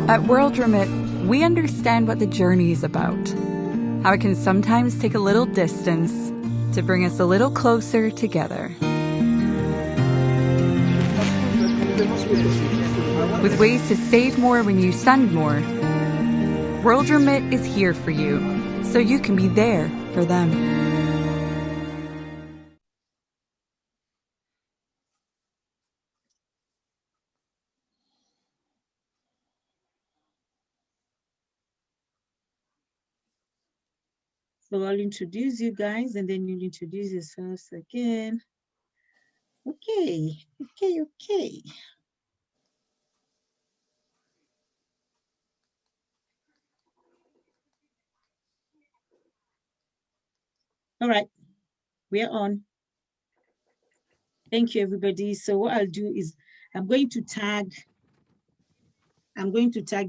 At World Remit, we understand what the journey is about, how it can sometimes take a little distance to bring us a little closer together. With ways to save more when you send more, World Remit is here for you, so you can be there for them. So I'll introduce you guys and then you'll introduce yourselves again. Okay. All right, we're on. Thank you, everybody. So what I'll do is I'm going to tag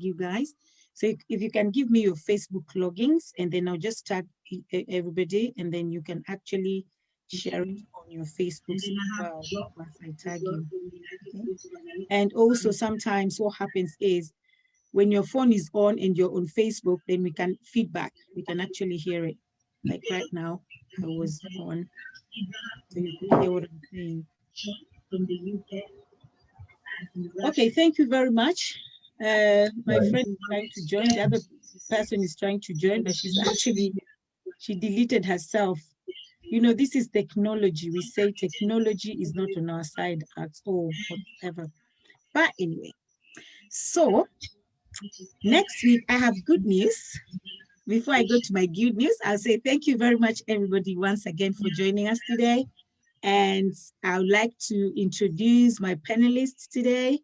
you guys. So if you can give me your Facebook logins, and then I'll just tag everybody, and then you can actually share it on your Facebook as well once I tag you. Okay? And also sometimes what happens is when your phone is on and you're on Facebook, then we can feedback. We can actually hear it. Like right now, I was on, so you could hear what I'm saying. Okay, thank you very much. My friend is trying to join. The other person is trying to join, but she deleted herself. You know, this is technology. We say technology is not on our side at all, whatever. But anyway, so next week I have good news. Before I go to my good news, I'll say thank you very much, everybody, once again for joining us today. And I would like to introduce my panelists today.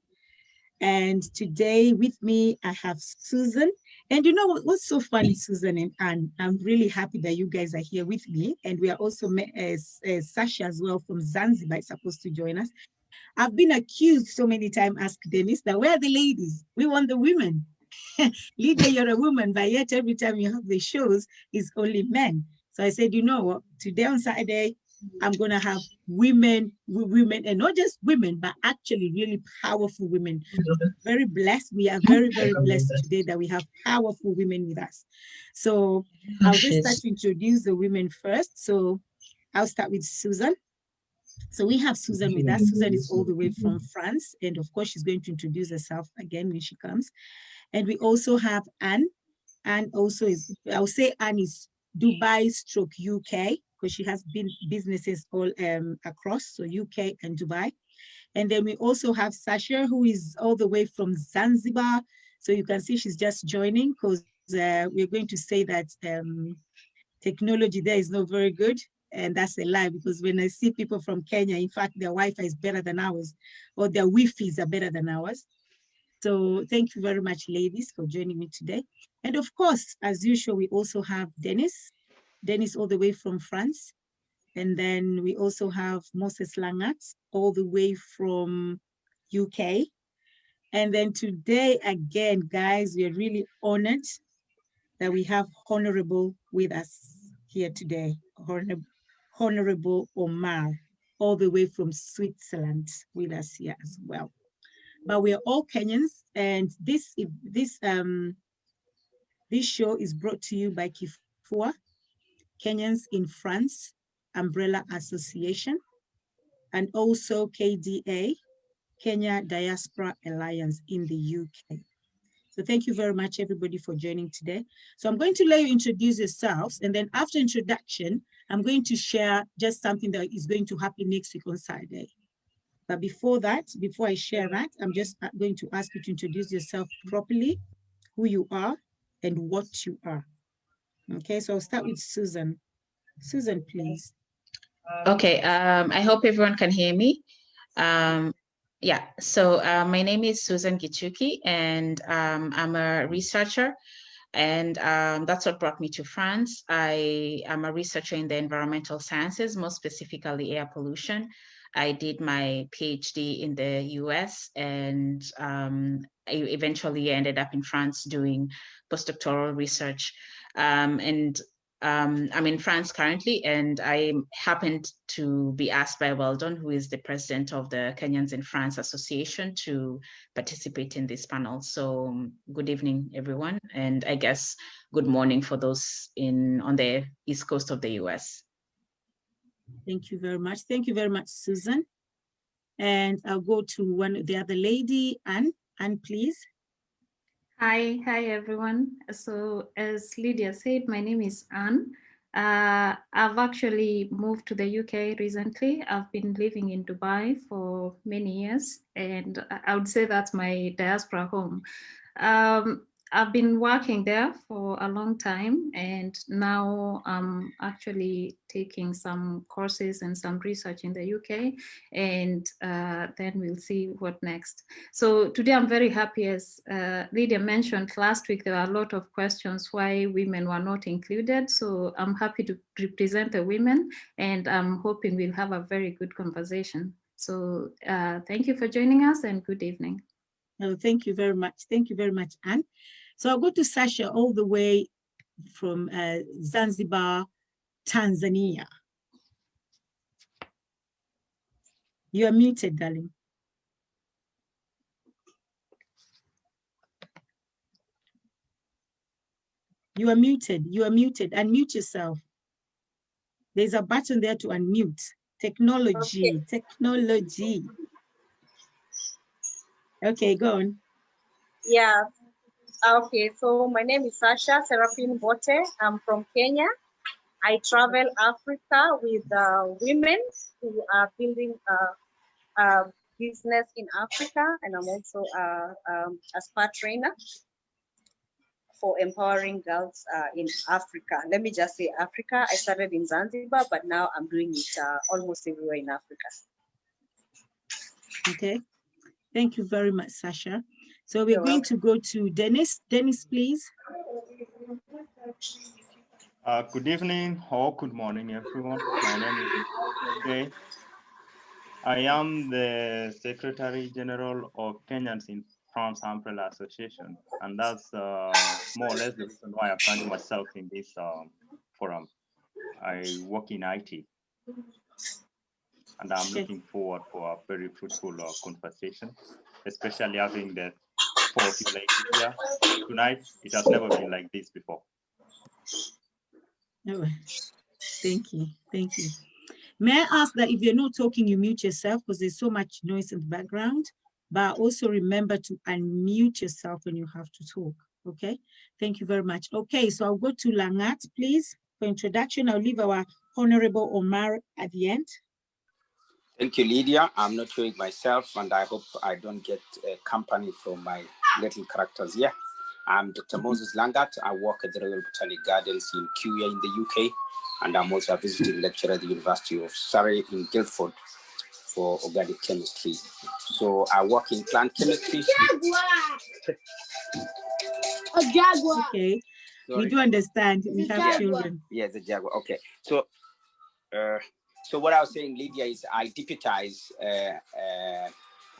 And today with me, I have Susan. And you know what's so funny, Susan and Anne? I'm really happy that you guys are here with me. And we are also, Sasha as well from Zanzibar is supposed to join us. I've been accused so many times, ask Dennis, that where are the ladies? We want the women. Lydia, you're a woman, but yet every time you have the shows, it's only men. So I said, you know what, today on Saturday, I'm going to have women, and not just women, but actually really powerful women. Very blessed. We are very, very blessed today that we have powerful women with us. So I'll just start to introduce the women first. So I'll start with Susan. So we have Susan with us. Susan is all the way from France. And of course, she's going to introduce herself again when she comes. And we also have Anne. Anne also is, I'll say Anne is Dubai/UK, because she has been businesses all across, so UK and Dubai. And then we also have Sasha, who is all the way from Zanzibar. So you can see she's just joining, because we're going to say that technology there is not very good. And that's a lie, because when I see people from Kenya, in fact, their Wi-Fi is better than ours, or their Wi-Fi's are better than ours. So thank you very much, ladies, for joining me today. And of course, as usual, we also have Dennis. Dennis all the way from France. And then we also have Moses Langat all the way from UK. And then today, again, guys, we are really honored that we have Honorable with us here today. Honorable Omar, all the way from Switzerland with us here as well. But we are all Kenyans, and this show is brought to you by Kifua, Kenyans in France Umbrella Association, and also KDA, Kenya Diaspora Alliance in the UK. So thank you very much, everybody, for joining today. So I'm going to let you introduce yourselves, and then after introduction, I'm going to share just something that is going to happen next week on Saturday. But before that, before I share that, I'm just going to ask you to introduce yourself properly, who you are and what you are. Okay, so I'll start with Susan. Susan, please. Okay, I hope everyone can hear me. Yeah, so my name is Susan Gichuki, and I'm a researcher, and that's what brought me to France. I am a researcher in the environmental sciences, more specifically air pollution. I did my PhD in the US, and I eventually ended up in France doing postdoctoral research. And I'm in France currently, and I happened to be asked by Weldon, who is the president of the Kenyans in France Association, to participate in this panel. So good evening, everyone, and I guess good morning for those on the East Coast of the US. Thank you very much. Thank you very much, Susan. And I'll go to the other lady, Anne. Anne, please. Hi everyone. So as Lydia said, my name is Anne. I've actually moved to the UK recently. I've been living in Dubai for many years, and I would say that's my diaspora home. I've been working there for a long time, and now I'm actually taking some courses and some research in the UK, and then we'll see what next. So today I'm very happy, as Lydia mentioned last week, there were a lot of questions why women were not included. So I'm happy to represent the women, and I'm hoping we'll have a very good conversation. So thank you for joining us, and good evening. Oh, thank you very much. Thank you very much, Anne. So I'll go to Sasha all the way from Zanzibar, Tanzania. You are muted, darling. You are muted. You are muted. Unmute yourself. There's a button there to unmute. Technology. Okay. Technology. Okay, go on. Yeah. Okay, so my name is Sasha Seraphine Bote. I'm from Kenya. I travel Africa with women who are building a business in Africa, and I'm also a spa trainer for empowering girls in Africa. Let me just say Africa. I started in Zanzibar, but now I'm doing it almost everywhere in Africa. Okay, thank you very much, Sasha. So we're going to go to Dennis. Dennis, please. Good evening or good morning, everyone. My name is Jay. I am the Secretary General of Kenyans in France Umbrella Association, and that's more or less the reason why I'm finding myself in this forum. I work in IT, and I'm looking forward for a very fruitful conversation, especially having the four of you ladies here tonight. It has never been like this before. Oh, thank you. Thank you. May I ask that if you're not talking, you mute yourself because there's so much noise in the background, but also remember to unmute yourself when you have to talk, okay? Thank you very much. Okay, so I'll go to Langat, please. For introduction, I'll leave our Honorable Omar at the end. Thank you, Lydia. I'm not showing myself, and I hope I don't get company from my little characters here. I'm Dr. Moses Langat. I work at the Royal Botanic Gardens in Cuya in the UK, and I'm also a visiting lecturer at the University of Surrey in Guildford for organic chemistry. So I work in plant chemistry. A jaguar. Okay, sorry. We do understand. We have children. Yes, a jaguar. Okay, so what I was saying, Lydia, is I deputize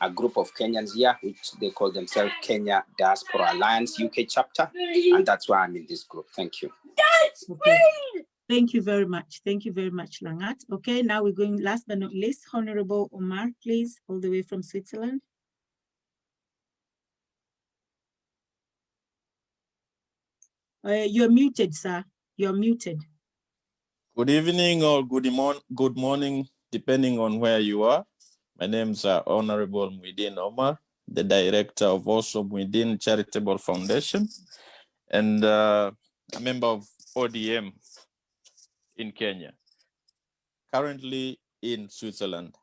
a group of Kenyans here, which they call themselves Kenya Diaspora Alliance UK chapter, and that's why I'm in this group. Thank you. Okay. Thank you very much. Thank you very much, Langat. Okay, now we're going, last but not least, Honorable Omar, please, all the way from Switzerland. You're muted, sir. You're muted. Good evening or good morning, depending on where you are. My name is Honorable Muideen Omar, the director of also Muideen Charitable Foundation, and a member of ODM in Kenya, currently in Switzerland.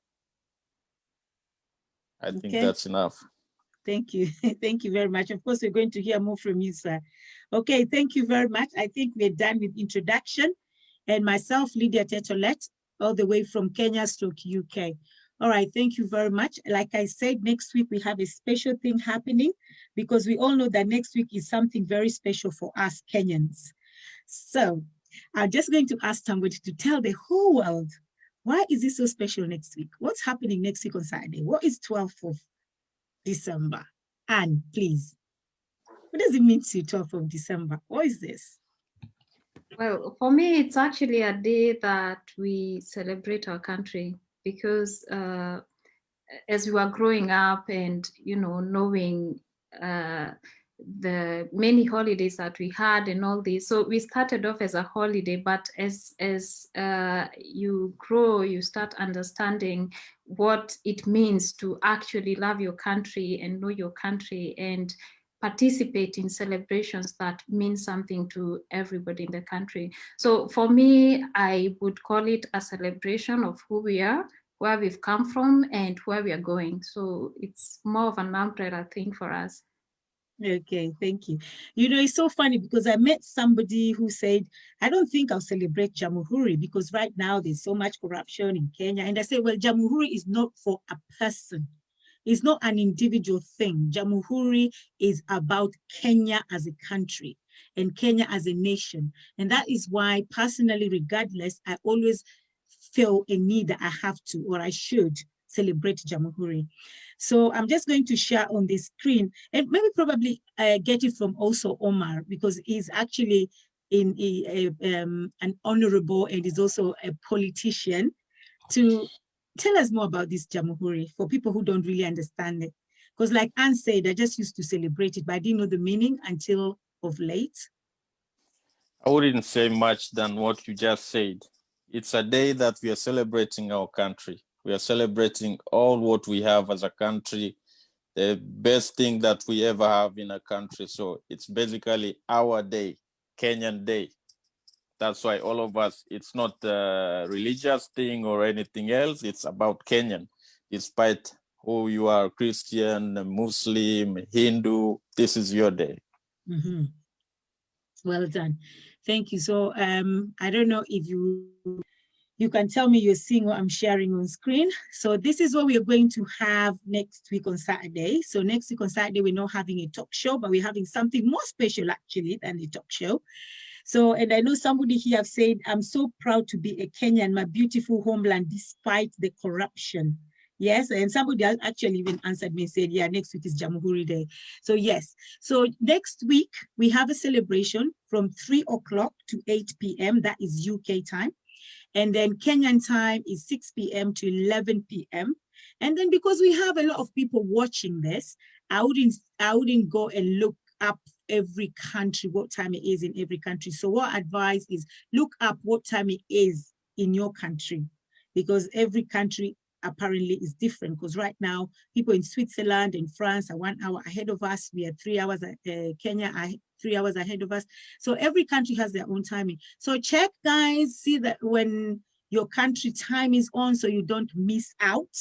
I think that's enough. Thank you. Thank you very much. Of course, we're going to hear more from you, sir. Okay, thank you very much. I think we're done with introduction. And myself, Lydia Tetolet, all the way from Kenya / UK. All right, thank you very much. Like I said, next week we have a special thing happening because we all know that next week is something very special for us Kenyans. So I'm just going to ask somebody to tell the whole world, why is it so special next week? What's happening next week on Saturday? What is 12th of December? Anne, please. What does it mean to 12th of December? What is this? Well, for me, it's actually a day that we celebrate our country because as we were growing up and, you know, knowing the many holidays that we had and all this. So we started off as a holiday, but as you grow, you start understanding what it means to actually love your country and know your country and participate in celebrations that mean something to everybody in the country. So for me, I would call it a celebration of who we are, where we've come from, and where we are going. So it's more of an umbrella thing for us. Okay, thank you. You know, it's so funny because I met somebody who said, I don't think I'll celebrate Jamhuri because right now there's so much corruption in Kenya. And I said, well, Jamhuri is not for a person. It's not an individual thing. Jamhuri is about Kenya as a country and Kenya as a nation. And that is why personally, regardless, I always feel a need that I have to, or I should celebrate Jamhuri. So I'm just going to share on the screen and maybe probably get it from also Omar because he's actually an honorable and is also a politician to tell us more about this Jamhuri for people who don't really understand it. Because like Anne said, I just used to celebrate it, but I didn't know the meaning until of late. I wouldn't say much than what you just said. It's a day that we are celebrating our country. We are celebrating all what we have as a country, the best thing that we ever have in a country. So it's basically our day, Kenyan Day. That's why all of us, it's not a religious thing or anything else. It's about Kenyan, despite who you are, Christian, Muslim, Hindu, this is your day. Mm-hmm. Well done. Thank you. So I don't know if you can tell me you're seeing what I'm sharing on screen. So this is what we are going to have next week on Saturday. So next week on Saturday, we're not having a talk show, but we're having something more special actually than a talk show. So, and I know somebody here have said, I'm so proud to be a Kenyan, my beautiful homeland, despite the corruption. Yes, and somebody actually even answered me and said, yeah, next week is Jamhuri Day. So yes, so next week we have a celebration from 3 o'clock to 8 p.m. That is UK time. And then Kenyan time is 6 p.m. to 11 p.m. And then because we have a lot of people watching this, I wouldn't go and look up every country, what time it is in every country. So what I advise is look up what time it is in your country, because every country apparently is different. Because right now, people in Switzerland and France are 1 hour ahead of us. We are 3 hours, Kenya are 3 hours ahead of us. So every country has their own timing. So check, guys, see that when your country time is on so you don't miss out.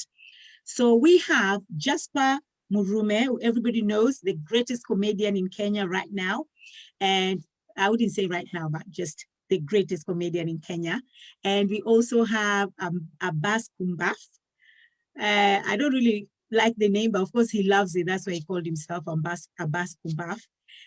So we have Jasper Murume, who everybody knows, the greatest comedian in Kenya right now. And I wouldn't say right now, but just the greatest comedian in Kenya. And we also have Abbas Kumbaf. I don't really like the name, but of course he loves it. That's why he called himself Abbas Kumbaf.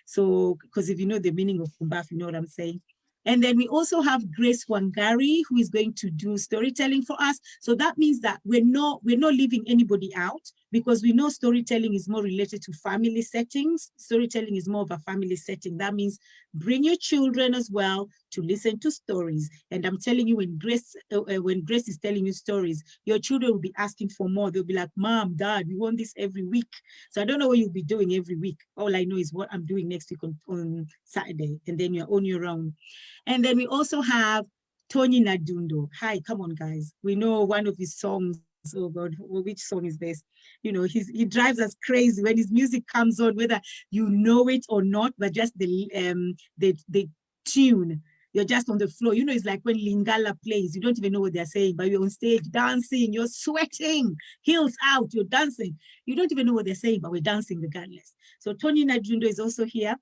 So, because if you know the meaning of Kumbaf, you know what I'm saying. And then we also have Grace Wangari, who is going to do storytelling for us. So that means that we're not leaving anybody out, because we know storytelling is more related to family settings. Storytelling is more of a family setting. That means bring your children as well to listen to stories. And I'm telling you, when Grace is telling you stories, your children will be asking for more. They'll be like, Mom, Dad, we want this every week. So I don't know what you'll be doing every week. All I know is what I'm doing next week on Saturday, and then you're on your own. And then we also have Tony Nadundo. Hi, come on, guys. We know one of his songs. Oh God, which song is this? You know, he drives us crazy when his music comes on, whether you know it or not, but just the tune, you're just on the floor. You know, it's like when Lingala plays, you don't even know what they're saying, but you're on stage dancing, you're sweating, heels out, you're dancing. You don't even know what they're saying, but we're dancing regardless. So Tony Nadundo is also here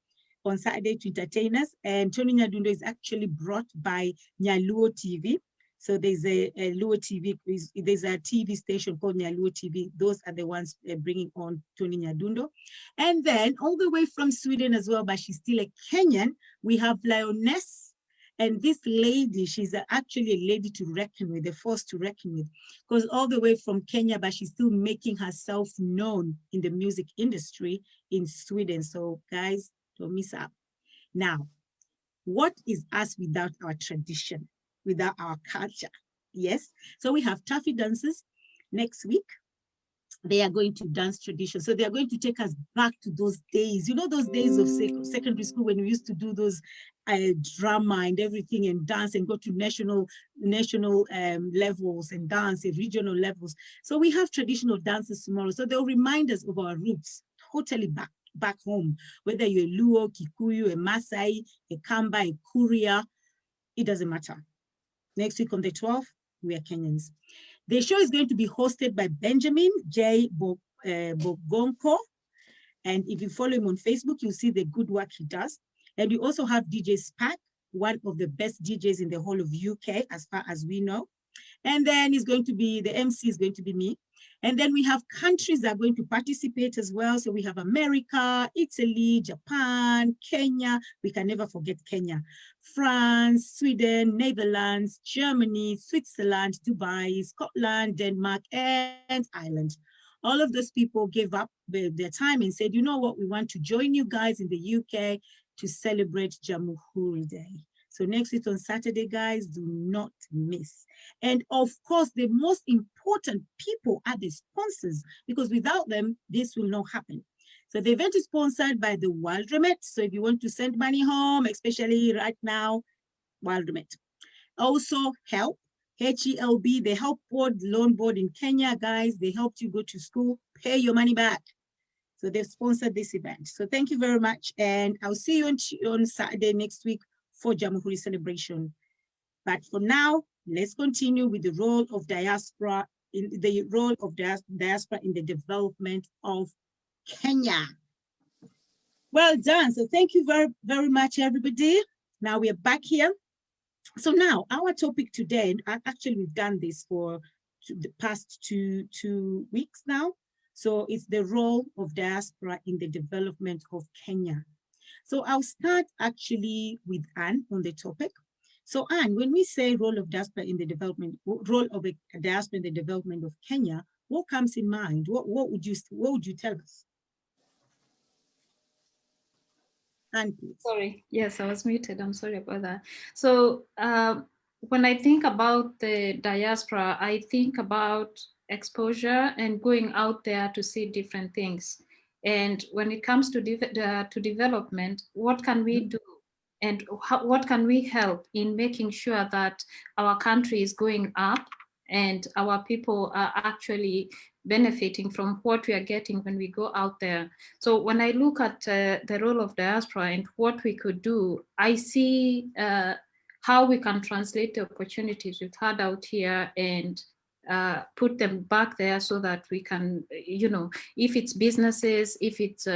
on Saturday to entertain us. And Tony Nadundo is actually brought by Nyaluo TV. So there's a Luo TV, there's a TV station called Nyaluo TV. Those are the ones bringing on Tony Nadundo. And then all the way from Sweden as well, but she's still a Kenyan, we have Lioness. And this lady, she's actually a lady to reckon with, a force to reckon with, because all the way from Kenya, but she's still making herself known in the music industry in Sweden. So guys, don't miss out. Now, What is us without our tradition, without our culture? Yes. So we have taffy dances next week. They are going to dance tradition. So they are going to take us back to those days, you know, those days of secondary school when we used to do those drama and everything and dance and go to national levels and dance at regional levels. So we have traditional dances tomorrow. So they'll remind us of our roots, totally back home, whether you're a Luo, Kikuyu, a Maasai, a Kamba, a Kuria, it doesn't matter. Next week on the 12th, we are Kenyans. The show is going to be hosted by Benjamin J. Bogonko. And if you follow him on Facebook, you'll see the good work he does. And you also have DJ Spack, one of the best DJs in the whole of UK, as far as we know. And then the MC is going to be me. And then we have countries that are going to participate as well. So we have America, Italy, Japan, Kenya. We can never forget Kenya. France, Sweden, Netherlands, Germany, Switzerland, Dubai, Scotland, Denmark, and Ireland. All of those people gave up their time and said, you know what, we want to join you guys in the UK to celebrate Jamhuri Day. So next week on Saturday, guys, do not miss. And of course, the most important people are the sponsors, because without them, this will not happen. So the event is sponsored by the World Remit. So if you want to send money home, especially right now, World Remit. Also, HELP, H-E-L-B, the Help Board, Loan Board in Kenya, guys, they helped you go to school, pay your money back. So they've sponsored this event. So thank you very much. And I'll see you on Saturday next week for Jamhuri celebration. But for now, let's continue with the role of diaspora in diaspora in the development of Kenya. Well done. So thank you very, very much, everybody. Now we are back here. So now our topic today, and actually we've done this for the past two weeks now. So it's the role of diaspora in the development of Kenya. So I'll start actually with Anne on the topic. So Anne, when we say role of diaspora in the development, role of a diaspora in the development of Kenya, what comes in mind? What would you tell us? Anne, please. Sorry, yes, I was muted. I'm sorry about that. So when I think about the diaspora, I think about exposure and going out there to see different things. And when it comes to development, what can we do? And what can we help in making sure that our country is going up and our people are actually benefiting from what we are getting when we go out there? So when I look at the role of diaspora and what we could do, I see how we can translate the opportunities we've had out here and put them back there so that we can, you know, if it's businesses, if it's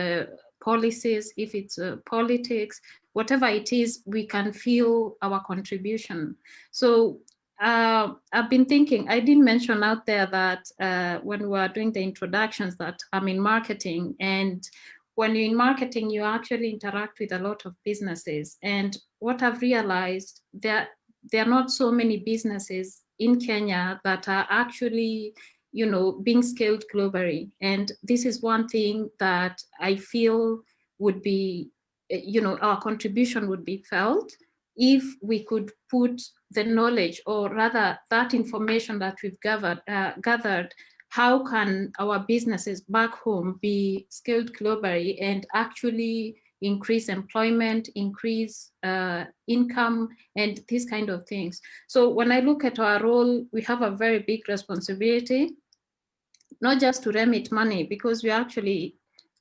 policies, if it's politics, whatever it is, we can feel our contribution. So I've been thinking, I didn't mention out there that when we were doing the introductions that I'm in marketing, and when you're in marketing, you actually interact with a lot of businesses. And what I've realized, there are not so many businesses in Kenya that are actually, you know, being scaled globally. And this is one thing that I feel would be, you know, our contribution would be felt if we could put the knowledge, or rather that information that we've gathered, how can our businesses back home be scaled globally and actually increase employment, increase income, and these kind of things. So when I look at our role, we have a very big responsibility, not just to remit money, because we're actually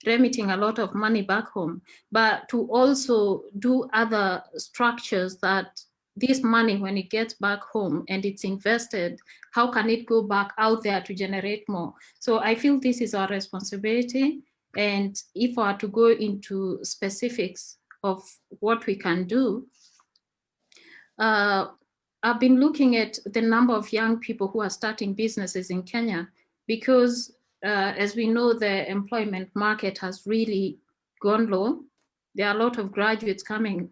remitting a lot of money back home, but to also do other structures that this money, when it gets back home and it's invested, how can it go back out there to generate more? So I feel this is our responsibility. And if I were to go into specifics of what we can do, I've been looking at the number of young people who are starting businesses in Kenya, because as we know, the employment market has really gone low. There are a lot of graduates coming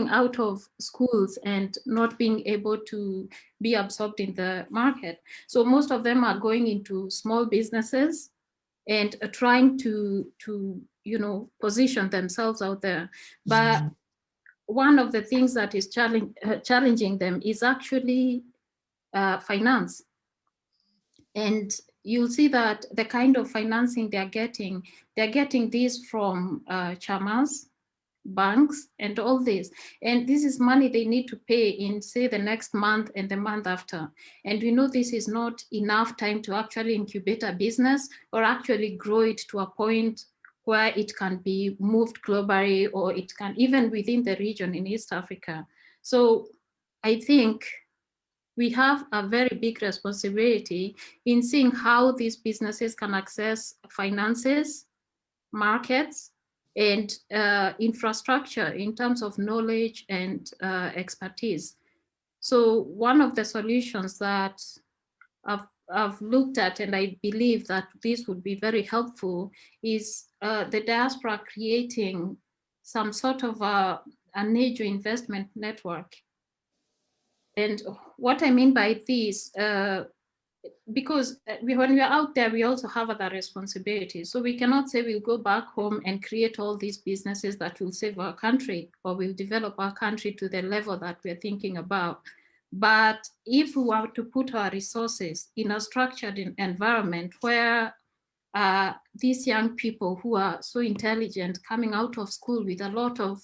out of schools and not being able to be absorbed in the market. So most of them are going into small businesses and trying to you know, position themselves out there. But one of the things that is challenging them is actually finance. And you'll see that the kind of financing they're getting this from chamas, banks, and all this. And this is money they need to pay in, say, the next month and the month after. And we know this is not enough time to actually incubate a business or actually grow it to a point where it can be moved globally, or it can even within the region in East Africa. So I think we have a very big responsibility in seeing how these businesses can access finances, markets, and infrastructure in terms of knowledge and expertise. So one of the solutions that I've looked at, and I believe that this would be very helpful, is the diaspora creating some sort of an major investment network. And what I mean by this, because when we're out there, we also have other responsibilities. So we cannot say we'll go back home and create all these businesses that will save our country or will develop our country to the level that we're thinking about. But if we were to put our resources in a structured environment where these young people who are so intelligent, coming out of school with a lot of,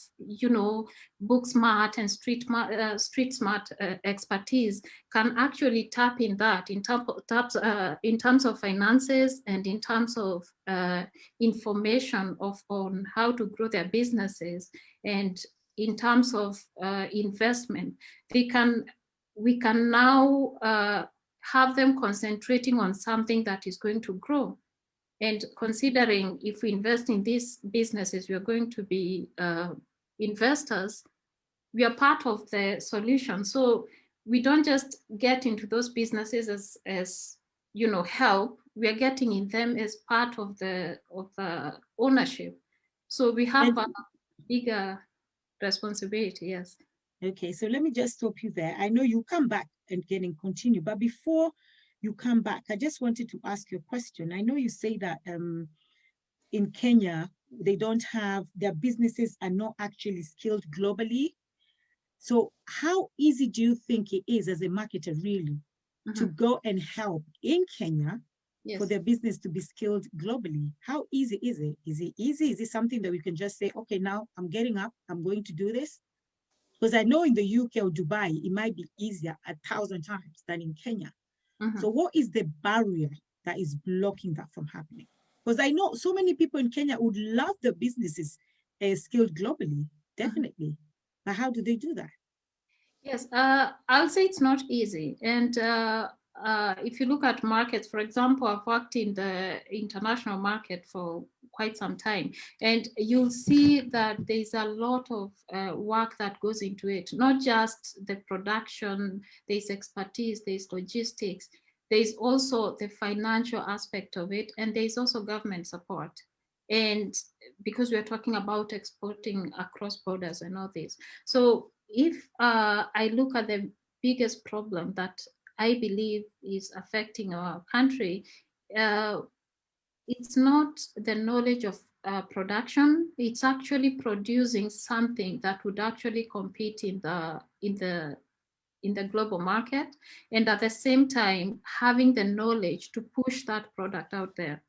book smart and street smart expertise, can actually tap in that in terms of finances and in terms of information on how to grow their businesses, and in terms of investment, we can now have them concentrating on something that is going to grow. And considering if we invest in these businesses, we are going to be investors, we are part of the solution. So we don't just get into those businesses as help, we are getting in them as part of the ownership. So we have a bigger responsibility, yes. Okay, so let me just stop you there. I know you come back and continue, but before you come back, I just wanted to ask you a question. I know you say that in Kenya, they don't have, their businesses are not actually skilled globally. So how easy do you think it is as a marketer really to go and help in Kenya for their business to be skilled globally? How easy is it? Is it easy? Is it something that we can just say, okay, now I'm getting up, I'm going to do this? Because I know in the UK or Dubai, it might be easier 1,000 times than in Kenya. So what is the barrier that is blocking that from happening? Because I know so many people in Kenya would love the businesses skilled globally, definitely. But how do they do that? Yes, I'll say it's not easy. And if you look at markets, for example, I've worked in the international market for quite some time, and you'll see that there's a lot of work that goes into it, not just the production, there's expertise, there's logistics, there's also the financial aspect of it, and there's also government support. And because we're talking about exporting across borders and all this. So if I look at the biggest problem that I believe is affecting our country, it's not the knowledge of production. It's actually producing something that would actually compete in the global market, and at the same time having the knowledge to push that product out there.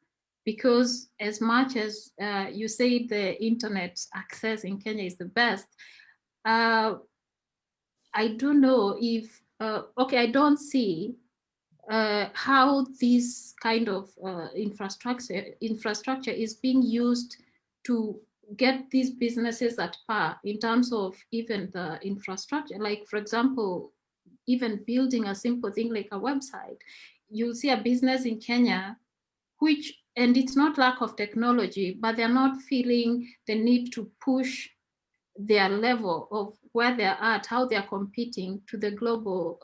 Because as much as you say the internet access in Kenya is the best, I don't know if, I don't see how this kind of infrastructure is being used to get these businesses at par in terms of even the infrastructure. Like, for example, even building a simple thing like a website, you'll see a business in Kenya, and it's not lack of technology, but they're not feeling the need to push their level of where they're at, how they're competing to the global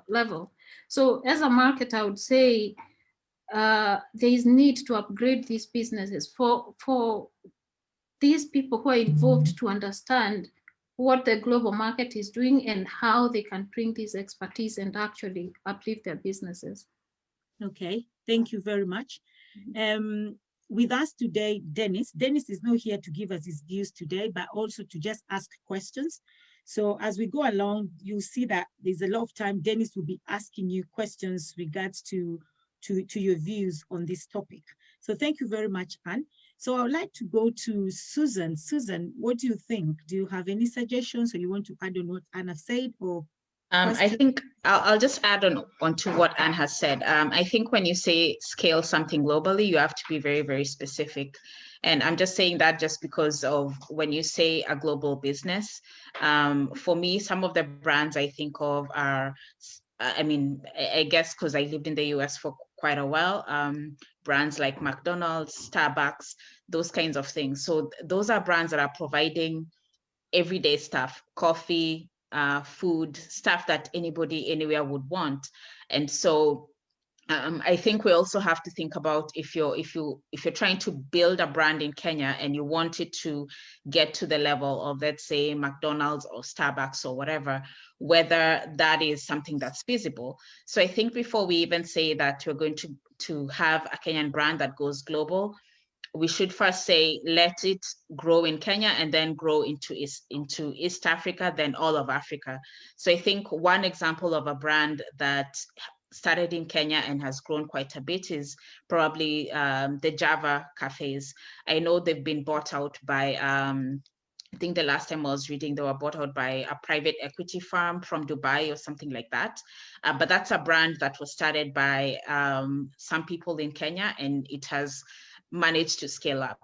level. So as a market, I would say there is need to upgrade these businesses for these people who are involved to understand what the global market is doing and how they can bring this expertise and actually uplift their businesses. Okay, thank you very much. with us today, Dennis. Dennis is not here to give us his views today, but also to just ask questions. So as we go along, you'll see that there's a lot of time Dennis will be asking you questions regards to your views on this topic. So thank you very much, Anne. So I would like to go to Susan. Susan, what do you think? Do you have any suggestions, or you want to add on what Anna said, or I think I'll just add on to what Anne has said. I think when you say scale something globally, you have to be very, very specific. And I'm just saying that just because of when you say a global business, for me, some of the brands I think of are, I mean, I guess because I lived in the US for quite a while, brands like McDonald's, Starbucks, those kinds of things. So those are brands that are providing everyday stuff, coffee, food, stuff that anybody anywhere would want. And so I think we also have to think about if you're trying to build a brand in Kenya and you want it to get to the level of, let's say, McDonald's or Starbucks or whatever, whether that is something that's feasible. So I think before we even say that we're going to have a Kenyan brand that goes global, we should first say, let it grow in Kenya and then grow into East Africa, then all of Africa. So I think one example of a brand that started in Kenya and has grown quite a bit is probably the Java cafes. I know they've been bought out by, I think the last time I was reading, they were bought out by a private equity firm from Dubai or something like that. But that's a brand that was started by some people in Kenya, and it has managed to scale up.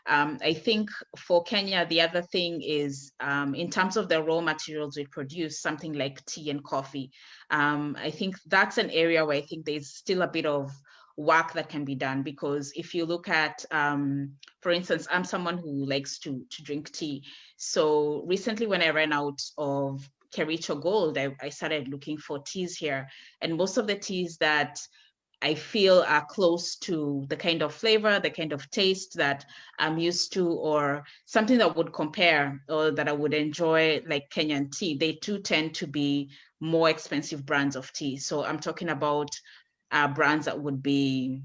I think for Kenya, the other thing is in terms of the raw materials we produce, something like tea and coffee. I think that's an area where I think there's still a bit of work that can be done, because if you look at, for instance, I'm someone who likes to drink tea. So recently when I ran out of Kericho Gold, I started looking for teas here, and most of the teas that I feel are close to the kind of flavor, the kind of taste that I'm used to, or something that would compare or that I would enjoy, like Kenyan tea, they too tend to be more expensive brands of tea. So I'm talking about brands that would be,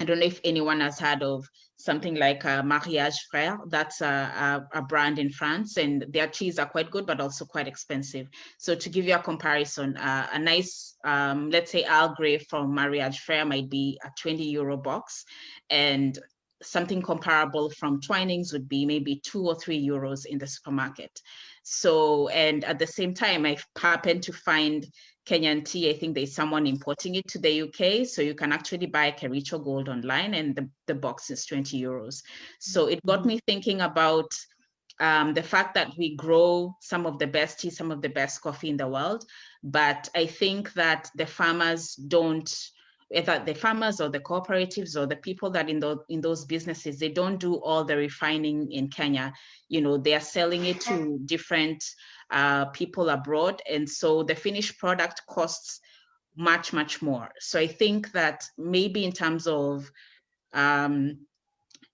I don't know if anyone has heard of something like Mariage Frère. That's a brand in France, and their teas are quite good, but also quite expensive. So to give you a comparison, a nice, let's say Earl Grey from Mariage Frère might be a 20 euro box, and something comparable from Twinings would be maybe 2 or 3 euros in the supermarket. So, and at the same time, I've happened to find Kenyan tea. I think there's someone importing it to the UK. So you can actually buy Kericho Gold online, and the box is 20 euros. So it got me thinking about the fact that we grow some of the best tea, some of the best coffee in the world. But I think that the farmers don't, whether the farmers or the cooperatives or the people that in those businesses, they don't do all the refining in Kenya. You know, they are selling it to different people abroad. And so the finished product costs much, much more. So I think that maybe in terms of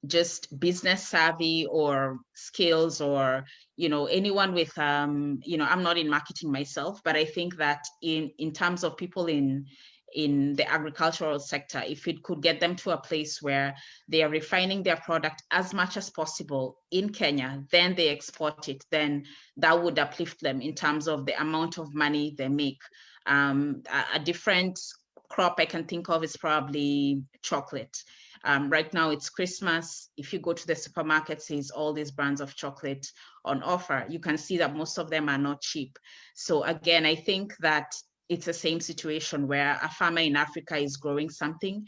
just business savvy or skills, or, you know, anyone with, you know, I'm not in marketing myself, but I think that in terms of people in the agricultural sector, if it could get them to a place where they are refining their product as much as possible in Kenya, then they export it, then that would uplift them in terms of the amount of money they make. A different crop I can think of is probably chocolate. Right now it's Christmas. If you go to the supermarket, there's all these brands of chocolate on offer. You can see that most of them are not cheap. So again, I think that it's the same situation where a farmer in Africa is growing something,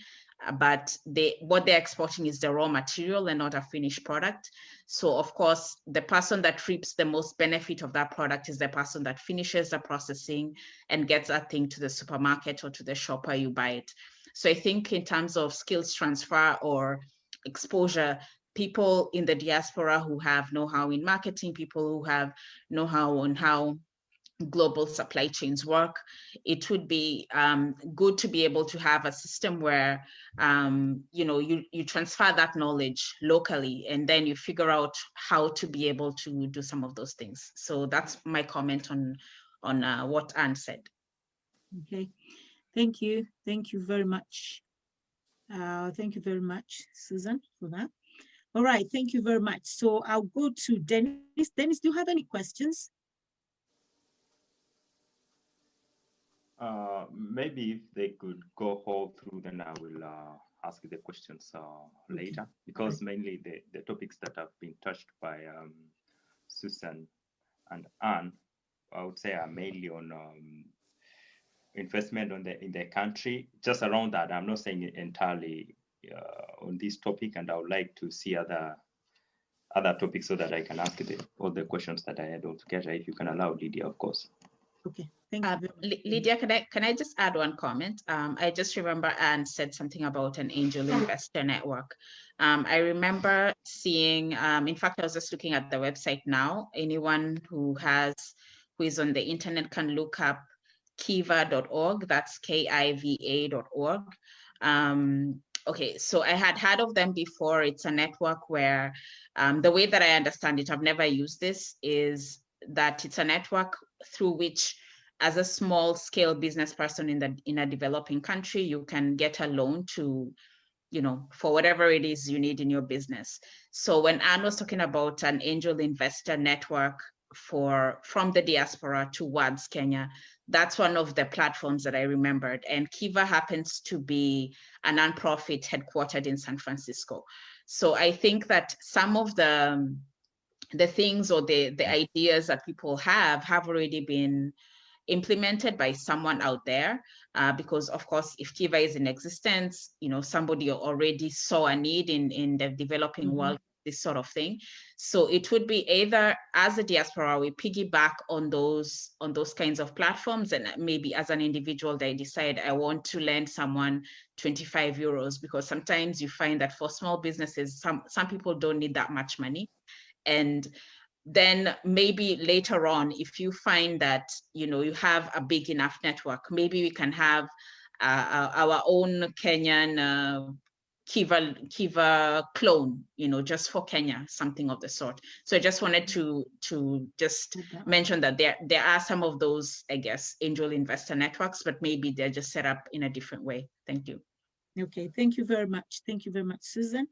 but what they're exporting is the raw material and not a finished product. So of course, the person that reaps the most benefit of that product is the person that finishes the processing and gets that thing to the supermarket or to the shop where you buy it. So I think in terms of skills transfer or exposure, people in the diaspora who have know-how in marketing, people who have know-how on how global supply chains work, it would be good to be able to have a system where you know, you transfer that knowledge locally, and then you figure out how to be able to do some of those things. So that's my comment on what Anne said. Okay, thank you very much. Thank you very much, Susan, for that. All right, thank you very much. So I'll go to Dennis. Dennis, do you have any questions? Maybe if they could go all through, then I will ask the questions later, because mainly the topics that have been touched by Susan and Anne, I would say, are mainly on investment in the country. Just around that, I'm not saying entirely on this topic, and I would like to see other topics so that I can ask all the questions that I had altogether, if you can allow, Lydia, of course. Okay, thank you very much. Lydia, can I just add one comment? I just remember Anne said something about an angel investor network. I remember seeing, in fact, I was just looking at the website now. Anyone who is on the internet can look up kiva.org. That's KIVA.org. Okay, so I had heard of them before. It's a network where the way that I understand it, I've never used this, is that it's a network through which, as a small scale business person in a developing country, you can get a loan to, for whatever it is you need in your business. So when Anne was talking about an angel investor network from the diaspora towards Kenya, that's one of the platforms that I remembered. And Kiva happens to be a nonprofit headquartered in San Francisco. So I think that some of the things or the ideas that people have already been implemented by someone out there, because of course, if Kiva is in existence, somebody already saw a need in the developing world, this sort of thing. So it would be either as a diaspora, we piggyback on those kinds of platforms, and maybe as an individual, they decide I want to lend someone 25 euros, because sometimes you find that for small businesses, some people don't need that much money. And then maybe later on, if you find that you have a big enough network, maybe we can have our own Kenyan Kiva clone, just for Kenya, something of the sort. So I just wanted to just mention that there are some of those, I guess, angel investor networks, but maybe they're just set up in a different way. Thank you. Okay, thank you very much. Thank you very much, Susan.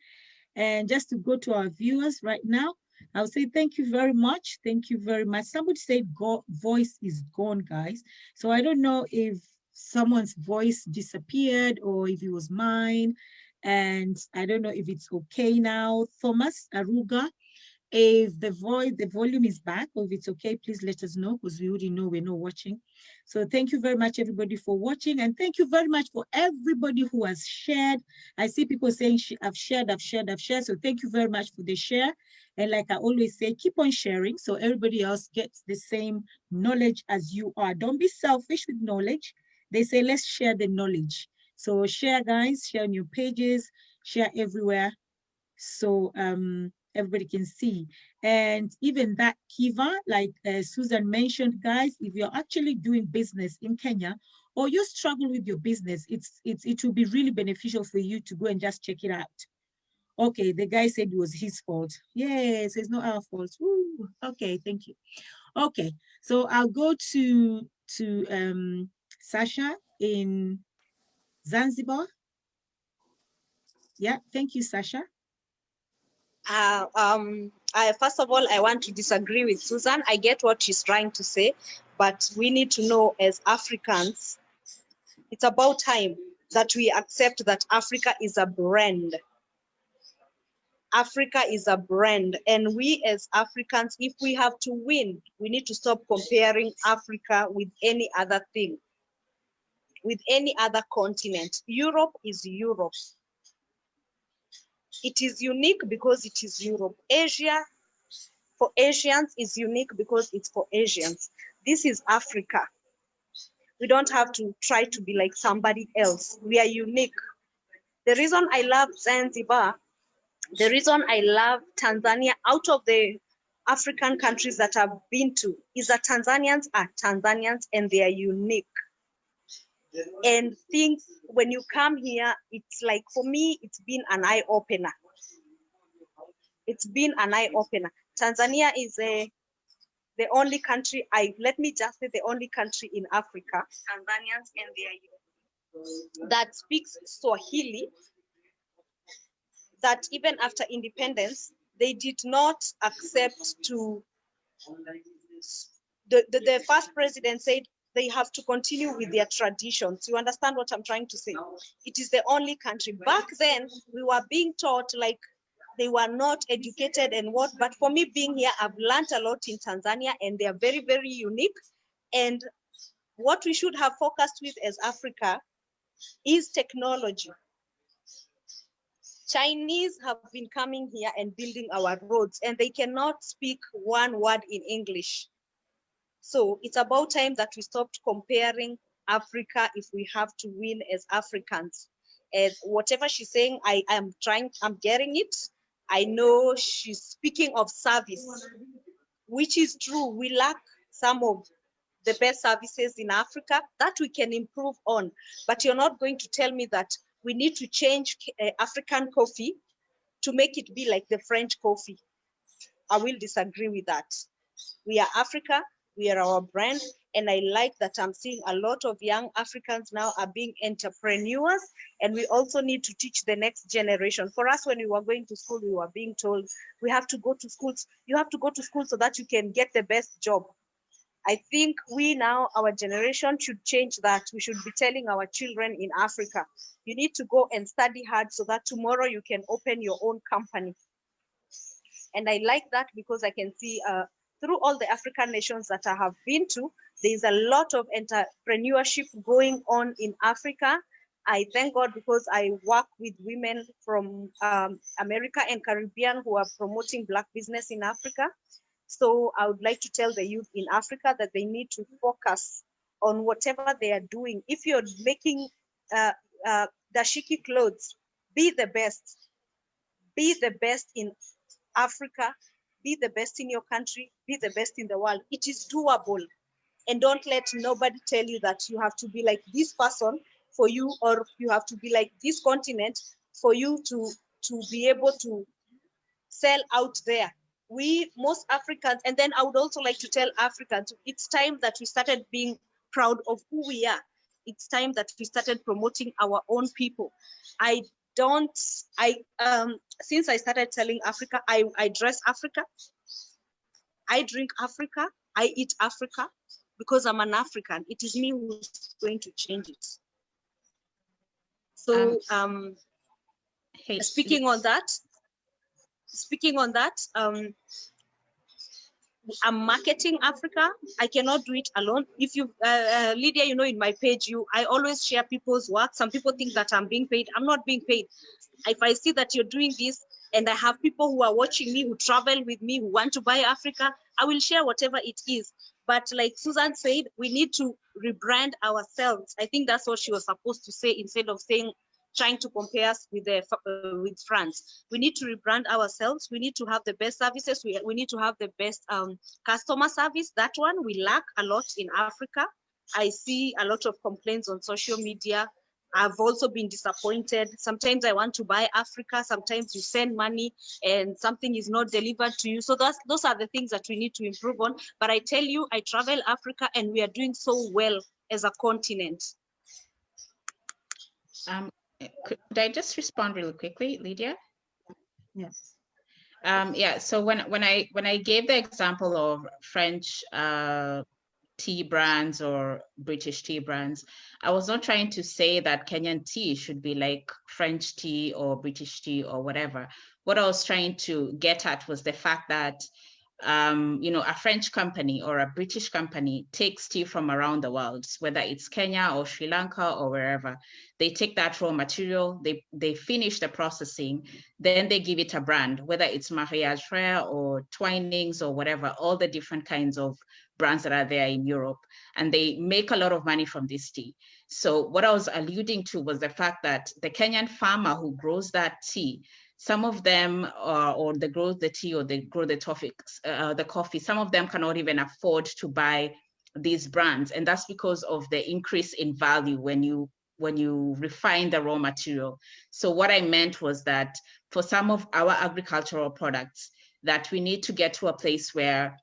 And just to go to our viewers right now, I'll say thank you very much. Thank you very much. Somebody said voice is gone, guys. So I don't know if someone's voice disappeared or if it was mine. And I don't know if it's okay now. Thomas Aruga, if the volume is back, or if it's okay, please let us know, because we already know we're not watching. So thank you very much, everybody, for watching. And thank you very much for everybody who has shared. I see people saying, I've shared. So thank you very much for the share. And like I always say, keep on sharing so everybody else gets the same knowledge as you are. Don't be selfish with knowledge. They say, let's share the knowledge. So share, guys, share on your pages, share everywhere. So everybody can see. And even that Kiva, like Susan mentioned, guys, if you're actually doing business in Kenya, or you struggle with your business, it will be really beneficial for you to go and just check it out. Okay, the guy said it was his fault. Yes, it's not our fault. Woo. Okay, thank you. Okay, so I'll go to Sasha in Zanzibar. Yeah, thank you, Sasha. First of all, I want to disagree with Susan. I get what she's trying to say, but we need to know, as Africans, it's about time that we accept that Africa is a brand. Africa is a brand, and we as Africans, if we have to win, we need to stop comparing Africa with any other thing, with any other continent. Europe is Europe. It is unique because it is Europe. Asia, for Asians, is unique because it's for Asians. This is Africa. We don't have to try to be like somebody else. We are unique. The reason I love Zanzibar, the reason I love Tanzania, out of the African countries that I've been to, is that Tanzanians are Tanzanians and they are unique. And things, when you come here, it's like, for me, it's been an eye-opener. It's been an eye-opener. Tanzania is the only country, let me just say the only country in Africa, Tanzanians and they are unique, that speaks Swahili. that even after independence, they did not accept to, the first president said they have to continue with their traditions. You understand what I'm trying to say? It is the only country. Back then, we were being taught like they were not educated and what, but for me being here, I've learned a lot in Tanzania and they are very, very unique. And what we should have focused with as Africa is technology. Chinese have been coming here and building our roads and they cannot speak one word in English. So it's about time that we stopped comparing Africa if we have to win as Africans. And whatever she's saying, I'm getting it. I know she's speaking of service, which is true. We lack some of the best services in Africa that we can improve on. But you're not going to tell me that we need to change African coffee to make it be like the French coffee. I will disagree with that. We are Africa, we are our brand, and I like that I'm seeing a lot of young Africans now are being entrepreneurs, and we also need to teach the next generation. For us, when we were going to school, we were being told we have to go to schools. You have to go to school so that you can get the best job. I think we now, our generation should change that. We should be telling our children in Africa, you need to go and study hard so that tomorrow you can open your own company. And I like that because I can see through all the African nations that I have been to, there's a lot of entrepreneurship going on in Africa. I thank God because I work with women from America and Caribbean who are promoting Black business in Africa. So I would like to tell the youth in Africa that they need to focus on whatever they are doing. If you're making dashiki clothes, be the best. Be the best in Africa, be the best in your country, be the best in the world. It is doable. And don't let nobody tell you that you have to be like this person for you, or you have to be like this continent for you to be able to sell out there. We, most Africans, and then I would also like to tell Africans, it's time that we started being proud of who we are. It's time that we started promoting our own people. Since I started telling Africa, I dress Africa, I drink Africa, I eat Africa, because I'm an African. It is me who's going to change it. So speaking on that, I'm marketing Africa. I cannot do it alone. If you, Lydia, you know, in my page, I always share people's work. Some people think that I'm being paid. I'm not being paid. If I see that you're doing this and I have people who are watching me, who travel with me, who want to buy Africa, I will share whatever it is. But like Susan said, we need to rebrand ourselves. I think that's what she was supposed to say instead of trying to compare us with France. We need to rebrand ourselves. We need to have the best services. We need to have the best customer service. That one we lack a lot in Africa. I see a lot of complaints on social media. I've also been disappointed. Sometimes I want to buy Africa. Sometimes you send money and something is not delivered to you. So those are the things that we need to improve on. But I tell you, I travel Africa and we are doing so well as a continent. Could I just respond really quickly, Lydia? Yes. Yeah. So when I gave the example of French tea brands or British tea brands, I was not trying to say that Kenyan tea should be like French tea or British tea or whatever. What I was trying to get at was the fact that you know, a French company or a British company takes tea from around the world, whether it's Kenya or Sri Lanka or wherever. They take that raw material, they finish the processing, then they give it a brand, whether it's Mariage Frere or Twinings or whatever, all the different kinds of brands that are there in Europe, and they make a lot of money from this tea. So what I was alluding to was the fact that the Kenyan farmer who grows that tea, some of them, or they grow the tea or they grow the coffee, some of them cannot even afford to buy these brands. And that's because of the increase in value when you refine the raw material. So what I meant was that for some of our agricultural products, that we need to get to a place where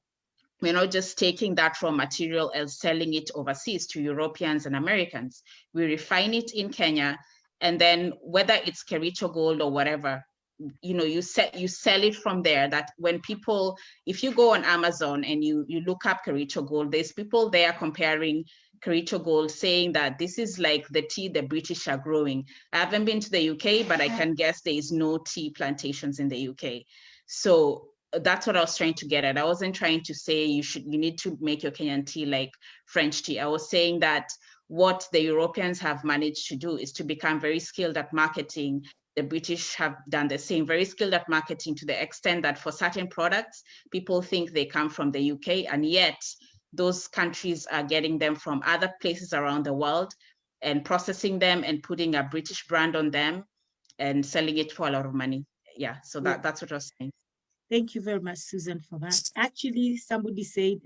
we're not just taking that raw material and selling it overseas to Europeans and Americans. We refine it in Kenya, and then whether it's Kericho Gold or whatever, you know, you sell it from there. That when people, if you go on Amazon and you look up Kericho Gold, there's people there comparing Kericho Gold, saying that this is like the tea the British are growing. I haven't been to the UK, but I can guess there is no tea plantations in the UK. So that's what I was trying to get at. I wasn't trying to say you need to make your Kenyan tea like French tea. I was saying that what the Europeans have managed to do is to become very skilled at marketing. The British have done the same, very skilled at marketing, to the extent that for certain products, people think they come from the UK, and yet those countries are getting them from other places around the world and processing them and putting a British brand on them and selling it for a lot of money. Yeah, so that's what I was saying. Thank you very much, Susan, for that. Actually, somebody said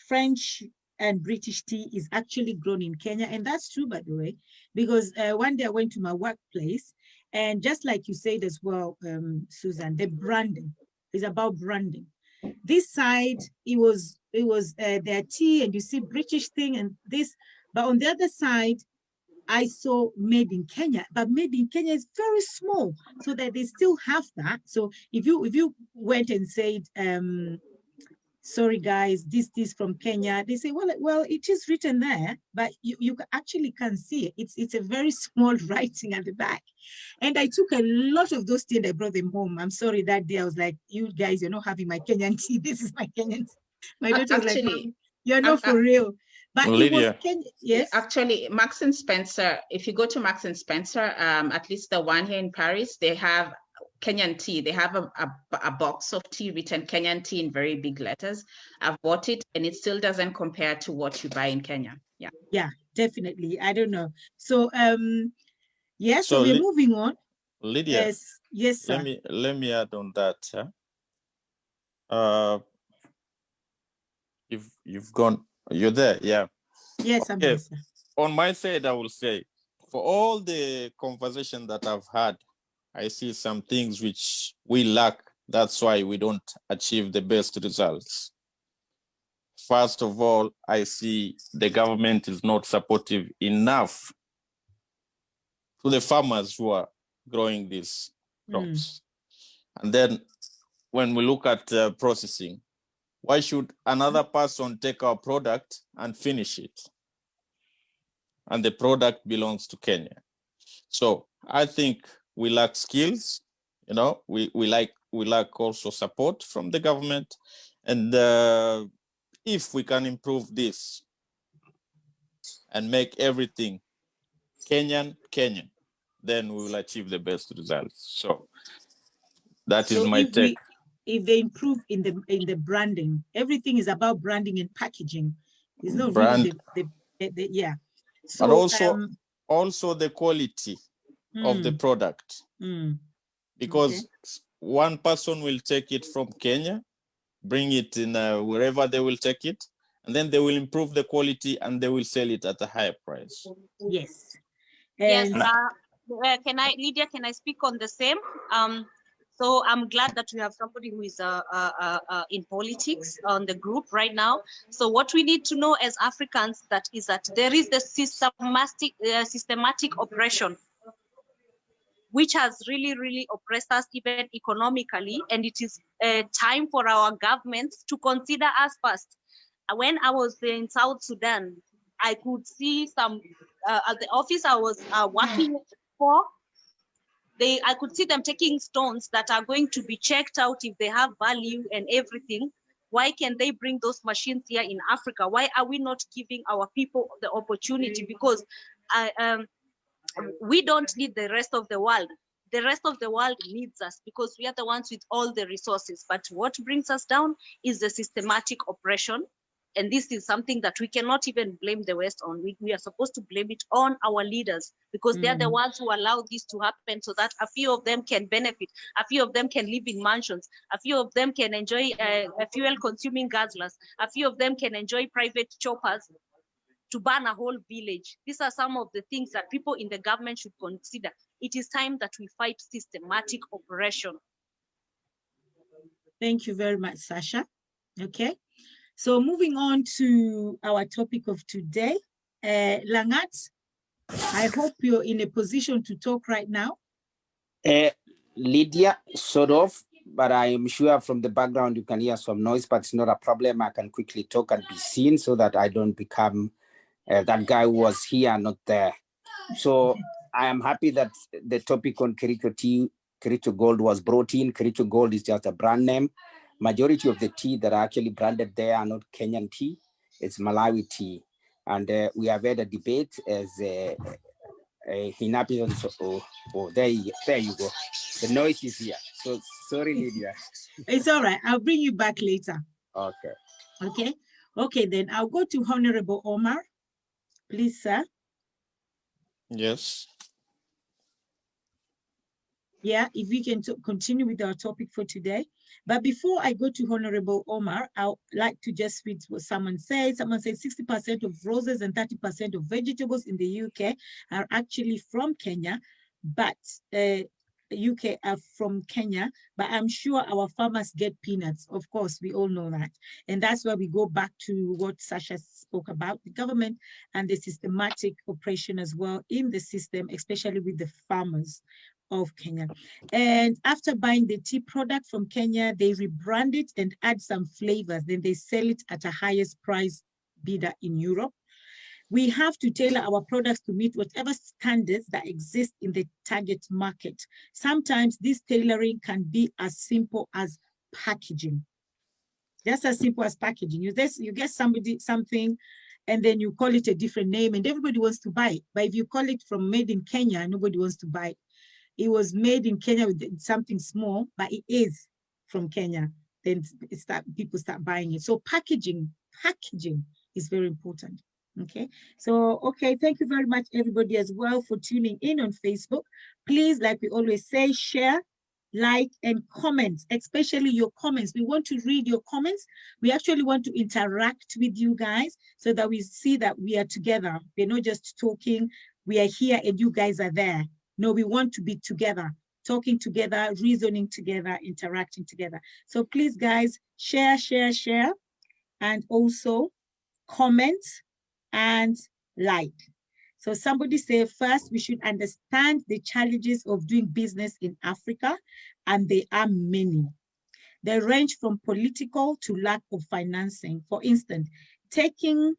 French and British tea is actually grown in Kenya. And that's true, by the way, because one day I went to my workplace, and just like you said as well, Susan, the branding is about branding. This side, it was their tea, and you see British thing and this, but on the other side, I saw made in Kenya, but made in Kenya is very small, so that they still have that. So if you went and said, sorry guys, this from Kenya, they say, well, it is written there, but you actually can see it. It's a very small writing at the back. And I took a lot of those tea and I brought them home. I'm sorry, that day I was like, you guys, you're not having my Kenyan tea. This is my Kenyan tea. My daughter was like, Mom, you're not for real. But Lydia. It was Kenya. Yes. Actually, Marks and Spencer, if you go to Marks and Spencer, at least the one here in Paris, they have Kenyan tea. They have a box of tea written Kenyan tea in very big letters. I've bought it and it still doesn't compare to what you buy in Kenya. Yeah. Yeah, definitely. I don't know. So yeah, so we're moving on. Lydia. Yes, sir. Let me add on that. You've gone, you're there, yeah. Yes, I'm here, sir. On my side, I will say, for all the conversation that I've had, I see some things which we lack. That's why we don't achieve the best results. First of all, I see the government is not supportive enough to the farmers who are growing these crops. And then when we look at processing, why should another person take our product and finish it? And the product belongs to Kenya. So I think we lack skills, you know, we lack also support from the government. And if we can improve this and make everything Kenyan, then we will achieve the best results. So that is my take. If they improve in the branding, everything is about branding and packaging. It's not really yeah. So, but also the quality of the product, because one person will take it from Kenya, bring it in wherever they will take it, and then they will improve the quality and they will sell it at a higher price. Yes. Yes. Lydia, can I speak on the same? So I'm glad that we have somebody who is in politics on the group right now. So what we need to know as Africans is that there is the systematic oppression, which has really oppressed us even economically, and it is time for our governments to consider us first. When I was in South Sudan, I could see some at the office I was working for. I could see them taking stones that are going to be checked out if they have value and everything. Why can they bring those machines here in Africa? Why are we not giving our people the opportunity? Because we don't need the rest of the world. The rest of the world needs us because we are the ones with all the resources. But what brings us down is the systematic oppression. And this is something that we cannot even blame the West on. We are supposed to blame it on our leaders because they're the ones who allow this to happen so that a few of them can benefit, a few of them can live in mansions, a few of them can enjoy fuel-consuming guzzlers, a few of them can enjoy private choppers to burn a whole village. These are some of the things that people in the government should consider. It is time that we fight systematic oppression. Thank you very much, Sasha. Okay. So moving on to our topic of today, Langat, I hope you're in a position to talk right now. Lydia, sort of, but I am sure from the background you can hear some noise, but it's not a problem. I can quickly talk and be seen so that I don't become that guy who was here, not there. So I am happy that the topic on Kericho tea, Kericho Gold was brought in. Kericho Gold is just a brand name. Majority of the tea that are actually branded there are not Kenyan tea. It's Malawi tea. And we have had a debate as Hinapi. There you go. The noise is here. So sorry, Lydia. It's all right. I'll bring you back later. Okay. Okay. Okay, then I'll go to Honorable Omar. Please, sir. Yes. Yeah, if we can continue with our topic for today. But before I go to Honorable Omar, I'd like to just read what someone said. Someone said 60% of roses and 30% of vegetables in the UK are actually from Kenya, but UK are from Kenya, but I'm sure our farmers get peanuts. Of course, we all know that. And that's why we go back to what Sasha spoke about, the government and the systematic operation as well in the system, especially with the farmers of Kenya. And after buying the tea product from Kenya, they rebrand it and add some flavors. Then they sell it at a highest price bidder in Europe. We have to tailor our products to meet whatever standards that exist in the target market. Sometimes this tailoring can be as simple as packaging. Just as simple as packaging. You get something and then you call it a different name and everybody wants to buy it. But if you call it from made in Kenya, nobody wants to buy it. It was made in Kenya with something small, but it is from Kenya. Then people start buying it. So packaging is very important. Okay, so thank you very much, everybody, as well for tuning in on Facebook. Please, like we always say, share, like, and comment, especially your comments. We want to read your comments. We actually want to interact with you guys so that we see that we are together. We're not just talking, we are here and you guys are there. No, we want to be together, talking together, reasoning together, interacting together. So please, guys, share, and also comment and like. So somebody say, first, we should understand the challenges of doing business in Africa, and they are many. They range from political to lack of financing. For instance, trading,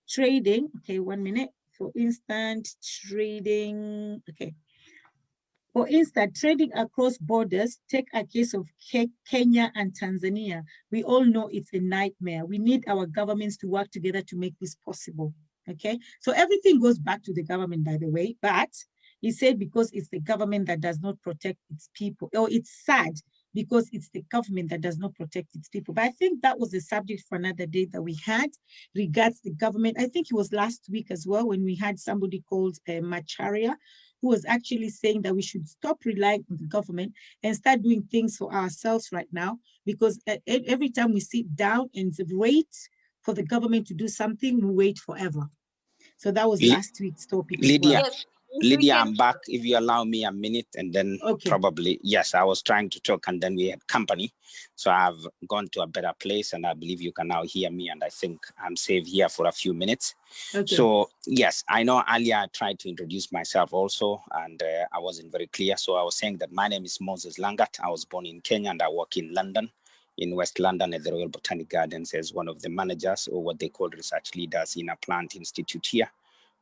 okay, 1 minute. For instance, trading across borders, take a case of Kenya and Tanzania. We all know it's a nightmare. We need our governments to work together to make this possible, okay? So everything goes back to the government, by the way, but he said because it's the government that does not protect its people, or it's sad because it's the government that does not protect its people. But I think that was a subject for another day that we had regards the government. I think it was last week as well when we had somebody called Macharia, who was actually saying that we should stop relying on the government and start doing things for ourselves right now, because every time we sit down and wait for the government to do something, we wait forever. So that was last week's topic. Lydia, as well. Yes, Lydia, I'm back. If you allow me a minute, and then probably, yes, I was trying to talk and then we had company. So I've gone to a better place and I believe you can now hear me, and I think I'm safe here for a few minutes. Okay. So yes, I know earlier I tried to introduce myself also, and I wasn't very clear. So I was saying that my name is Moses Langat. I was born in Kenya and I work in London, in West London at the Royal Botanic Gardens as one of the managers, or what they call research leaders, in a plant institute here,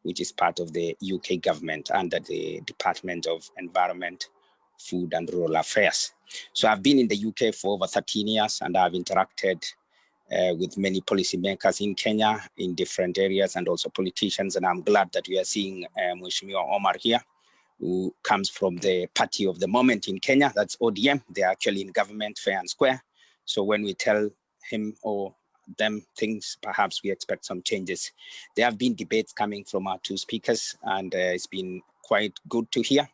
which is part of the UK government under the Department of Environment, Food and Rural Affairs. So I've been in the UK for over 13 years and I've interacted with many policymakers in Kenya in different areas and also politicians. And I'm glad that we are seeing Mheshimiwa Omar here, who comes from the party of the moment in Kenya, that's ODM. They're actually in government fair and square. So when we tell him or them things, perhaps we expect some changes. There have been debates coming from our two speakers, and it's been quite good to hear.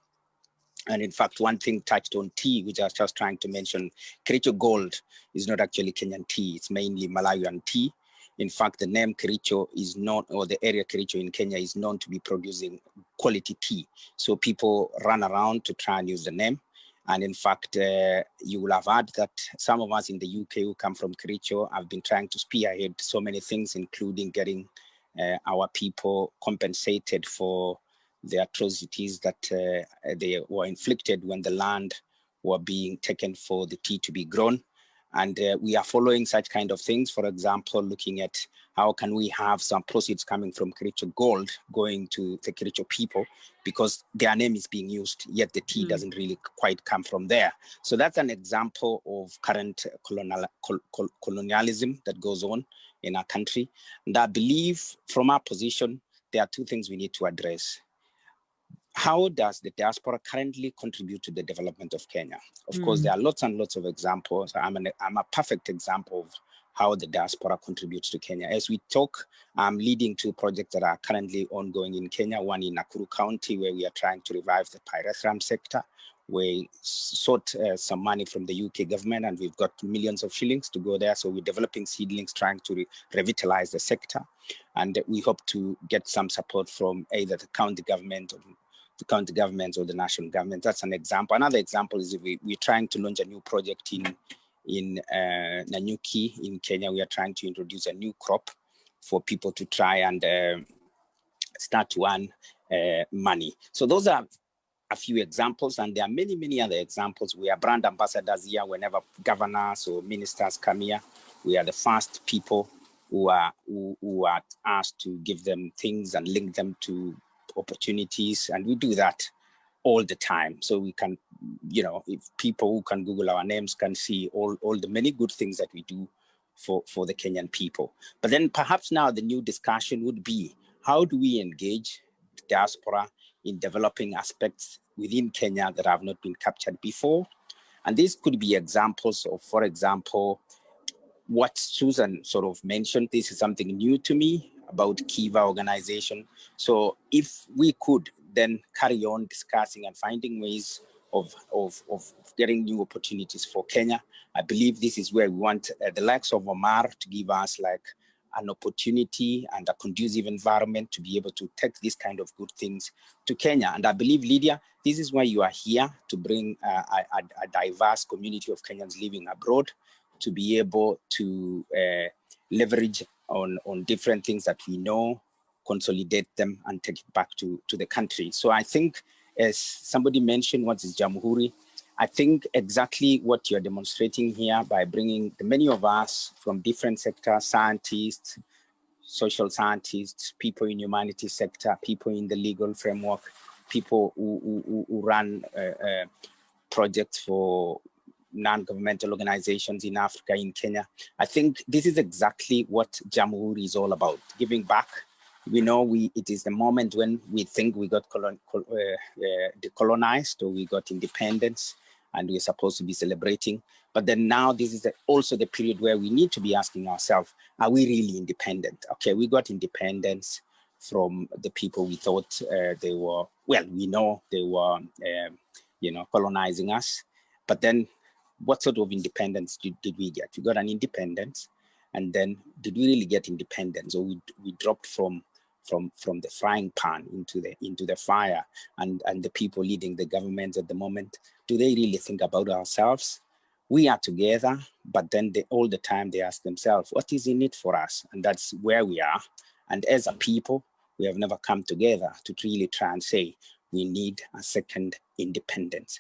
And in fact, one thing touched on tea, which I was just trying to mention, Kericho Gold is not actually Kenyan tea, it's mainly Malawian tea. In fact, the name Kericho is not, or the area Kericho in Kenya is known to be producing quality tea. So people run around to try and use the name. And in fact, you will have heard that some of us in the UK who come from Kericho have been trying to spearhead so many things, including getting our people compensated for the atrocities that they were inflicted when the land were being taken for the tea to be grown. And we are following such kind of things. For example, looking at how can we have some proceeds coming from Kericho gold going to the Kericho people, because their name is being used, yet the tea doesn't really quite come from there. So that's an example of current colonialism that goes on in our country. And I believe from our position, there are two things we need to address. How does the diaspora currently contribute to the development of Kenya? Of course, there are lots and lots of examples. I'm a perfect example of how the diaspora contributes to Kenya. As we talk, I'm leading two projects that are currently ongoing in Kenya, one in Nakuru County, where we are trying to revive the pyrethrum sector. We sought some money from the UK government, and we've got millions of shillings to go there. So we're developing seedlings, trying to revitalize the sector. And we hope to get some support from either the county government or the national government. That's an example. Another example is we're trying to launch a new project in Nanyuki in Kenya. We are trying to introduce a new crop for people to try and start to earn money. So those are a few examples, and there are many, many other examples. We are brand ambassadors here. Whenever governors or ministers come here, we are the first people who are asked to give them things and link them to opportunities, and we do that all the time. So we can, if people who can Google our names can see all the many good things that we do for the Kenyan people. But then perhaps now the new discussion would be, how do we engage the diaspora in developing aspects within Kenya that have not been captured before? And these could be examples of, for example, what Susan sort of mentioned. This is something new to me about Kiva organization. So if we could then carry on discussing and finding ways of getting new opportunities for Kenya, I believe this is where we want the likes of Omar to give us like an opportunity and a conducive environment to be able to take these kind of good things to Kenya. And I believe, Lydia, this is why you are here, to bring a diverse community of Kenyans living abroad, to be able to leverage on different things that we know, consolidate them, and take it back to the country. So I think, as somebody mentioned, what is Jamhuri? I think exactly what you're demonstrating here by bringing the many of us from different sectors, scientists, social scientists, people in humanities sector, people in the legal framework, people who run projects for non-governmental organizations in Africa, in Kenya. I think this is exactly what Jamhuri is all about, giving back. We know it is the moment when we think we got decolonized, or we got independence, and we're supposed to be celebrating. But then now this is also the period where we need to be asking ourselves, are we really independent? Okay, we got independence from the people we thought they were, well, we know they were, colonizing us. But then what sort of independence did we get? We got an independence, and then did we really get independence, or we dropped from the frying pan into the fire? And the people leading the government at the moment, do they really think about ourselves? We are together, but then all the time they ask themselves, what is in it for us? And that's where we are. And as a people, we have never come together to really try and say, we need a second independence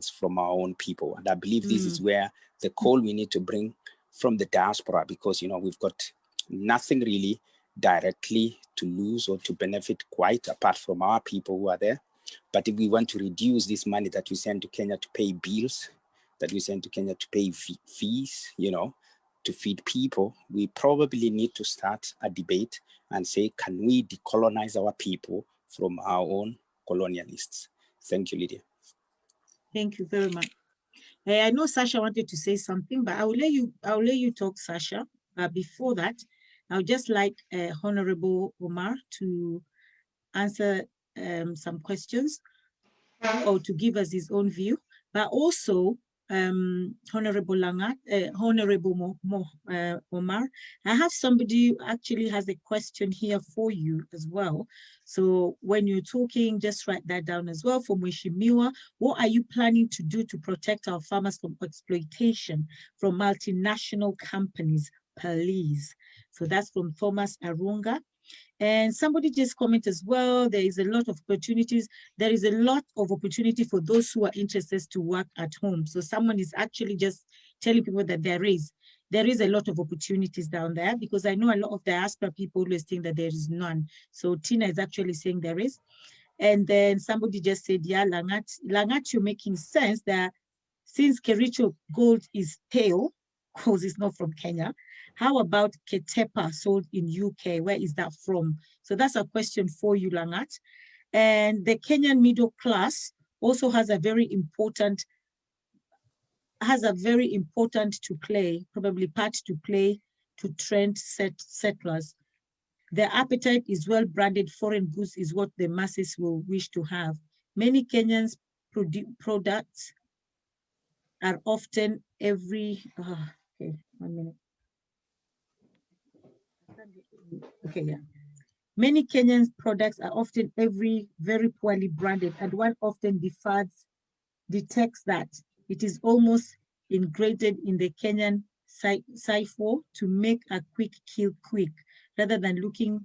from our own people. And I believe this is where the call we need to bring from the diaspora, because, we've got nothing really directly to lose or to benefit quite apart from our people who are there. But if we want to reduce this money that we send to Kenya to pay bills, that we send to Kenya to pay fees, to feed people, we probably need to start a debate and say, can we decolonize our people from our own colonialists? Thank you, Lydia. Thank you very much. I know Sasha wanted to say something, but I'll let you talk, Sasha. Before that, I would just like Honorable Omar to answer some questions or to give us his own view, but also Honorable Omar, I have somebody who actually has a question here for you as well. So when you're talking, just write that down as well. For Mheshimiwa, what are you planning to do to protect our farmers from exploitation from multinational companies, please? So that's from Thomas Arunga. And somebody just commented as well, there is a lot of opportunities. There is a lot of opportunity for those who are interested to work at home. So someone is actually just telling people that there is a lot of opportunities down there, because I know a lot of diaspora people always think that there is none. So Tina is actually saying there is. And then somebody just said, yeah, Langat, you're making sense that since Kericho gold is pale, because it's not from Kenya, how about Ketepa sold in UK? Where is that from? So that's a question for you, Langat. And the Kenyan middle class also has a very important to play, probably part to play to trend settlers. Their appetite is well-branded foreign goods is what the masses will wish to have. Many Kenyans products are often okay, 1 minute. Okay, yeah. Many Kenyan products are often very poorly branded, and one often detects that it is almost integrated in the Kenyan cipher to make a quick kill quick, rather than looking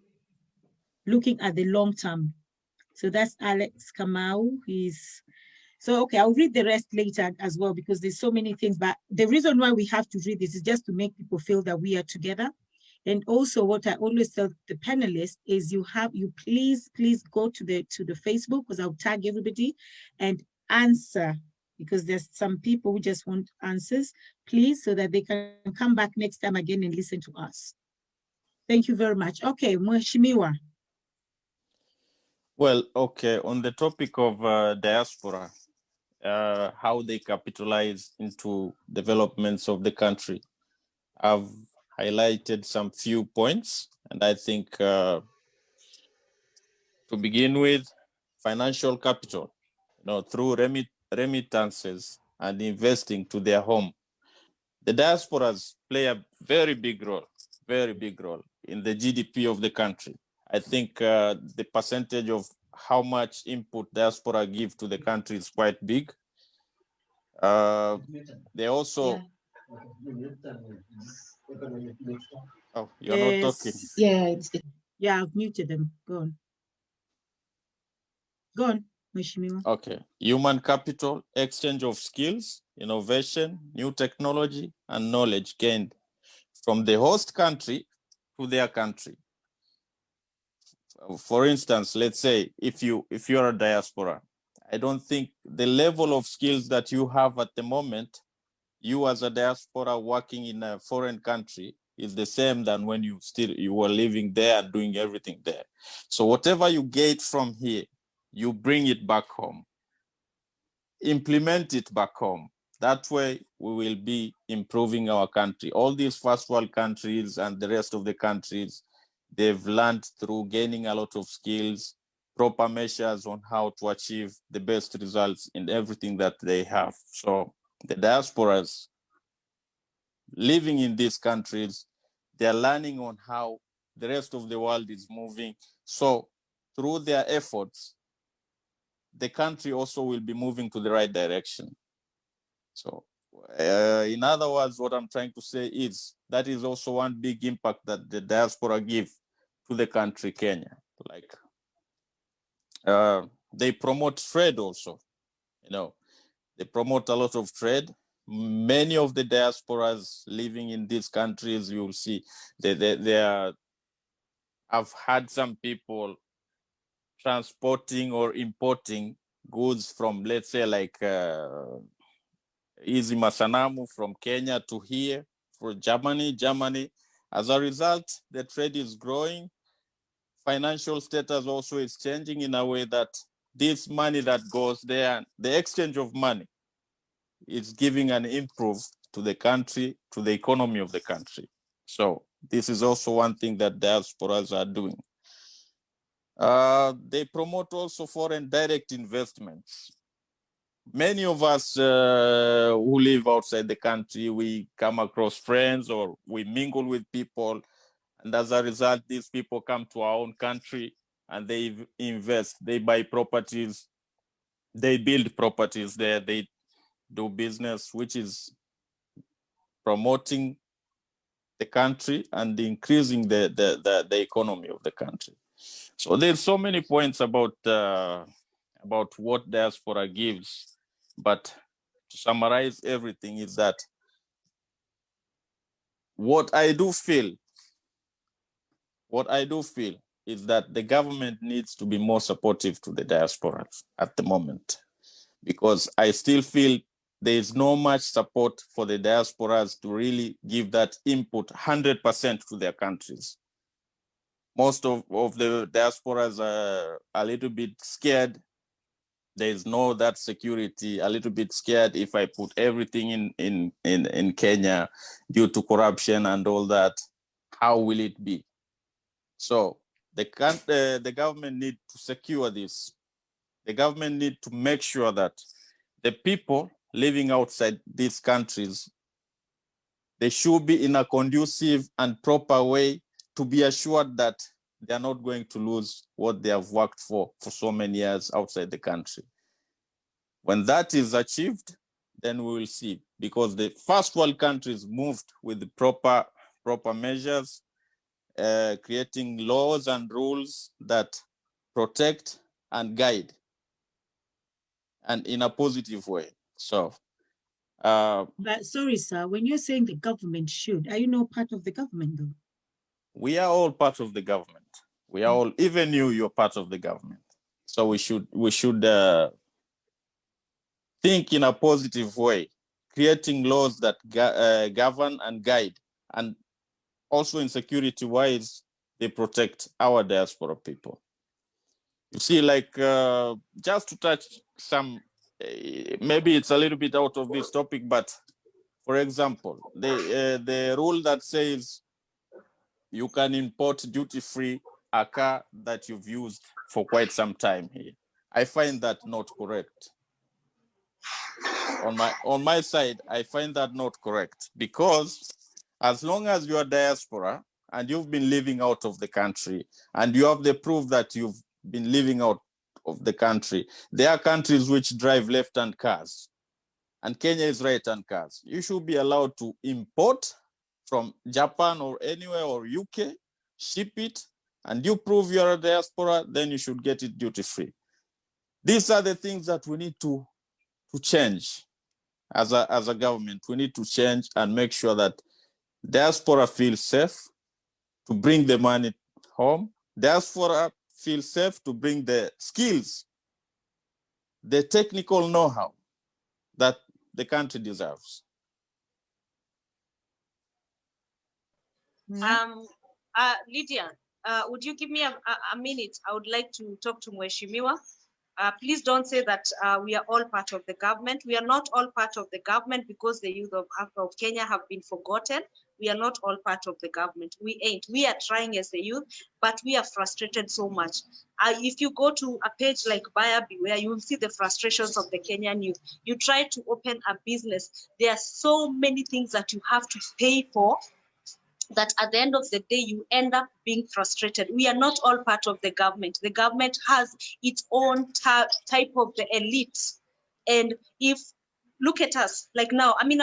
at the long term. So that's Alex Kamau. So, okay, I'll read the rest later as well, because there's so many things, but the reason why we have to read this is just to make people feel that we are together. And also what I always tell the panelists is you please go to the Facebook, because I'll tag everybody, and answer, because there's some people who just want answers, please, so that they can come back next time again and listen to us. Thank you very much. Okay, Mheshimiwa. Well, okay, on the topic of diaspora, how they capitalize into developments of the country, I've highlighted some few points, and I think to begin with, financial capital, through remittances and investing to their home. The diasporas play a very big role in the GDP of the country. I think the percentage of how much input diaspora give to the country is quite big. They also... Oh, you're not talking. Yeah, I've muted them. Go on, Mheshimiwa. Okay. Human capital, exchange of skills, innovation, new technology, and knowledge gained from the host country to their country. For instance, let's say if you're a diaspora, I don't think the level of skills that you have at the moment, you as a diaspora working in a foreign country, is the same than when you were living there and doing everything there. So whatever you get from here, you bring it back home, implement it back home. That way we will be improving our country. All these first world countries and the rest of the countries, they've learned through gaining a lot of skills, proper measures on how to achieve the best results in everything that they have. So the diasporas living in these countries, they're learning on how the rest of the world is moving. So through their efforts, the country also will be moving to the right direction. So in other words, what I'm trying to say is that is also one big impact that the diaspora give to the country, Kenya. Like they promote trade also, they promote a lot of trade. Many of the diasporas living in these countries, you'll see I've had some people transporting or importing goods from, let's say, like Easy Masanamu from Kenya to here for Germany. As a result, the trade is growing. Financial status also is changing in a way that this money that goes there, the exchange of money, is giving an improve to the country, to the economy of the country. So this is also one thing that diasporas are doing. They promote also foreign direct investments. Many of us who live outside the country, we come across friends or we mingle with people. And as a result, these people come to our own country and they invest, they buy properties, they build properties there, they do business, which is promoting the country and increasing the economy of the country. So there's so many points about what diaspora gives, but to summarize everything is that what I do feel is that the government needs to be more supportive to the diaspora at the moment, because I still feel there is no much support for the diasporas to really give that input 100% to their countries. Most of the diasporas are a little bit scared. There is no that security, a little bit scared if I put everything in Kenya due to corruption and all that, how will it be? So the government need to secure this. The government need to make sure that the people living outside these countries, they should be in a conducive and proper way to be assured that they are not going to lose what they have worked for so many years outside the country. When that is achieved, then we will see, because the first world countries moved with the proper measures, creating laws and rules that protect and guide, and in a positive way. So, But sorry, sir, when you're saying the government should, are you not part of the government though? we are all part of the government. We are all, even you're part of the government. So we should think in a positive way, creating laws that govern and guide, and also in security wise, they protect our diaspora people. You see, like just to touch some, maybe it's a little bit out of this topic, but for example, the rule that says you can import duty-free a car that you've used for quite some time here, I find that not correct. On my side, I find that not correct, because as long as you are diaspora and you've been living out of the country and you have the proof that you've been living out of the country, there are countries which drive left-hand cars and Kenya is right-hand cars. You should be allowed to import from Japan or anywhere, or UK, ship it, and you prove you're a diaspora, then you should get it duty-free. These are the things that we need to change as a government. We need to change and make sure that diaspora feels safe to bring the money home. Diaspora feels safe to bring the skills, the technical know-how that the country deserves. Lydia, would you give me a minute? I would like to talk to Mheshimiwa. Please don't say that we are all part of the government. We are not all part of the government because the youth of Kenya have been forgotten. We are not all part of the government. We ain't. We are trying as a youth, but we are frustrated so much. If you go to a page like Buyer Beware, you will see the frustrations of the Kenyan youth. You try to open a business. There are so many things that you have to pay for, that at the end of the day, you end up being frustrated. We are not all part of the government. The government has its own type of the elite. And if, look at us, like now, I'm in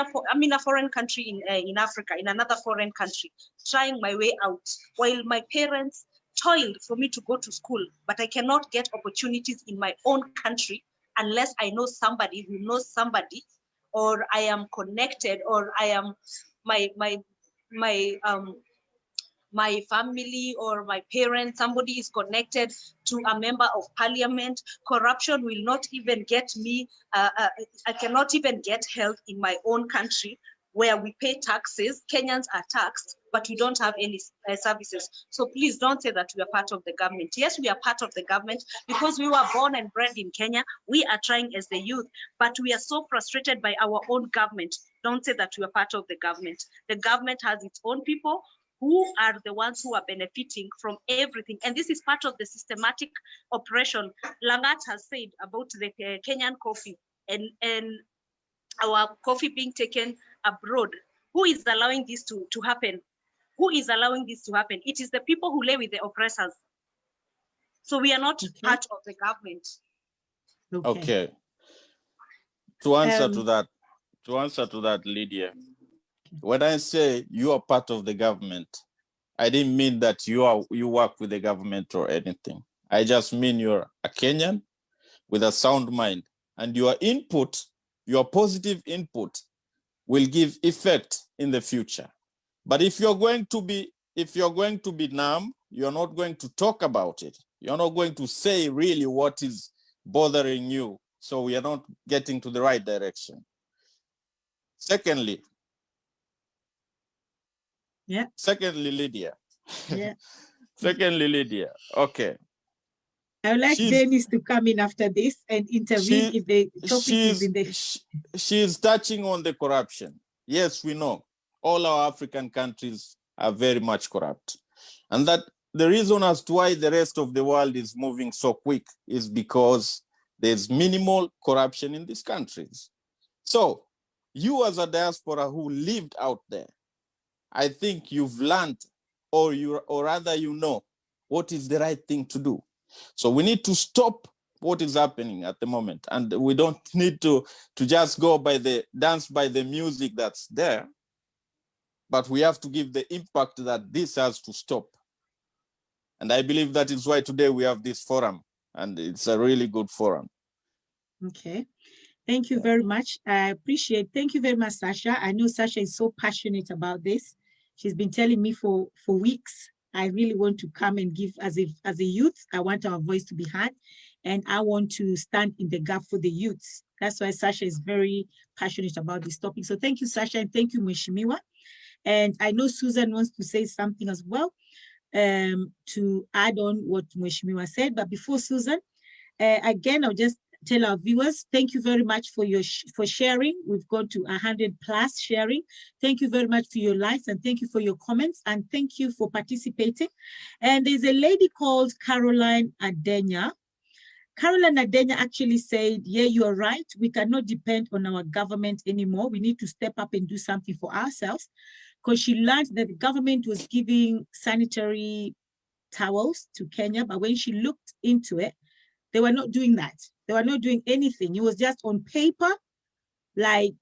a foreign country in Africa, in another foreign country, trying my way out, while my parents toiled for me to go to school, but I cannot get opportunities in my own country unless I know somebody who knows somebody, or I am connected, or I am my family or my parents, somebody is connected to a member of parliament. Corruption will not even get me, I cannot even get health in my own country where we pay taxes. Kenyans are taxed, but we don't have any services. So please don't say that we are part of the government. Yes, we are part of the government because we were born and bred in Kenya. We are trying as the youth, but we are so frustrated by our own government. Don't say that we are part of the government. The government has its own people who are the ones who are benefiting from everything. And this is part of the systematic oppression. Langat has said about the Kenyan coffee and our coffee being taken abroad. Who is allowing this to happen? Who is allowing this to happen? It is the people who lay with the oppressors. So we are not part of the government. Okay. To answer to that, Lydia, When I say you are part of the government, I didn't mean that you work with the government or anything. I just mean you're a Kenyan with a sound mind, and your input, your positive input, will give effect in the future. But if you're going to be numb, you're not going to talk about it. You're not going to say really what is bothering you. So we are not getting to the right direction. Secondly, Lydia. Yeah. Secondly, Lydia. Okay. I would like Dennis to come in after this and intervene if the topic is in the... She is touching on the corruption. Yes, we know. All our African countries are very much corrupt. And that the reason as to why the rest of the world is moving so quick is because there's minimal corruption in these countries. So you as a diaspora who lived out there, I think you've learned, or rather you know what is the right thing to do. So we need to stop what is happening at the moment, and we don't need to just go by the dance by the music that's there, but we have to give the impact that this has to stop. And I believe that is why today we have this forum, and it's a really good forum. Okay. Thank you very much. I appreciate. Thank you very much, Sasha. I know Sasha is so passionate about this. She's been telling me for weeks, I really want to come and give as a youth. I want our voice to be heard, and I want to stand in the gap for the youths. That's why Sasha is very passionate about this topic. So thank you, Sasha, and thank you, Mheshimiwa. And I know Susan wants to say something as well to add on what Mheshimiwa said. But before Susan, again, I'll just tell our viewers, thank you very much for for sharing. We've gone to 100+ sharing. Thank you very much for your likes, and thank you for your comments, and thank you for participating. And there's a lady called Caroline Adenya. Caroline Adenya actually said, yeah, you are right. We cannot depend on our government anymore. We need to step up and do something for ourselves, because she learned that the government was giving sanitary towels to Kenya, but when she looked into it, they were not doing that. They were not doing anything. It was just on paper, like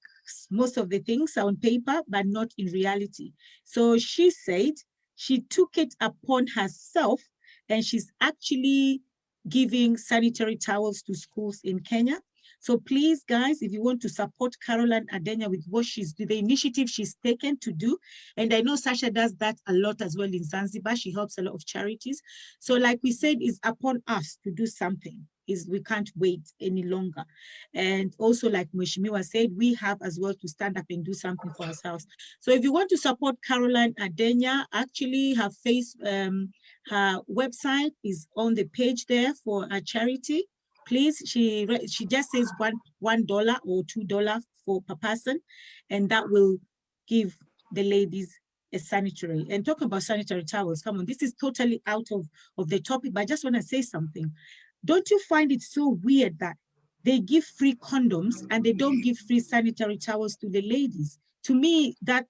most of the things are on paper, but not in reality. So she said she took it upon herself, and she's actually giving sanitary towels to schools in Kenya. So please, guys, if you want to support Caroline Adenya with what the initiative she's taken to do, and I know Sasha does that a lot as well in Zanzibar. She helps a lot of charities. So like we said, it's upon us to do something. We can't wait any longer. And also, like Mheshimiwa said, we have as well to stand up and do something for ourselves. So if you want to support Caroline Adenya, actually her her website is on the page there for a charity. Please, she just says $1 or $2 per person, and that will give the ladies a sanitary. And talking about sanitary towels, come on, this is totally out of the topic, but I just want to say something. Don't you find it so weird that they give free condoms and they don't give free sanitary towels to the ladies? To me, that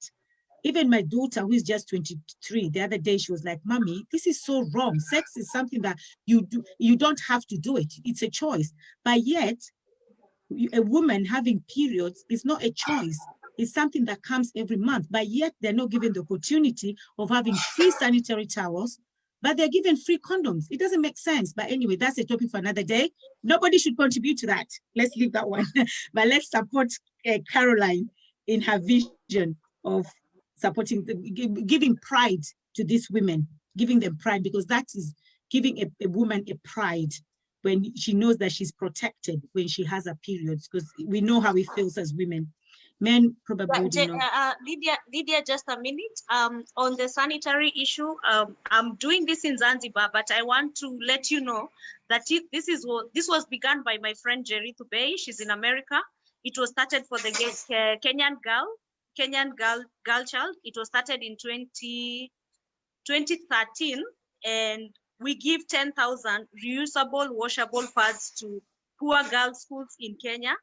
even my daughter, who is just 23, the other day, she was like, Mommy, this is so wrong. Sex is something that you do, you don't have to do it. It's a choice. But yet, a woman having periods is not a choice. It's something that comes every month. But yet, they're not given the opportunity of having free sanitary towels, but they're given free condoms. It doesn't make sense. But anyway, that's a topic for another day. Nobody should contribute to that. Let's leave that one. But let's support Caroline in her vision of supporting, giving pride to these women, giving them pride, because that is giving a woman a pride when she knows that she's protected when she has her periods, because we know how it feels as women. Men probably do not. Lydia, just a minute. On the sanitary issue, I'm doing this in Zanzibar, but I want to let you know that this was begun by my friend Jerry Tubey. She's in America. It was started for the Kenyan girl child. It was started in 2013, and we give 10,000 reusable, washable pads to poor girls' schools in Kenya.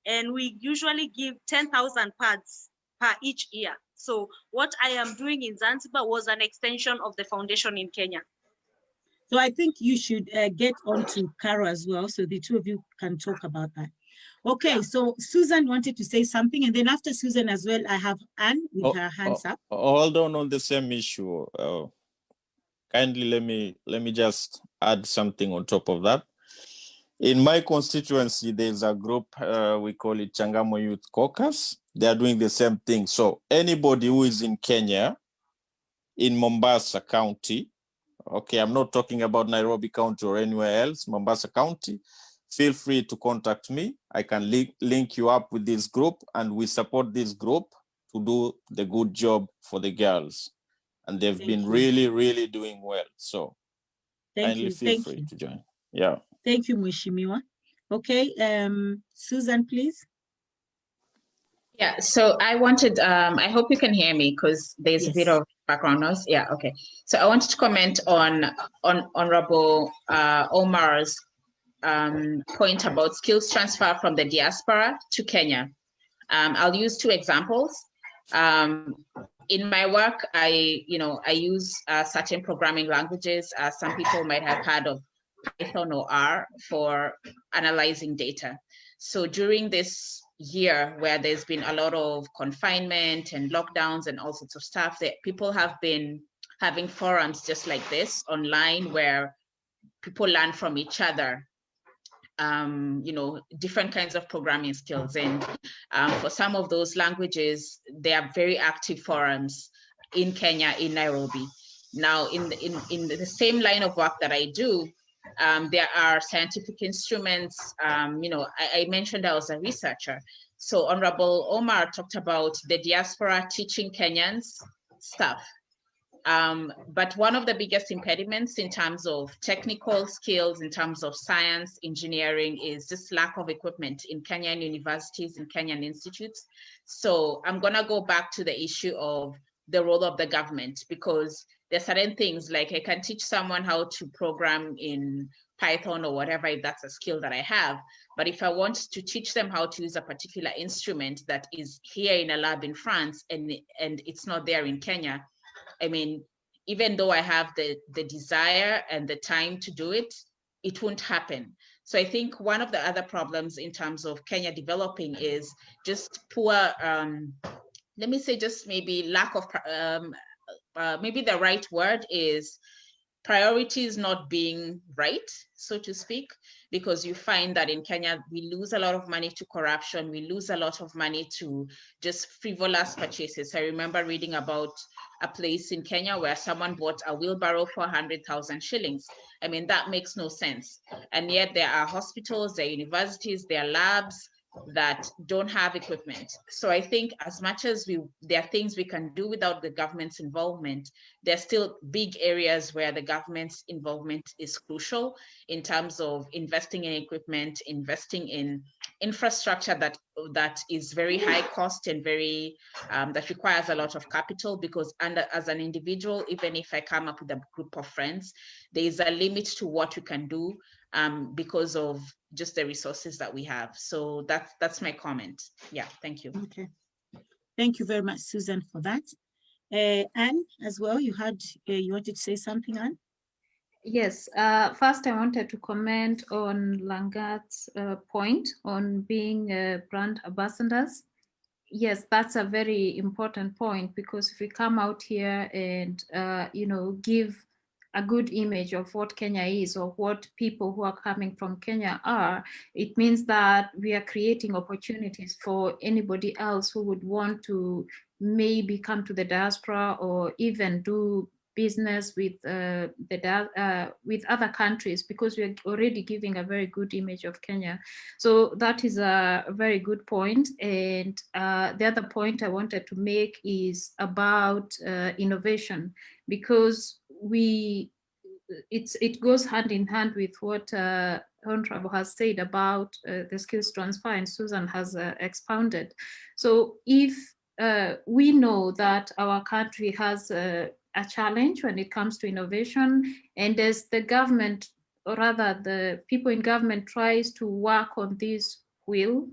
And we usually give 10,000 pads per each year. So what I am doing in Zanzibar was an extension of the foundation in Kenya. So I think you should get on to Caro as well, so the two of you can talk about that. Okay, so Susan wanted to say something, and then after Susan as well, I have Anne with her hands up. Hold on the same issue. Kindly let me just add something on top of that. In my constituency, there's a group, we call it Changamo Youth Caucus. They are doing the same thing. So anybody who is in Kenya, in Mombasa County, okay, I'm not talking about Nairobi County or anywhere else, Mombasa County, feel free to contact me. I can link you up with this group, and we support this group to do the good job for the girls. And they've been really, really doing well. So kindly feel free to join. Yeah. Thank you, Mweshimiwa. Okay, Susan, please. Yeah, so I wanted, I hope you can hear me because there's a bit of background noise. Yeah, okay. So I wanted to comment on Honorable Omar's point about skills transfer from the diaspora to Kenya. I'll use two examples. In my work, I use certain programming languages. Some people might have heard of Python or R for analyzing data. So during this year where there's been a lot of confinement and lockdowns and all sorts of stuff, that people have been having forums just like this online where people learn from each other, different kinds of programming skills. And for some of those languages, there are very active forums in Kenya, in Nairobi. Now, in the same line of work that I do, there are scientific instruments. I mentioned I was a researcher. So Honorable Omar talked about the diaspora teaching Kenyans stuff. But one of the biggest impediments in terms of technical skills, in terms of science, engineering, is just lack of equipment in Kenyan universities and Kenyan institutes. So I'm gonna go back to the issue of the role of the government, because there are certain things like I can teach someone how to program in Python or whatever, if that's a skill that I have. But if I want to teach them how to use a particular instrument that is here in a lab in France and it's not there in Kenya, I mean, even though I have the desire and the time to do it, it won't happen. So I think one of the other problems in terms of Kenya developing is just poor, let me say just maybe lack of, maybe the right word is priorities not being right, so to speak, because you find that in Kenya, we lose a lot of money to corruption. We lose a lot of money to just frivolous purchases. I remember reading about a place in Kenya where someone bought a wheelbarrow for 100,000 shillings. I mean, that makes no sense. And yet there are hospitals, there are universities, there are labs that don't have equipment. So I think as much as there are things we can do without the government's involvement, there's still big areas where the government's involvement is crucial in terms of investing in equipment, investing in infrastructure that is very high cost and very that requires a lot of capital, because as an individual, even if I come up with a group of friends, there is a limit to what we can do because of just the resources that we have. So that's my comment. Yeah, thank you. Okay, thank you very much, Susan, for that. Anne, as well, you wanted to say something, Anne? Yes, first I wanted to comment on Langat's point on being brand ambassadors. Yes, that's a very important point, because if we come out here and give a good image of what Kenya is, or what people who are coming from Kenya are, it means that we are creating opportunities for anybody else who would want to maybe come to the diaspora or even do business with with other countries, because we are already giving a very good image of Kenya. So that is a very good point. And the other point I wanted to make is about innovation, because it goes hand in hand with what Honorable has said about the skills transfer, and Susan has expounded. So if we know that our country has a challenge when it comes to innovation, and as the government, or rather the people in government, tries to work on this wheel,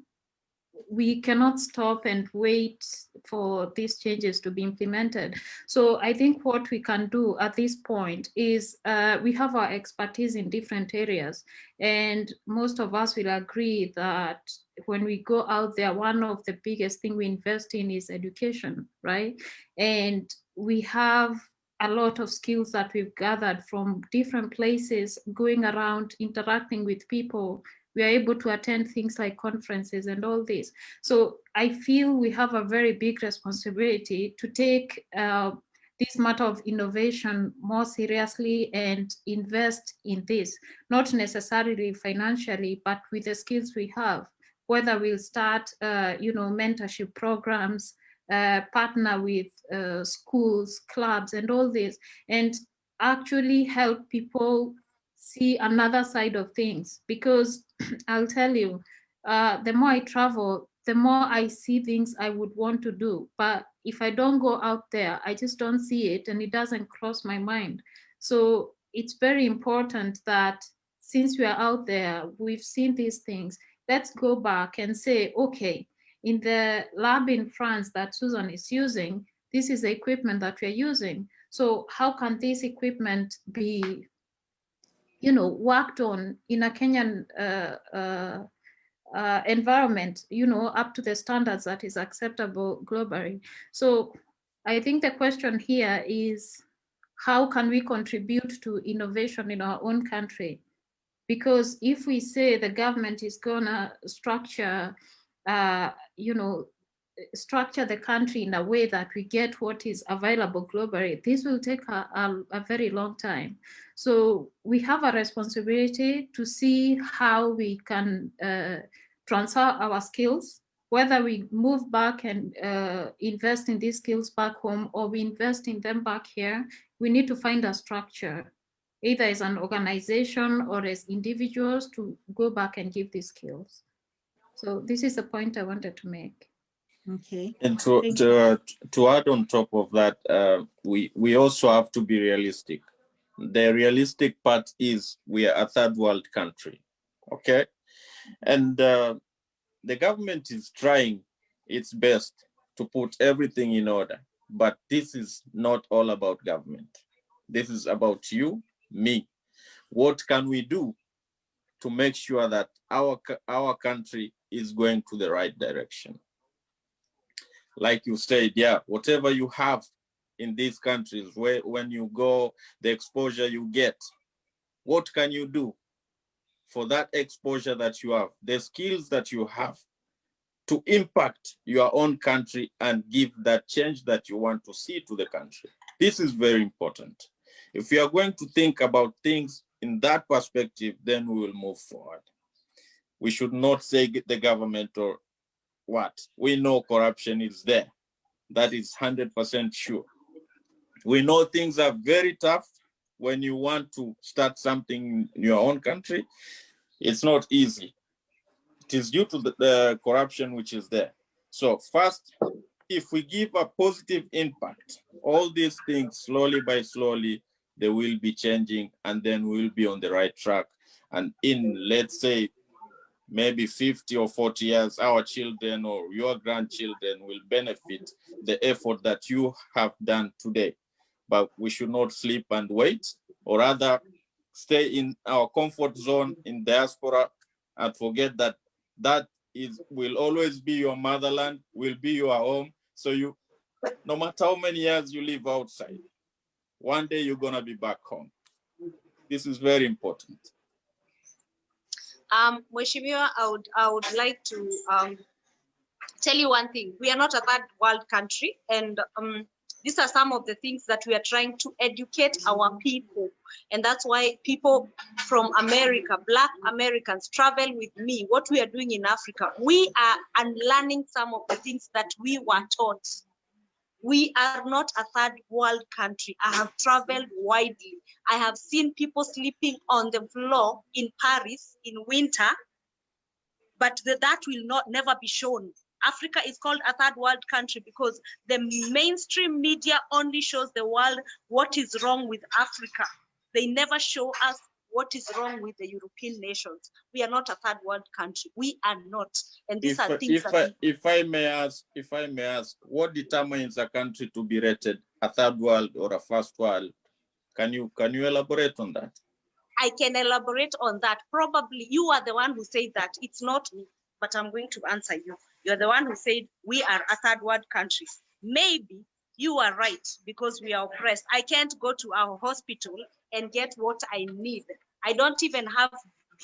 we cannot stop and wait for these changes to be implemented. So I think what we can do at this point is we have our expertise in different areas, and most of us will agree that when we go out there, one of the biggest thing we invest in is education, right? And we have a lot of skills that we've gathered from different places, going around, interacting with people. We are able to attend things like conferences and all this. So I feel we have a very big responsibility to take this matter of innovation more seriously and invest in this, not necessarily financially, but with the skills we have, whether we'll start, mentorship programs, partner with schools, clubs, and all this, and actually help people see another side of things. Because I'll tell you, the more I travel, the more I see things I would want to do. But if I don't go out there, I just don't see it, and it doesn't cross my mind. So it's very important that since we are out there, we've seen these things, let's go back and say, okay, in the lab in France that Susan is using, this is the equipment that we're using. So how can this equipment be, worked on in a Kenyan environment, up to the standards that is acceptable globally? So I think the question here is, how can we contribute to innovation in our own country? Because if we say the government is gonna structure the country in a way that we get what is available globally, this will take a very long time. So we have a responsibility to see how we can transfer our skills, whether we move back and invest in these skills back home, or we invest in them back here. We need to find a structure, either as an organization or as individuals, to go back and give these skills. So this is the point I wanted to make. Okay. And to add on top of that, we also have to be realistic. The realistic part is we are a third world country, okay? And the government is trying its best to put everything in order, but this is not all about government. This is about you, me. What can we do to make sure that our country is going to the right direction? Like you said, yeah, whatever you have in these countries, when you go, the exposure you get, what can you do for that exposure that you have, the skills that you have, to impact your own country and give that change that you want to see to the country? This is very important. If we are going to think about things in that perspective, then we will move forward. We should not say the government or what. We know corruption is there. That is 100% sure. We know things are very tough when you want to start something in your own country. It's not easy. It is due to the corruption which is there. So first, if we give a positive impact, all these things slowly by slowly, they will be changing, and then we'll be on the right track. And in, let's say, maybe 50 or 40 years, our children or your grandchildren will benefit the effort that you have done today. But we should not sleep and wait, or rather stay in our comfort zone in diaspora and forget that will always be your motherland, will be your home. So no matter how many years you live outside, one day you're gonna be back home. This is very important. Mheshimiwa, I would like to tell you one thing. We are not a third world country, and these are some of the things that we are trying to educate our people. And that's why people from America, Black Americans, travel with me. What we are doing in Africa, we are unlearning some of the things that we were taught. We are not a third world country. I have traveled widely. I have seen people sleeping on the floor in Paris in winter, but that will never be shown. Africa is called a third world country because the mainstream media only shows the world what is wrong with Africa. They never show us what is wrong with the European nations. We are not a third world country. We are not. And these are things if I may ask, what determines a country to be rated a third world or a first world? Can you elaborate on that? I can elaborate on that. Probably you are the one who said that. It's not me, but I'm going to answer you. You're the one who said we are a third world country. Maybe you are right because we are oppressed. I can't go to our hospital and get what I need. I don't even have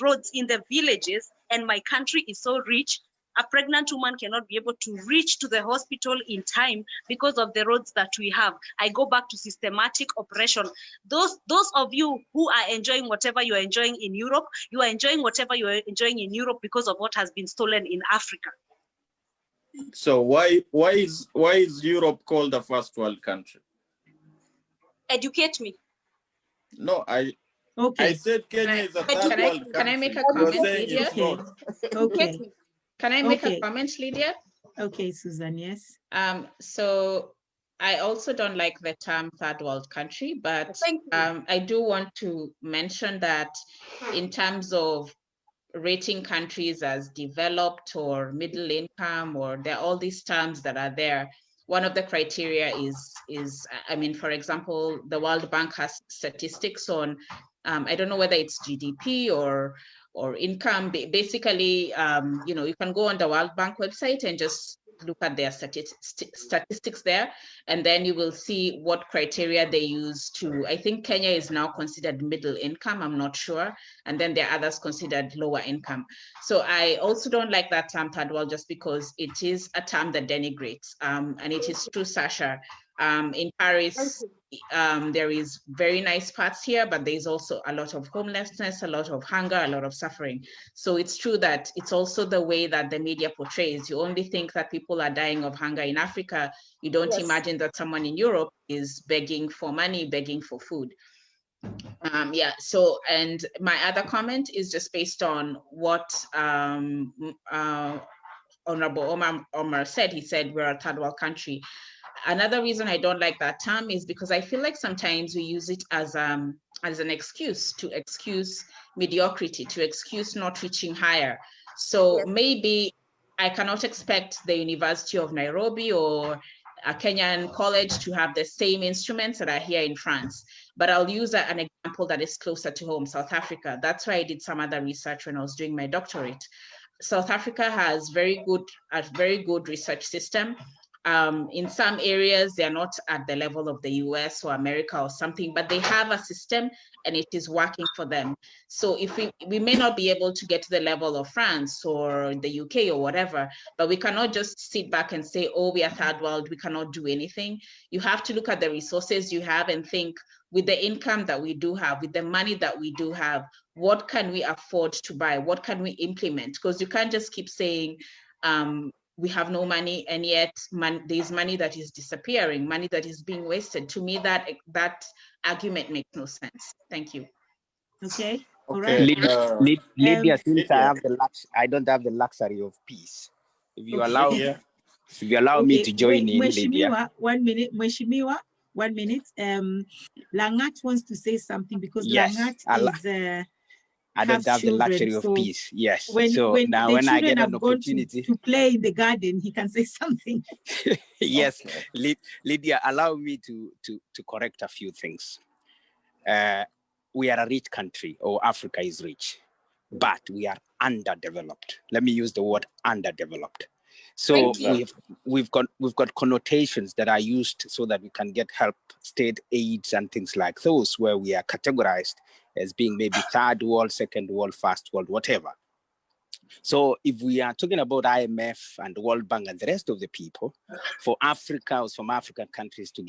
roads in the villages, and my country is so rich. A pregnant woman cannot be able to reach to the hospital in time because of the roads that we have. I go back to systematic oppression. Those of you who are enjoying whatever you are enjoying in Europe, you are enjoying whatever you are enjoying in Europe because of what has been stolen in Africa. So why is Europe called a first world country? Educate me. No, I said Kenya is a third world country. Can I make a comment, Lydia? Okay. Can I make a comment, Lydia? Okay, Susan, yes. So I also don't like the term third world country, but I do want to mention that in terms of rating countries as developed or middle income, or there are all these terms that are there. One of the criteria is, I mean, for example, the World Bank has statistics on, I don't know whether it's GDP or income. Basically, you know, you can go on the World Bank website and just look at their statistics there, and then you will see what criteria they use to, I think Kenya is now considered middle income, I'm not sure, and then there are others considered lower income. So I also don't like that term third world, just because it is a term that denigrates, and it is true, Sasha. In Paris, there is very nice parts here, but there's also a lot of homelessness, a lot of hunger, a lot of suffering. So it's true that it's also the way that the media portrays. You only think that people are dying of hunger in Africa. You don't imagine that someone in Europe is begging for money, begging for food. Yeah, so, and my other comment is just based on what Honorable Omar said. He said we're a third world country. Another reason I don't like that term is because I feel like sometimes we use it as an excuse to excuse mediocrity, to excuse not reaching higher. So maybe I cannot expect the University of Nairobi or a Kenyan college to have the same instruments that are here in France, but I'll use an example that is closer to home, South Africa. That's why I did some other research when I was doing my doctorate. South Africa has a very good research system. In some areas, they're not at the level of the US or America or something, but they have a system and it is working for them. So if we may not be able to get to the level of France or the UK or whatever, but we cannot just sit back and say, oh, we are third world, we cannot do anything. You have to look at the resources you have and think, with the income that we do have, with the money that we do have, what can we afford to buy? What can we implement? Because you can't just keep saying, we have no money, and yet there's money that is disappearing, money that is being wasted. To me, that argument makes no sense. Thank you. Okay. All Okay. right. Lydia, since I don't have the luxury of peace. If you allow me to join in, Lydia. 1 minute, Mheshimiwa, 1 minute. Langat wants to say something because Langat is. I don't have the luxury of peace. Yes. When I get an opportunity to play in the garden, he can say something. Yes, Lydia, allow me to correct a few things. We are a rich country, or Africa is rich, but we are underdeveloped. Let me use the word underdeveloped. So we've got connotations that are used so that we can get help, state aids and things like those, where we are categorized as being maybe third world, second world, first world, whatever. So if we are talking about IMF and the World Bank and the rest of the people, for Africa or some African countries to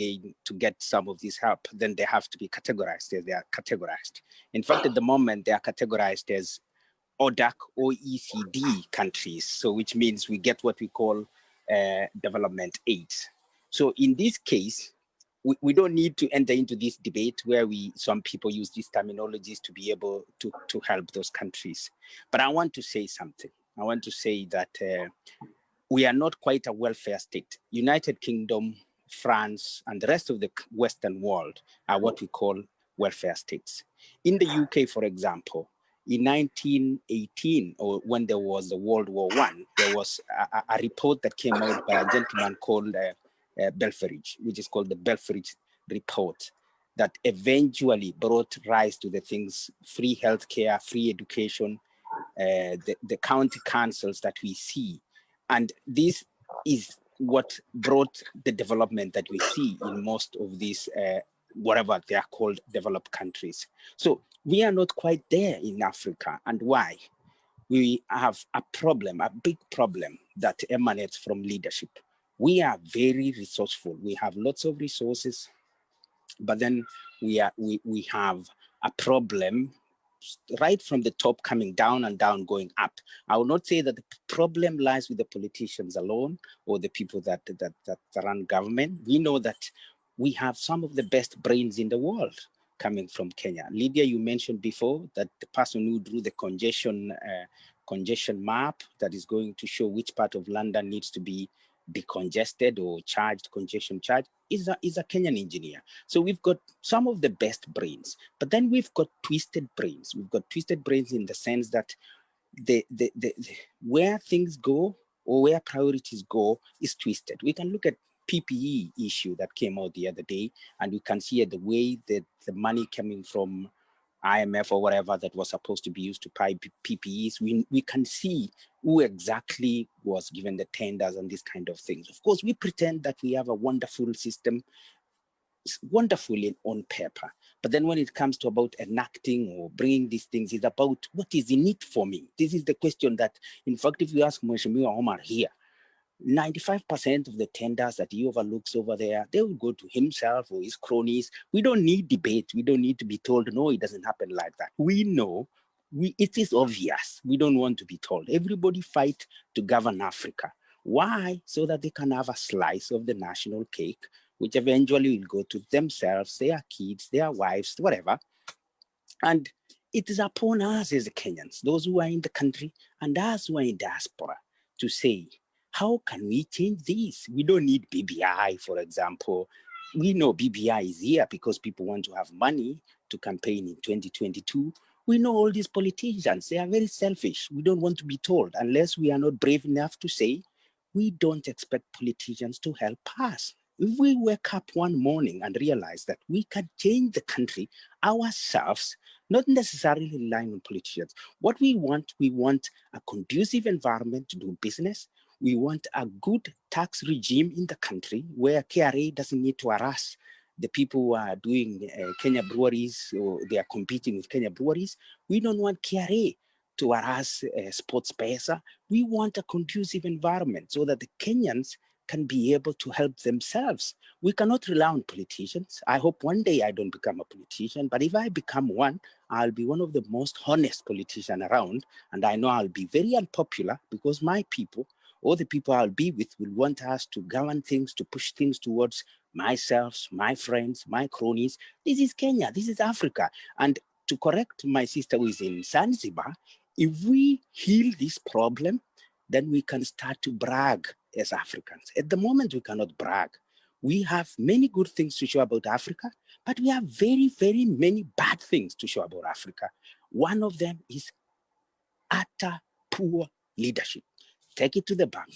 get some of this help, then they have to be categorized as they are categorized. In fact, at the moment, they are categorized as ODAC, OECD countries. So which means we get what we call development aid. So in this case, we don't need to enter into this debate where some people use these terminologies to be able to help those countries. But I want to say something. I want to say that we are not quite a welfare state. United Kingdom, France, and the rest of the Western world are what we call welfare states. In the UK, for example, in 1918, or when there was the World War I, there was a report that came out by a gentleman called Belferich, which is called the Belferich Report, that eventually brought rise to the things: free healthcare, free education, the county councils that we see. And this is what brought the development that we see in most of these, whatever they are called, developed countries. So we are not quite there in Africa. And why? We have a problem, a big problem that emanates from leadership. We are very resourceful. We have lots of resources, but then we have a problem right from the top, coming down and down, going up. I will not say that the problem lies with the politicians alone or the people that run government. We know that we have some of the best brains in the world coming from Kenya. Lydia, you mentioned before that the person who drew the congestion map that is going to show which part of London needs to be decongested or charged congestion charge is a Kenyan engineer. So we've got some of the best brains, but then we've got twisted brains. We've got twisted brains in the sense that where things go or where priorities go is twisted. We can look at PPE issue that came out the other day, and we can see the way that the money coming from IMF or whatever that was supposed to be used to buy PPEs, we can see who exactly was given the tenders and these kind of things. Of course, we pretend that we have a wonderful system, wonderfully on paper. But then when it comes to about enacting or bringing these things, it's about what is in it for me. This is the question that, in fact, if you ask Mheshimiwa Omar here, 95% of the tenders that he overlooks over there, they will go to himself or his cronies. We don't need debate. We don't need to be told, no, it doesn't happen like that. We know, it is obvious. We don't want to be told. Everybody fight to govern Africa. Why? So that they can have a slice of the national cake, which eventually will go to themselves, their kids, their wives, whatever. And it is upon us as Kenyans, those who are in the country and us who are in diaspora, to say, how can we change this? We don't need BBI, for example. We know BBI is here because people want to have money to campaign in 2022. We know all these politicians, they are very selfish. We don't want to be told, unless we are not brave enough to say, we don't expect politicians to help us. If we wake up one morning and realize that we can change the country ourselves, not necessarily relying on politicians. What we want a conducive environment to do business. We want a good tax regime in the country where KRA doesn't need to harass the people who are doing Kenya breweries, or they are competing with Kenya breweries. We don't want KRA to harass sports pesa. We want a conducive environment so that the Kenyans can be able to help themselves. We cannot rely on politicians. I hope one day I don't become a politician, but if I become one, I'll be one of the most honest politicians around, and I know I'll be very unpopular because my people, or the people I'll be with, will want us to govern things, to push things towards myself, my friends, my cronies. This is Kenya, this is Africa. And to correct my sister who is in Zanzibar, if we heal this problem, then we can start to brag as Africans. At the moment, we cannot brag. We have many good things to show about Africa, but we have very, very many bad things to show about Africa. One of them is utter poor leadership. Take it to the bank,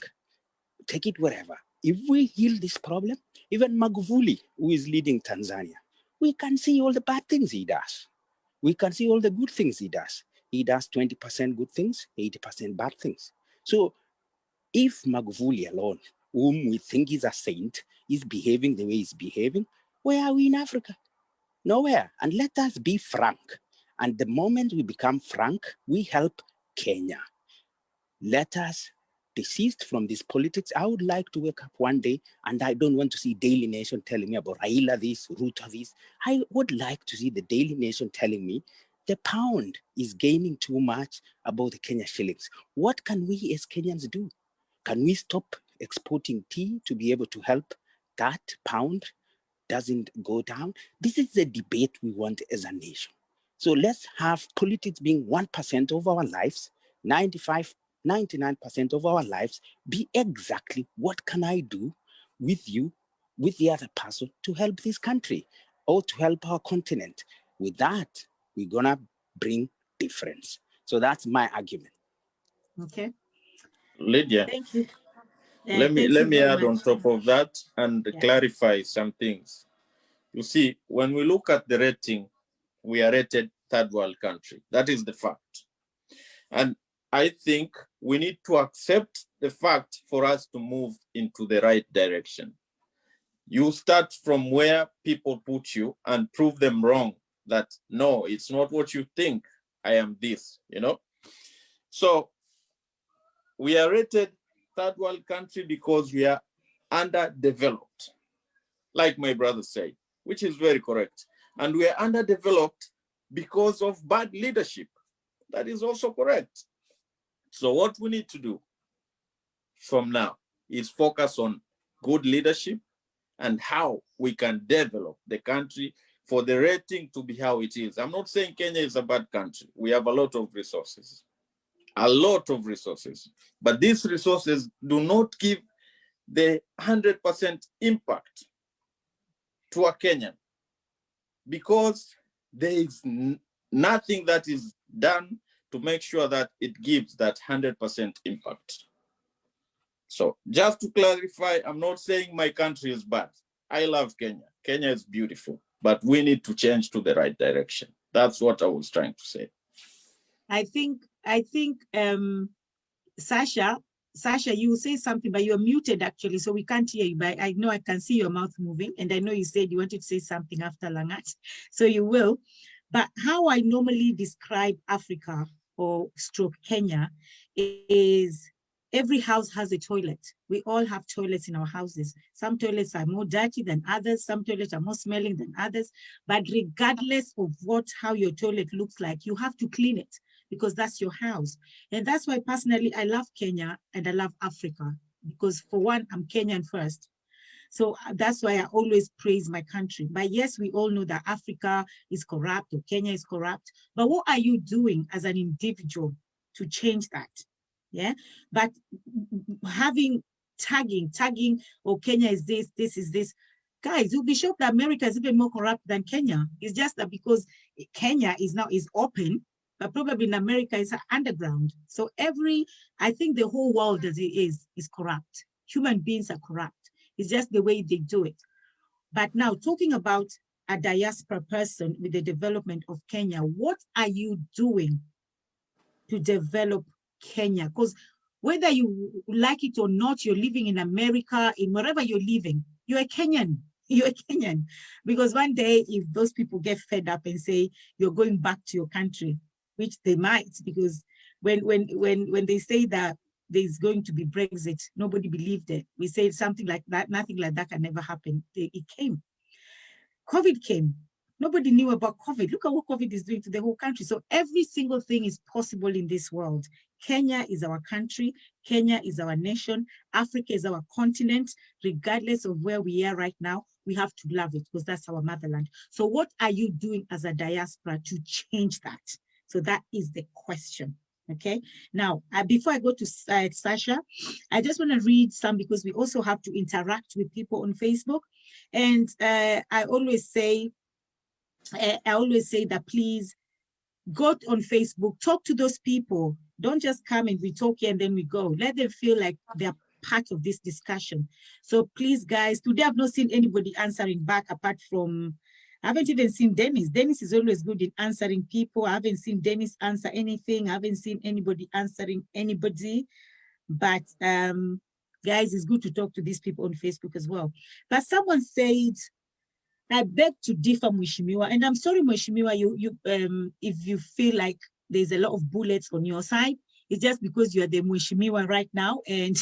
take it wherever. If we heal this problem, even Magufuli, who is leading Tanzania, we can see all the bad things he does. We can see all the good things he does. He does 20% good things, 80% bad things. So if Magufuli alone, whom we think is a saint, is behaving the way he's behaving, where are we in Africa? Nowhere. And let us be frank. And the moment we become frank, we help Kenya. Let us desist from this politics. I would like to wake up one day and I don't want to see Daily Nation telling me about Raila this, Ruto this. I would like to see the Daily Nation telling me the pound is gaining too much about the Kenya shillings. What can we as Kenyans do? Can we stop exporting tea to be able to help that pound doesn't go down? This is the debate we want as a nation. So let's have politics being 1% of our lives, 99% of our lives be exactly what can I do with you, with the other person to help this country or to help our continent. With that, we're gonna bring difference. So that's my argument. Okay. Lydia, Thank you. let me add on top of that and Yeah. clarify some things. You see, when we look at the rating, we are rated third world country. That is the fact. And I think we need to accept the fact for us to move into the right direction. You start from where people put you and prove them wrong, that no, it's not what you think. I am this, you know? So we are rated third world country because we are underdeveloped, like my brother said, which is very correct. And we are underdeveloped because of bad leadership. That is also correct. So what we need to do from now is focus on good leadership and how we can develop the country for the rating to be how it is. I'm not saying Kenya is a bad country. We have a lot of resources, but these resources do not give the 100% impact to a Kenyan, because there is nothing that is done to make sure that it gives that 100% impact. So just to clarify, I'm not saying my country is bad. I love Kenya. Kenya is beautiful, but we need to change to the right direction. That's what I was trying to say. I think Sasha, you will say something, but you're muted actually, so we can't hear you. But I know I can see your mouth moving, and I know you said you wanted to say something after Langat, so you will. But how I normally describe Africa or stroke Kenya is every house has a toilet. We all have toilets in our houses. Some toilets are more dirty than others. Some toilets are more smelling than others. But regardless of how your toilet looks like, you have to clean it, because that's your house. And that's why personally, I love Kenya and I love Africa, because for one, I'm Kenyan first. So that's why I always praise my country. But yes, we all know that Africa is corrupt or Kenya is corrupt. But what are you doing as an individual to change that? Yeah. But having tagging, or Kenya is this is this. Guys, you'll be shocked that America is even more corrupt than Kenya. It's just that because Kenya is open, but probably in America it's underground. So I think the whole world as it is corrupt. Human beings are corrupt. It's just the way they do it. But now talking about a diaspora person with the development of Kenya, what are you doing to develop Kenya? Because whether you like it or not, you're living in America, in wherever you're living, you're a Kenyan. You're a Kenyan. Because one day, if those people get fed up and say you're going back to your country, which they might, because when they say that there's going to be Brexit, nobody believed it. We said something like that, nothing like that can never happen. It came. COVID came. Nobody knew about COVID. Look at what COVID is doing to the whole country. So every single thing is possible in this world. Kenya is our country. Kenya is our nation. Africa is our continent. Regardless of where we are right now, we have to love it because that's our motherland. So what are you doing as a diaspora to change that? So that is the question. Okay. Now, before I go to Sasha, I just want to read some because we also have to interact with people on Facebook. And I always say that please go on Facebook, talk to those people. Don't just come and we talk here and then we go. Let them feel like they're part of this discussion. So please, guys, today I've not seen anybody answering back apart from, I haven't even seen Dennis. Dennis is always good in answering people. I haven't seen Dennis answer anything. I haven't seen anybody answering anybody. But guys, it's good to talk to these people on Facebook as well. But someone said, I beg to differ, Mheshimiwa, and I'm sorry, Mheshimiwa, if you feel like there's a lot of bullets on your side, it's just because you are the Mheshimiwa right now, and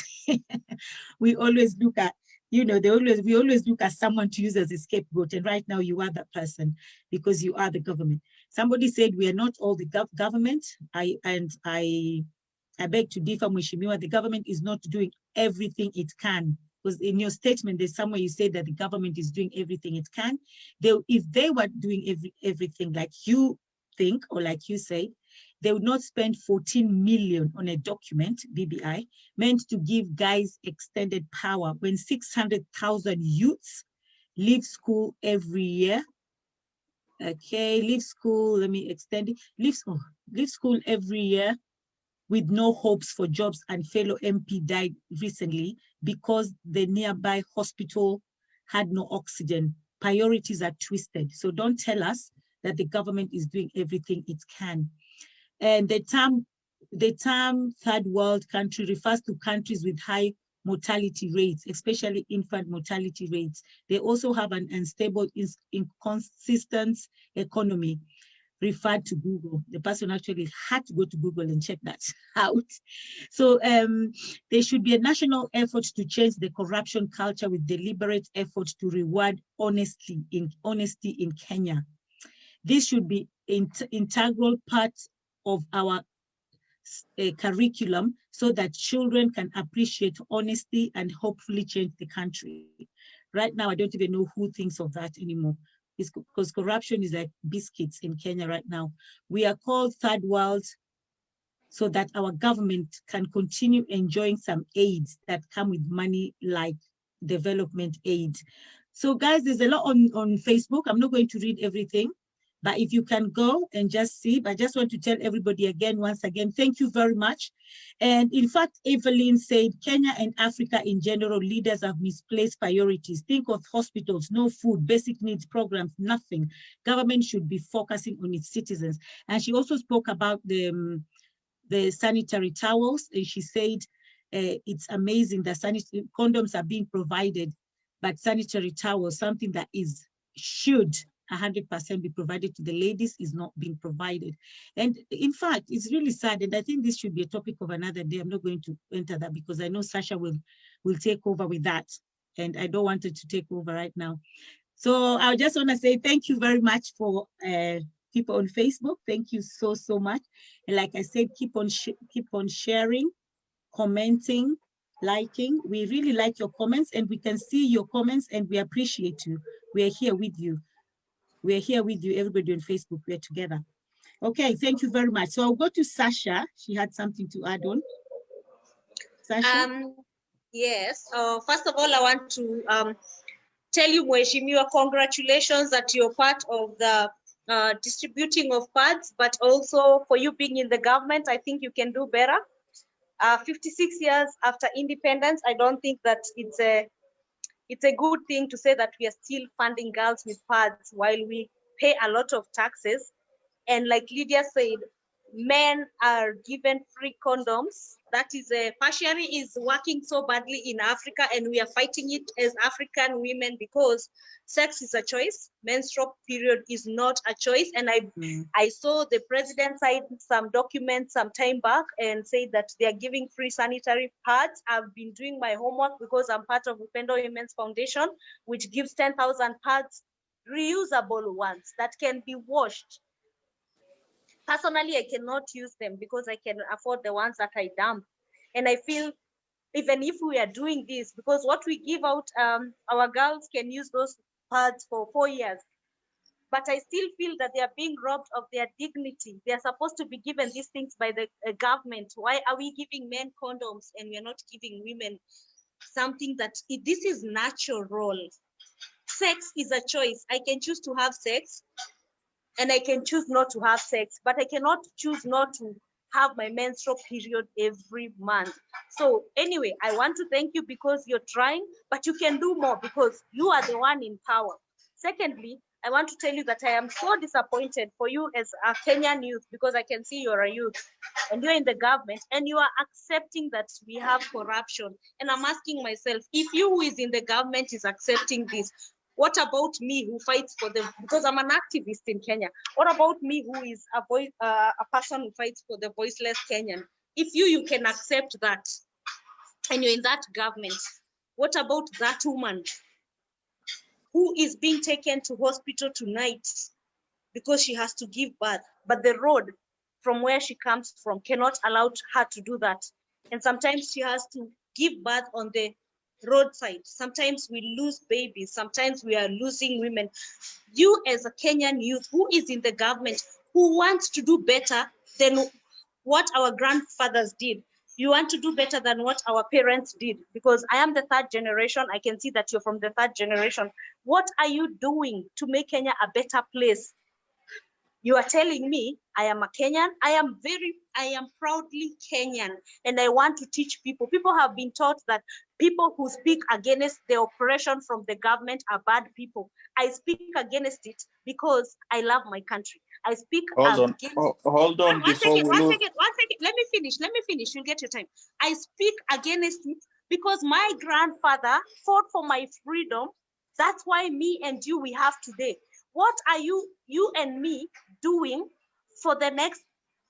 we always look at, we always look at someone to use as a scapegoat, and right now you are that person because you are the government. Somebody said we are not all the government. I beg to differ, Mheshimiwa. The government is not doing everything it can. Because in your statement, there's somewhere you say that the government is doing everything it can. If they were doing everything like you think or like you say, they would not spend 14 million on a document, BBI, meant to give guys extended power when 600,000 youths leave school every year Okay, leave school, let me extend it. Leave school every year with no hopes for jobs, and fellow MP died recently because the nearby hospital had no oxygen. Priorities are twisted. So don't tell us that the government is doing everything it can. And the term third world country refers to countries with high mortality rates, especially infant mortality rates. They also have an unstable, inconsistent economy. Referred to Google. The person actually had to go to Google and check that out. So there should be a national effort to change the corruption culture with deliberate effort to reward honesty in Kenya. This should be integral part of our curriculum so that children can appreciate honesty and hopefully change the country. Right now, I don't even know who thinks of that anymore. It's because corruption is like biscuits in Kenya right now. We are called third world so that our government can continue enjoying some aids that come with money like development aid. So guys, there's a lot on Facebook. I'm not going to read everything, but if you can go and just see, but I just want to tell everybody again, once again, thank you very much. And in fact, Evelyn said, Kenya and Africa in general, leaders have misplaced priorities. Think of hospitals, no food, basic needs programs, nothing. Government should be focusing on its citizens. And she also spoke about the sanitary towels. And she said, it's amazing that condoms are being provided, but sanitary towels, something that should 100% be provided to the ladies, is not being provided. And in fact, it's really sad. And I think this should be a topic of another day. I'm not going to enter that because I know Sasha will take over with that. And I don't want her to take over right now. So I just want to say thank you very much for people on Facebook. Thank you so much. And like I said, keep on sharing, commenting, liking. We really like your comments, and we can see your comments, and we appreciate you. We are here with you. We are here with you, everybody on Facebook. We are together. Okay, thank you very much. So I'll go to Sasha. She had something to add on. Sasha? Yes. First of all, I want to tell you, Mheshimiwa, congratulations that you're part of the distributing of pads, but also for you being in the government. I think you can do better. 56 years after independence, I don't think that it's a good thing to say that we are still funding girls with pads while we pay a lot of taxes. And like Lydia said, men are given free condoms. That is partially is working so badly in Africa, and we are fighting it as African women because sex is a choice. Menstrual period is not a choice. And I saw the president signed some documents some time back and said that they are giving free sanitary pads. I've been doing my homework because I'm part of Upendo Women's Foundation, which gives 10,000 pads, reusable ones that can be washed. Personally, I cannot use them because I can afford the ones that I dump. And I feel even if we are doing this, because what we give out, our girls can use those pads for 4 years. But I still feel that they are being robbed of their dignity. They are supposed to be given these things by the government. Why are we giving men condoms and we're not giving women something that this is natural? Sex is a choice. I can choose to have sex, and I can choose not to have sex, but I cannot choose not to have my menstrual period every month. So anyway, I want to thank you because you're trying, but you can do more because you are the one in power. Secondly, I want to tell you that I am so disappointed for you as a Kenyan youth, because I can see you're a youth and you're in the government and you are accepting that we have corruption. And I'm asking myself, if you who is in the government is accepting this, what about me who fights for them? Because I'm an activist in Kenya. What about me who is a person who fights for the voiceless Kenyan? If you can accept that and you're in that government, what about that woman who is being taken to hospital tonight because she has to give birth, but the road from where she comes from cannot allow her to do that? And sometimes she has to give birth on the roadside. Sometimes we lose babies. Sometimes we are losing women. You as a Kenyan youth who is in the government, who wants to do better than what our grandfathers did. You want to do better than what our parents did, because I am the third generation. I can see that you're from the third generation. What are you doing to make Kenya a better place? You are telling me I am a Kenyan. I am proudly Kenyan, and I want to teach people. People have been taught that people who speak against the oppression from the government are bad people. I speak against it because I love my country. I speak Hold on. against. Hold on One before second, we lose. one second. Let me finish. You'll get your time. I speak against it because my grandfather fought for my freedom. That's why me and you, we have today. What are you and me doing for the next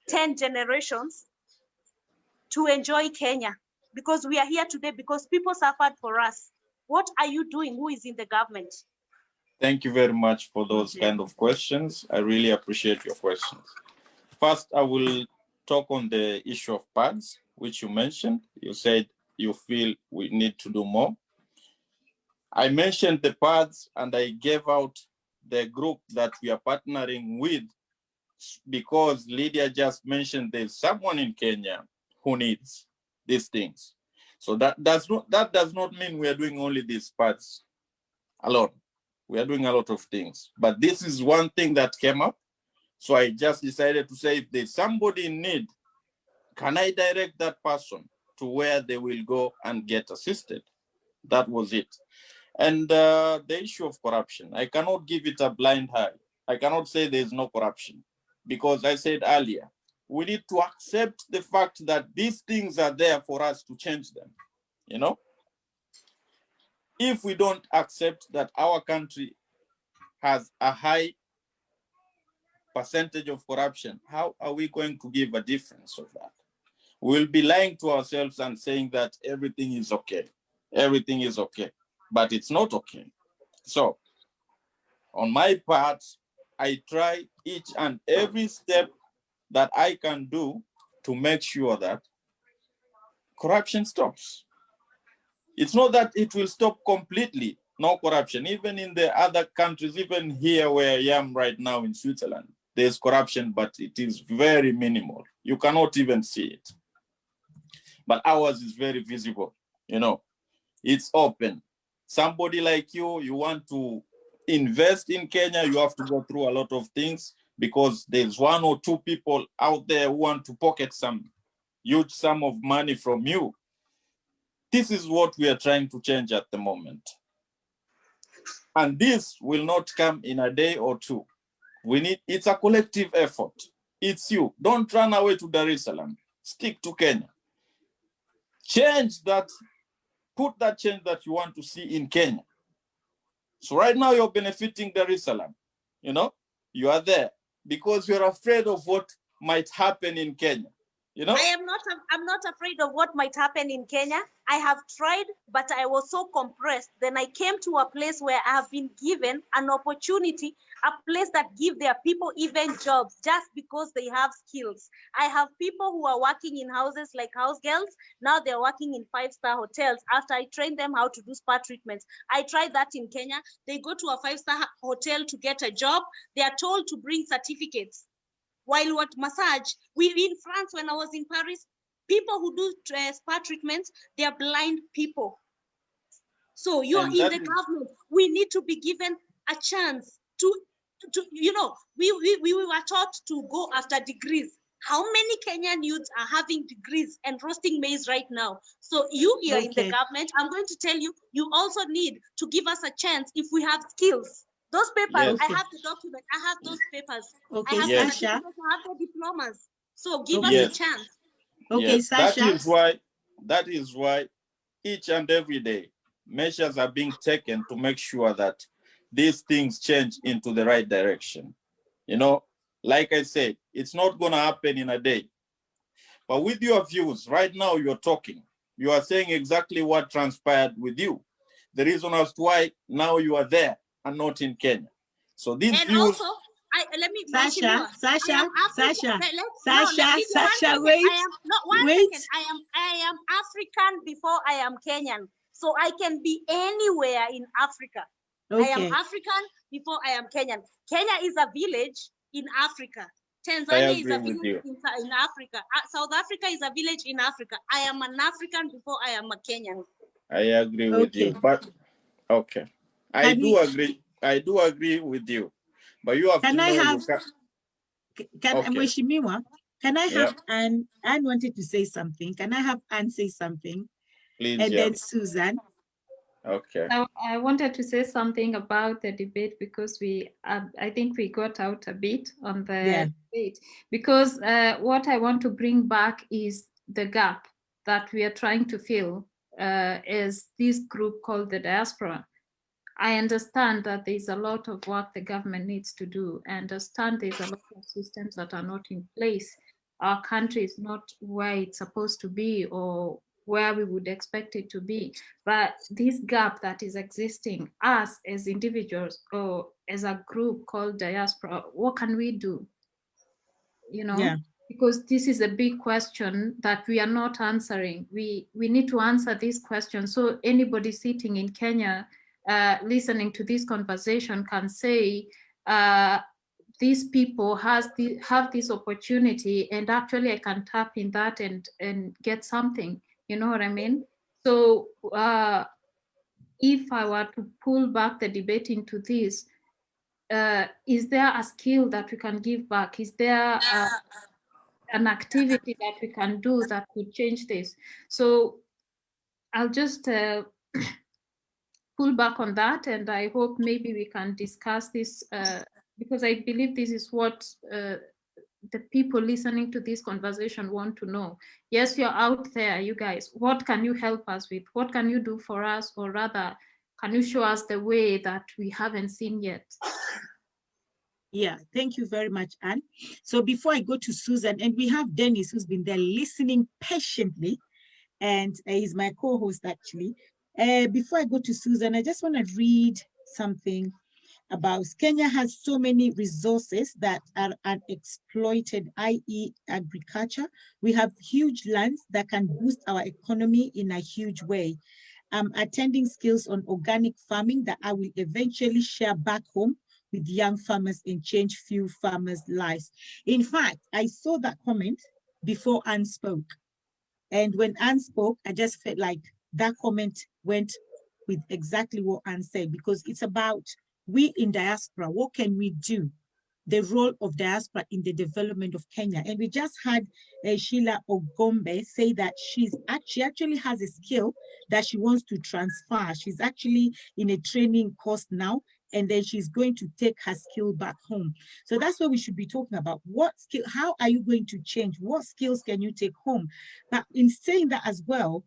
10 generations to enjoy Kenya? Because we are here today because people suffered for us. What are you doing? Who is in the government? Thank you very much for those kind of questions. I really appreciate your questions. First, I will talk on the issue of pads, which you mentioned. You said you feel we need to do more. I mentioned the pads and I gave out the group that we are partnering with because Lydia just mentioned there's someone in Kenya who needs these things. So that does not mean we are doing only these pads alone. We are doing a lot of things, but this is one thing that came up. So I just decided to say, if there's somebody in need, can I direct that person to where they will go and get assisted? That was it. And the issue of corruption, I cannot give it a blind eye. I cannot say there's no corruption because I said earlier, we need to accept the fact that these things are there for us to change them, you know? If we don't accept that our country has a high percentage of corruption, how are we going to give a difference of that? We'll be lying to ourselves and saying that everything is okay. Everything is okay, but it's not okay. So on my part, I try each and every step that I can do to make sure that corruption stops. It's not that it will stop completely, no corruption. Even in the other countries, even here where I am right now in Switzerland, there's corruption, but it is very minimal. You cannot even see it. But ours is very visible, you know, it's open. Somebody like you want to invest in Kenya, you have to go through a lot of things because there's one or two people out there who want to pocket some huge sum of money from you. This is what we are trying to change at the moment. And this will not come in a day or two. It's a collective effort. It's you. Don't run away to Dar es Salaam. Stick to Kenya. Change that, put that change that you want to see in Kenya. So right now you're benefiting Dar es Salaam. You know, you are there because you're afraid of what might happen in Kenya. You know? I'm not afraid of what might happen in Kenya. I have tried, but I was so compressed. Then I came to a place where I have been given an opportunity, a place that give their people even jobs just because they have skills. I have people who are working in houses like house girls. Now they're working in 5-star hotels after I trained them how to do spa treatments. I tried that in Kenya. They go to a 5-star hotel to get a job. They are told to bring certificates. While what massage, we in France, when I was in Paris, people who do spa treatments, they are blind people. So you're in the government. We need to be given a chance to you know, we were taught to go after degrees. How many Kenyan youths are having degrees and roasting maize right now? So you here in the government, I'm going to tell you, you also need to give us a chance if we have skills. Those papers, I have the document, I have those papers. I have the certificates, I have the diplomas. So give us a chance. Okay, Sasha. That is why each and every day measures are being taken to make sure that these things change into the right direction. You know, like I said, it's not going to happen in a day. But with your views, right now you're talking. You are saying exactly what transpired with you. The reason as to why now you are there and not in Kenya. So these and views. Also, let me Sasha, wait. Wait. I am African before I am Kenyan. So I can be anywhere in Africa. Okay. I am African before I am Kenyan. Kenya is a village in Africa. Tanzania is a village in Africa. South Africa is a village in Africa. I am an African before I am a Kenyan. I agree with you, but okay. I do agree with you, but you have to know Okay. Mheshimiwa, can I have Anne wanted to say something. Can I have Anne say something? Please, and then Susan. Okay. Now, I wanted to say something about the debate because I think we got out a bit on the debate because what I want to bring back is the gap that we are trying to fill is this group called the diaspora. I understand that there's a lot of work the government needs to do. I understand there's a lot of systems that are not in place. Our country is not where it's supposed to be or where we would expect it to be. But this gap that is existing, us as individuals or as a group called diaspora, what can we do? You know, because this is a big question that we are not answering. We need to answer this question. So anybody sitting in Kenya listening to this conversation can say, these people have this opportunity and actually I can tap in that and get something, you know what I mean? So if I were to pull back the debate into this, is there a skill that we can give back? Is there an activity that we can do that could change this? So I'll just pull back on that, and I hope maybe we can discuss this because I believe this is what the people listening to this conversation want to know. Yes, you're out there, you guys. What can you help us with? What can you do for us? Or rather, can you show us the way that we haven't seen yet? Yeah, thank you very much, Anne. So before I go to Susan, and we have Dennis who's been there listening patiently, and he's my co-host actually. Before I go to Susan, I just want to read something about Kenya has so many resources that are unexploited, i.e. agriculture. We have huge lands that can boost our economy in a huge way. I'm attending skills on organic farming that I will eventually share back home with young farmers and change few farmers' lives. In fact, I saw that comment before Anne spoke. And when Anne spoke, I just felt like that comment went with exactly what Anne said, because it's about we in diaspora, what can we do? The role of diaspora in the development of Kenya. And we just had Sheila Ogombe say that she actually has a skill that she wants to transfer. She's actually in a training course now, and then she's going to take her skill back home. So that's what we should be talking about. What skill, how are you going to change? What skills can you take home? But in saying that as well,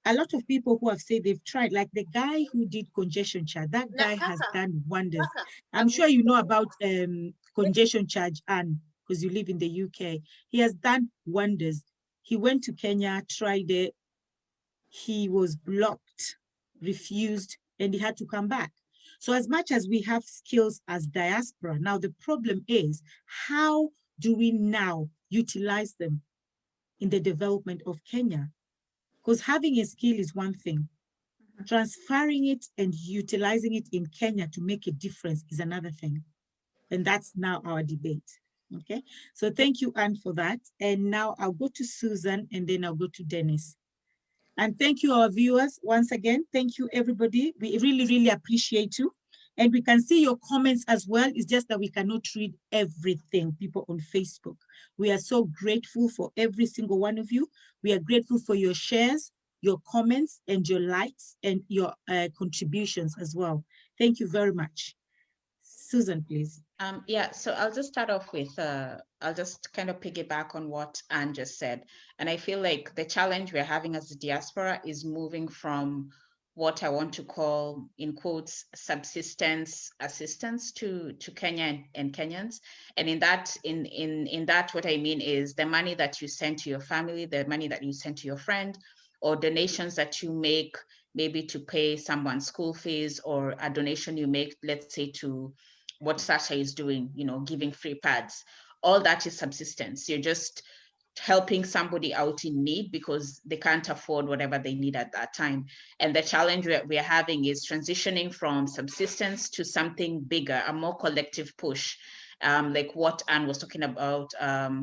a lot of people who have said they've tried, like the guy who did congestion charge, that guy has done wonders. I'm sure you know about congestion charge, Anne, because you live in the UK. He has done wonders. He went to Kenya, tried it. He was blocked, refused, and he had to come back. So as much as we have skills as diaspora, now the problem is, how do we now utilize them in the development of Kenya? Because having a skill is one thing. Transferring it and utilizing it in Kenya to make a difference is another thing. And that's now our debate. Okay, so thank you, Anne, for that. And now I'll go to Susan and then I'll go to Dennis. And thank you, our viewers, once again. Thank you, everybody. We really, really appreciate you. And we can see your comments as well. It's just that we cannot read everything, people on Facebook. We are so grateful for every single one of you. We are grateful for your shares, your comments, and your likes, and your contributions as well. Thank you very much. Susan, please. Yeah, so I'll just start off with, I'll just kind of piggyback on what Anne just said. And I feel like the challenge we're having as a diaspora is moving from what I want to call, in quotes, subsistence assistance to Kenya and Kenyans. And in that, what I mean is the money that you send to your family, the money that you send to your friend, or donations that you make, maybe to pay someone's school fees, or a donation you make, let's say, to what Sasha is doing, you know, giving free pads. All that is subsistence. You're just helping somebody out in need because they can't afford whatever they need at that time. And the challenge we're having is transitioning from subsistence to something bigger, a more collective push. Like what Anne was talking about,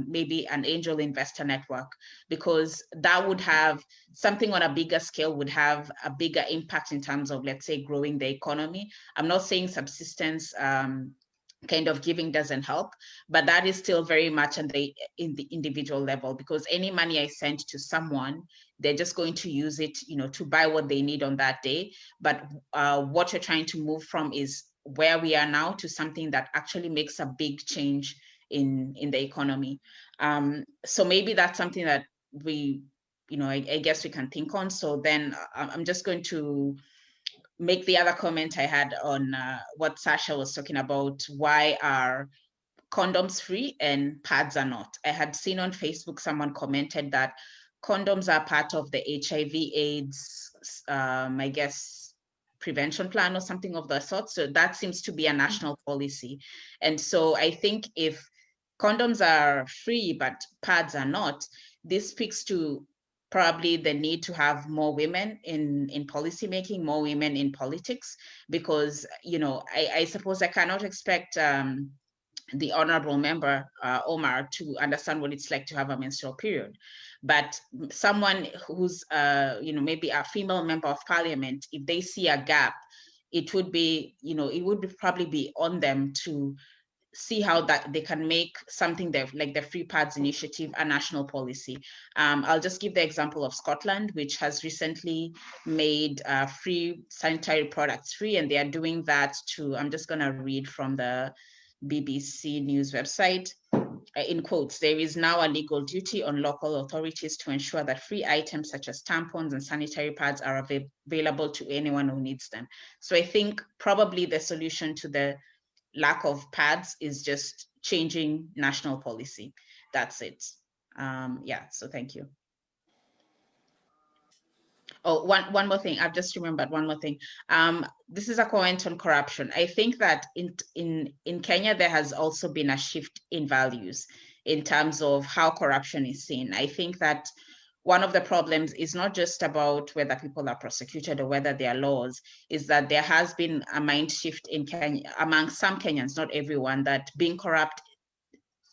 maybe an angel investor network, because that would have something on a bigger scale, would have a bigger impact in terms of, let's say, growing the economy. I'm not saying subsistence kind of giving doesn't help, but that is still very much in the individual level, because any money I send to someone, they're just going to use it, to buy what they need on that day. But what you're trying to move from is where we are now to something that actually makes a big change in the economy. So maybe that's something that we, I guess we can think on. So then I'm just going to make the other comment I had on what Sasha was talking about. Why are condoms free and pads are not? I had seen on Facebook someone commented that condoms are part of the HIV/AIDS, I guess, prevention plan or something of the sort. So that seems to be a national policy. And so I think if condoms are free but pads are not, this speaks to probably the need to have more women in policy making, more women in politics, because I suppose I cannot expect the honorable member Omar to understand what it's like to have a menstrual period, but someone who's maybe a female member of parliament, if they see a gap, it would be probably be on them to see how that they can make something there, like the Free Pads Initiative, a national policy. I'll just give the example of Scotland, which has recently made free sanitary products free, and they are doing that to, I'm just gonna read from the BBC News website. In quotes, there is now a legal duty on local authorities to ensure that free items such as tampons and sanitary pads are available to anyone who needs them. So I think probably the solution to the lack of pads is just changing national policy. That's it. Yeah, so thank you. Oh, one more thing. I've just remembered one more thing. This is a comment on corruption. I think that in Kenya, there has also been a shift in values in terms of how corruption is seen. I think that one of the problems is not just about whether people are prosecuted or whether there are laws, is that there has been a mind shift in Kenya, among some Kenyans, not everyone, that being corrupt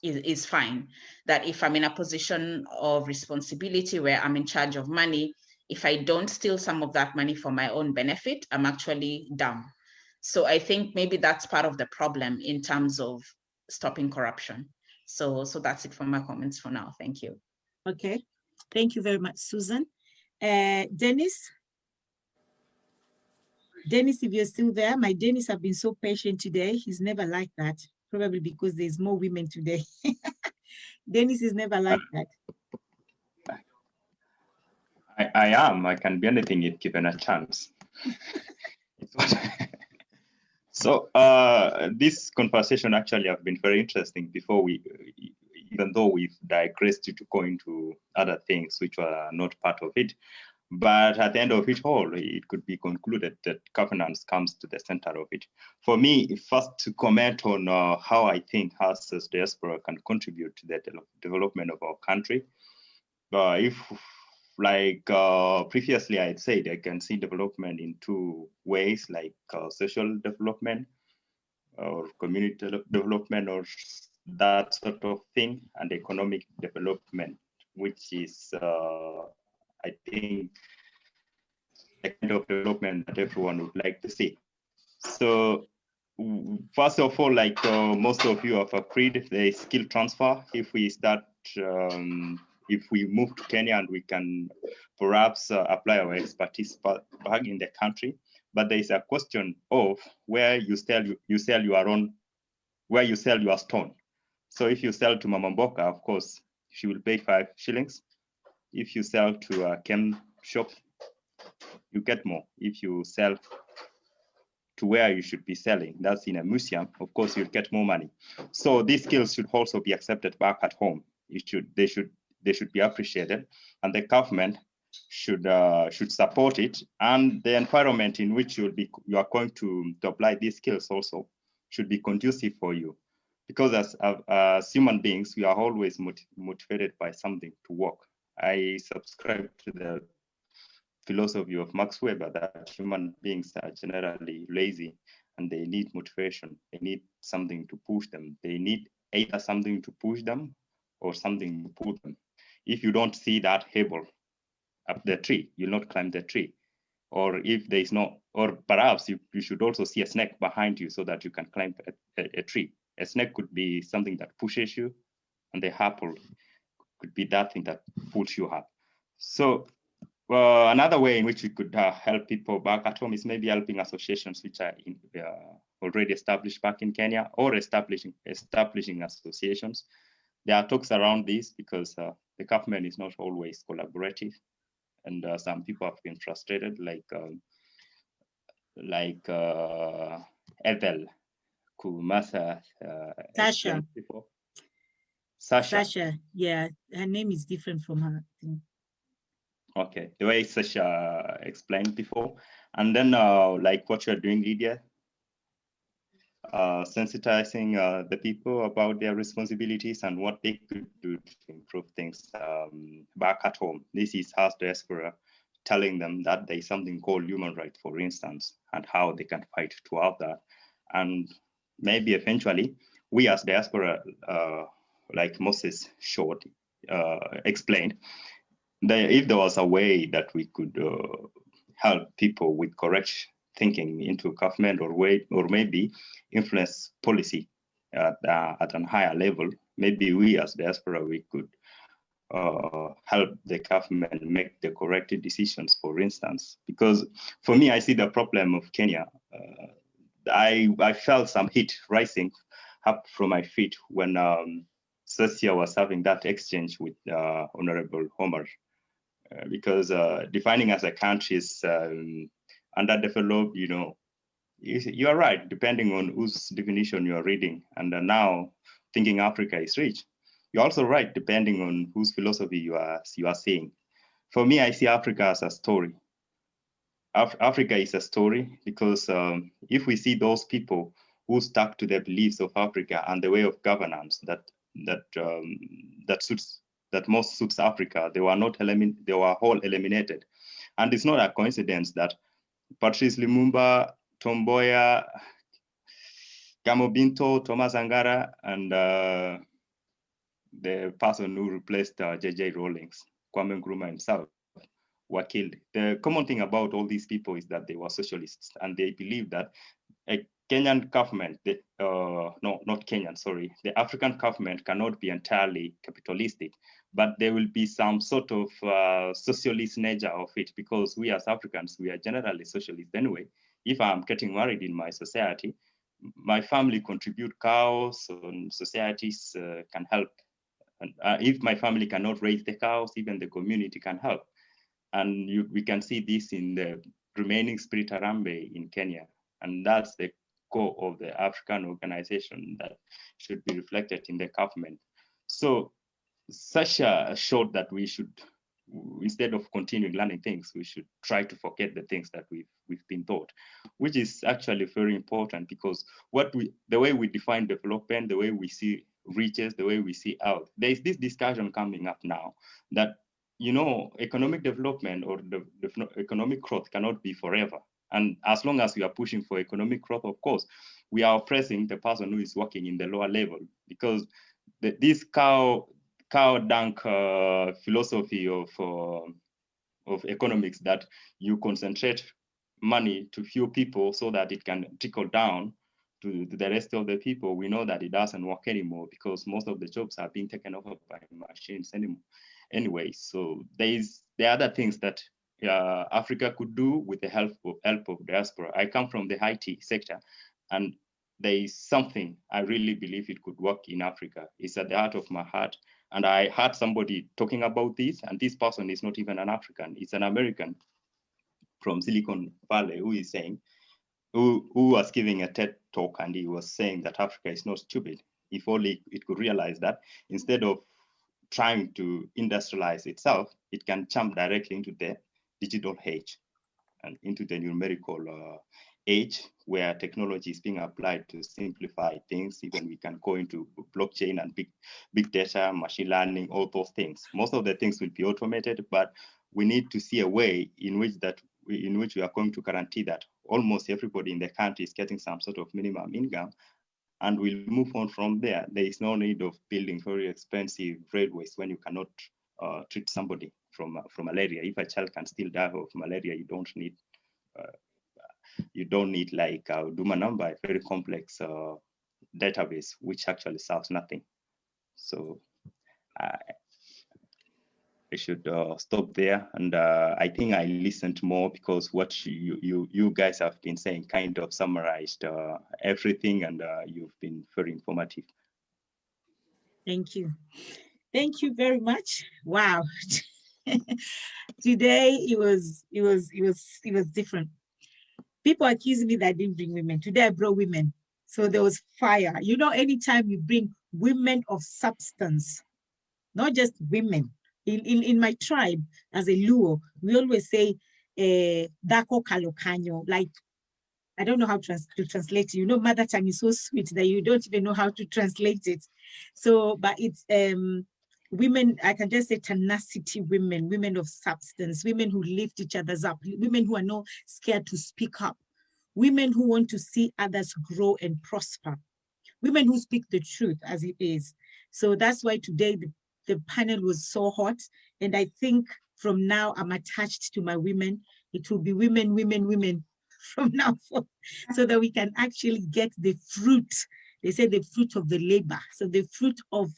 is fine. That if I'm in a position of responsibility where I'm in charge of money, if I don't steal some of that money for my own benefit, I'm actually dumb. So I think maybe that's part of the problem in terms of stopping corruption. So that's it for my comments for now. Thank you. Okay. Thank you very much, Susan. Dennis? Dennis, if you're still there, my Dennis have been so patient today. He's never like that, probably because there's more women today. Dennis is never like that. I can be anything if given a chance. So this conversation actually have been very interesting before even though we've digressed to go into other things which were not part of it. But at the end of it all, it could be concluded that governance comes to the center of it. For me, first to comment on how I think us as diaspora can contribute to the development of our country. If, like previously I had said, I can see development in two ways, like social development or community development or that sort of thing, and economic development, which is, I think, the kind of development that everyone would like to see. So first of all, like most of you have agreed, the skill transfer, if we start, if we move to Kenya and we can perhaps apply our expertise back in the country, but there is a question of where you sell your own, where you sell your stone. So if you sell to Mama Mboka, of course, she will pay 5 shillings. If you sell to a chem shop, you get more. If you sell to where you should be selling, that's in a museum, of course, you'll get more money. So these skills should also be accepted back at home. They should be appreciated, and the government should support it, and the environment in which you are going to apply these skills also should be conducive for you, because as human beings, we are always motivated by something to work. I subscribe to the philosophy of Max Weber that human beings are generally lazy and they need motivation. They need something to push them. They need either something to push them or something to pull them. If you don't see that able up the tree, you'll not climb the tree. Or if there is no, or perhaps you should also see a snake behind you so that you can climb a tree. A snake could be something that pushes you, and the apple could be that thing that pulls you up. So another way in which we could help people back at home is maybe helping associations which are already established back in Kenya, or establishing associations. There are talks around this because the government is not always collaborative, and some people have been frustrated, like Ethel Kumasa. Sasha. Before. Sasha. Yeah, her name is different from her. Okay, the way Sasha explained before. And then like what you're doing, Lydia, sensitizing the people about their responsibilities and what they could do to improve things back at home. This is us, Diaspora, telling them that there is something called human rights, for instance, and how they can fight to have that. And maybe eventually, we as Diaspora, like Moses showed, explained, that if there was a way that we could help people with correct thinking into government, or maybe influence policy at a higher level, maybe we as Diaspora, we could help the government make the correct decisions, for instance. Because for me, I see the problem of Kenya. I felt some heat rising up from my feet when Sosia was having that exchange with Honorable Homer. Because defining as a country is underdeveloped, you are right, depending on whose definition you are reading. And now thinking Africa is rich. You're also right, depending on whose philosophy you are seeing. For me, I see Africa as a story. Africa is a story because if we see those people who stuck to their beliefs of Africa and the way of governance that most suits Africa, they were all eliminated. And it's not a coincidence that Patrice Lumumba, Tom Mboya, Gamo Binto, Thomas Angara, and the person who replaced J.J. Rawlings, Kwame Nkrumah himself, were killed. The common thing about all these people is that they were socialists, and they believed that a Kenyan government, no, not Kenyan, sorry, the African government cannot be entirely capitalistic, but there will be some sort of socialist nature of it, because we as Africans, we are generally socialist anyway. If I'm getting married in my society, my family contribute cows, and societies can help. And if my family cannot raise the cows, even the community can help. And we can see this in the remaining Spirit Harambee in Kenya. And that's the core of the African organization that should be reflected in the government. So Sasha showed that we should, instead of continuing learning things, we should try to forget the things that we've been taught, which is actually very important, because the way we define development, the way we see riches, the way we see out, there is this discussion coming up now that economic development or the economic growth cannot be forever. And as long as we are pushing for economic growth, of course, we are oppressing the person who is working in the lower level, because this cow dunk philosophy of economics, that you concentrate money to few people so that it can trickle down to the rest of the people, we know that it doesn't work anymore, because most of the jobs are being taken over by machines anyway. So there are other things that Africa could do with the help of diaspora. I come from the IT sector, and there is something I really believe it could work in Africa. It's at the heart of my heart. And I heard somebody talking about this, and this person is not even an African, it's an American from Silicon Valley who was giving a TED talk, and he was saying that Africa is not stupid. If only it could realize that instead of trying to industrialize itself, it can jump directly into the digital age and into the numerical age, where technology is being applied to simplify things. Even we can go into blockchain and big data, machine learning, all those things. Most of the things will be automated, but we need to see a way in which we are going to guarantee that almost everybody in the country is getting some sort of minimum income, and we'll move on from there. There is no need of building very expensive railways when you cannot treat somebody from malaria. If a child can still die of malaria, you don't need like Duma number, a very complex database, which actually serves nothing. So I should stop there. And I think I listened more because what you guys have been saying kind of summarized everything, and you've been very informative. Thank you. Thank you very much. Wow. Today it was different. People accuse me that I didn't bring women. Today I brought women. So there was fire. You know, anytime you bring women of substance, not just women. In my tribe, as a Luo, we always say, Dako Kalokanyo, like, I don't know how to translate it. You know, mother tongue is so sweet that you don't even know how to translate it. So, but it's women, I can just say tenacity women, women of substance, women who lift each other's up, women who are not scared to speak up, women who want to see others grow and prosper, women who speak the truth as it is. So that's why today the panel was so hot. And I think from now I'm attached to my women. It will be women, women, women from now forth, so that we can actually get the fruit. They say the fruit of the labor. So the fruit of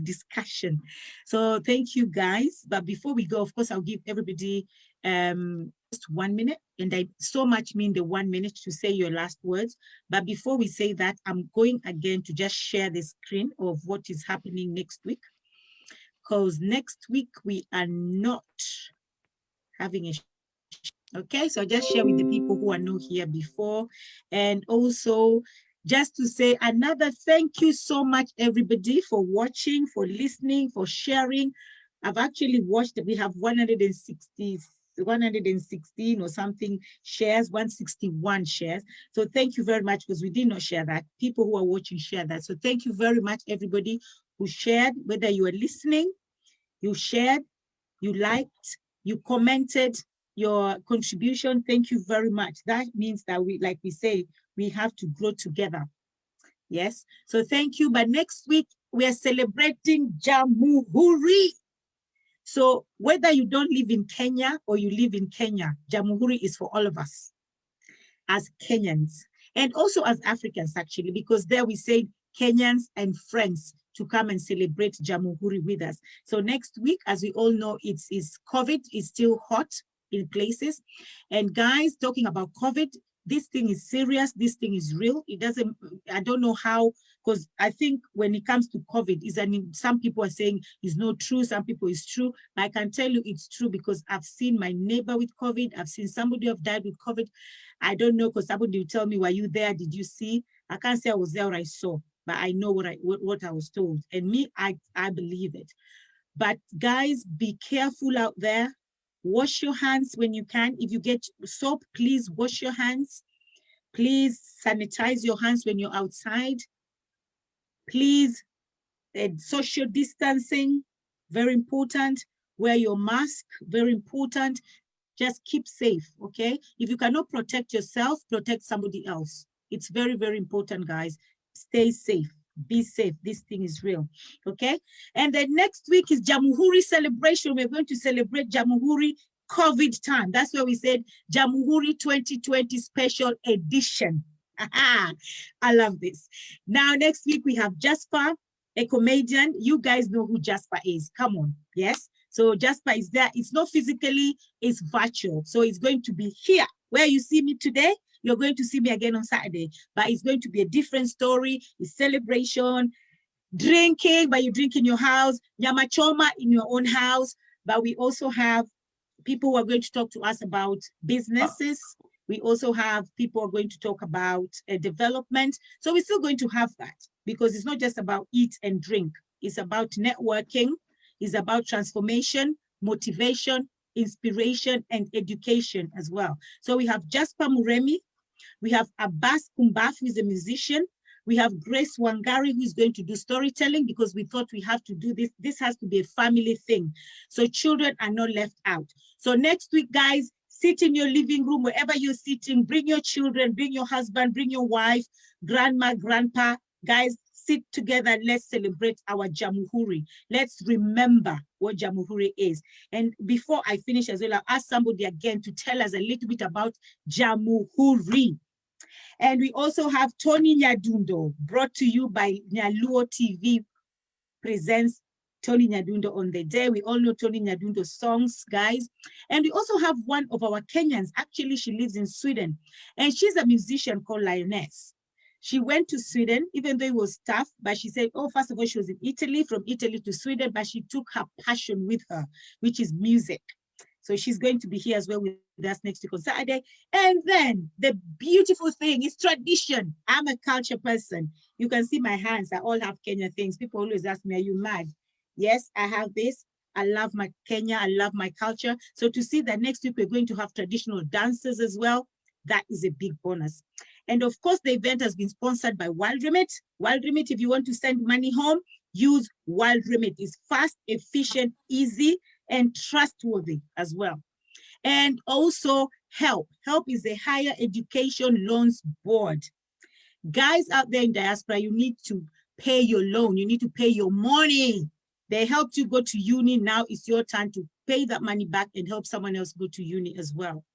discussion. So thank you guys. But before we go, of course, I'll give everybody just 1 minute. And I so much mean the 1 minute to say your last words. But before we say that, I'm going again to just share the screen of what is happening next week. Because next week we are not having a okay, so just share with the people who are not here before. And also just to say another thank you so much, everybody, for watching, for listening, for sharing. I've actually watched that we have 116 or something shares, 161 shares. So thank you very much, because we did not share that. People who are watching share that. So thank you very much, everybody who shared, whether you are listening, you shared, you liked, you commented, your contribution. Thank you very much. That means that we, like we say, we have to grow together. Yes. So thank you. But next week we are celebrating Jamuhuri. So whether you don't live in Kenya or you live in Kenya, Jamuhuri is for all of us as Kenyans and also as Africans, actually, because there we say Kenyans and friends to come and celebrate Jamuhuri with us. So next week, as we all know, it's COVID is still hot in places. And guys, talking about COVID, this thing is serious, this thing is real. It doesn't, I don't know how, because I think when it comes to COVID, some people are saying it's not true, some people it's true. But I can tell you it's true because I've seen my neighbor with COVID, I've seen somebody who have died with COVID. I don't know, because somebody will tell me, were you there? Did you see? I can't say I was there or I saw, but I know what I was told. And me, I believe it. But guys, be careful out there. Wash your hands when you can. If you get soap, please wash your hands. Please sanitize your hands when you're outside. Please, social distancing, very important. Wear your mask, very important. Just keep safe, okay? If you cannot protect yourself, protect somebody else. It's very, very important, guys. Stay safe. Be safe. This thing is real, okay? And then next week is Jamuhuri celebration. We're going to celebrate Jamuhuri COVID time. That's why we said Jamuhuri 2020 special edition. I love this. Now, next week we have Jasper, a comedian. You guys know who Jasper is. Come on, yes? So Jasper is there. It's not physically, it's virtual. So it's going to be here. Where you see me today, you're going to see me again on Saturday, but it's going to be a different story. It's celebration, drinking, but you drink in your house, nyama choma in your own house. But we also have people who are going to talk to us about businesses. We also have people who are going to talk about development. So we're still going to have that because it's not just about eat and drink. It's about networking. It's about transformation, motivation, inspiration, and education as well. So we have Jasper Muremi. We have Abbas Kumbaf, who is a musician. We have Grace Wangari, who is going to do storytelling because we thought we have to do this. This has to be a family thing. So children are not left out. So next week, guys, sit in your living room, wherever you're sitting, bring your children, bring your husband, bring your wife, grandma, grandpa. Guys, sit together and let's celebrate our Jamuhuri. Let's remember what Jamuhuri is. And before I finish as well, I'll ask somebody again to tell us a little bit about Jamuhuri. And we also have Tony Nyadundo, brought to you by Nyaluo TV, presents Tony Nyadundo on the day. We all know Tony Nyadundo's songs, guys. And we also have one of our Kenyans. Actually, she lives in Sweden, and she's a musician called Lioness. She went to Sweden, even though it was tough, but she said, oh, first of all, she was in Italy, from Italy to Sweden, but she took her passion with her, which is music. So she's going to be here as well with us next week on Saturday. And then the beautiful thing is tradition. I'm a culture person. You can see my hands. I all have Kenya things. People always ask me, are you mad? Yes, I have this. I love my Kenya. I love my culture. So to see that next week we're going to have traditional dances as well, that is a big bonus. And of course, the event has been sponsored by Wild Remit. Wild Remit, if you want to send money home, use Wild Remit. It's fast, efficient, easy, and trustworthy as well. And also HELP. HELP is a Higher Education Loans Board. Guys out there in diaspora, you need to pay your loan. You need to pay your money. They helped you go to uni. Now it's your time to pay that money back and help someone else go to uni as well.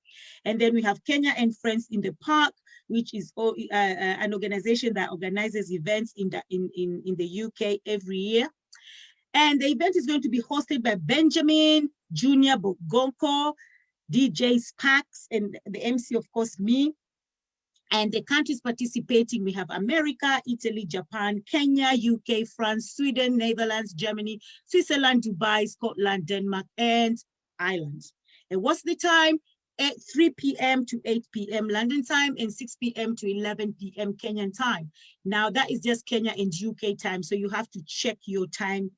And then we have Kenya and Friends in the Park, which is an organization that organizes events in the UK every year. And the event is going to be hosted by Benjamin, Junior Bogonko, DJ Sparks, and the MC, of course, me. And the countries participating, we have America, Italy, Japan, Kenya, UK, France, Sweden, Netherlands, Germany, Switzerland, Dubai, Scotland, Denmark, and Ireland. And what's the time? At 3 p.m. to 8 p.m. London time and 6 p.m. to 11 p.m. Kenyan time. Now that is just Kenya and UK time. So you have to check your time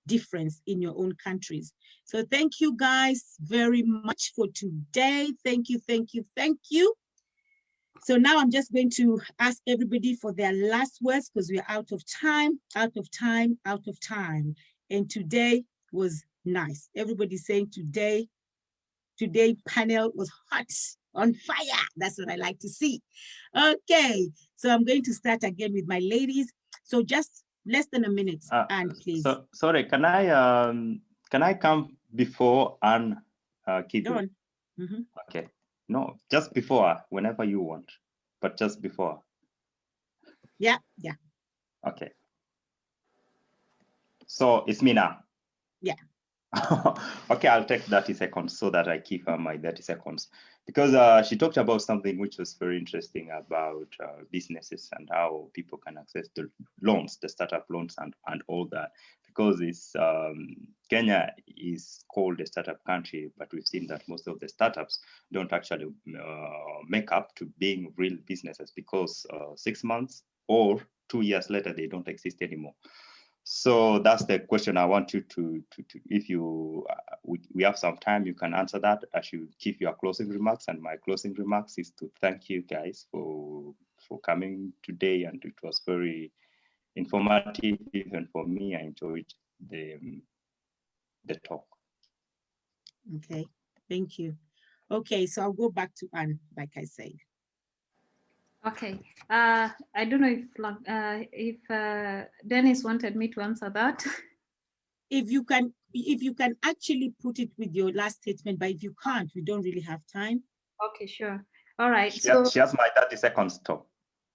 difference in your own countries. So thank you guys very much for today. Thank you, thank you, thank you. So now I'm just going to ask everybody for their last words because we're out of time, out of time, out of time. And today was nice. Everybody's saying today panel was hot, on fire. That's what I like to see. Okay, so I'm going to start again with my ladies. So just less than a minute, Anne, please. So, sorry, can I come before Anne? Go on. Okay, no, just before, whenever you want, but just before. Yeah. Okay. So it's me now. Yeah. Okay, I'll take 30 seconds so that I keep my 30 seconds because she talked about something which was very interesting about businesses and how people can access the loans, the startup loans and all that, because it's Kenya is called a startup country, but we've seen that most of the startups don't actually make up to being real businesses because 6 months or 2 years later, they don't exist anymore. So that's the question I want you to if you, we have some time, you can answer that. I should give your closing remarks, and my closing remarks is to thank you guys for coming today, and it was very informative even for me. I enjoyed the talk. Okay, thank you. Okay, so I'll go back to Anne, like I said. Okay, I don't know if Dennis wanted me to answer that. If you can actually put it with your last statement, but if you can't, we don't really have time. Okay, sure. All right. She has my 30 seconds stop.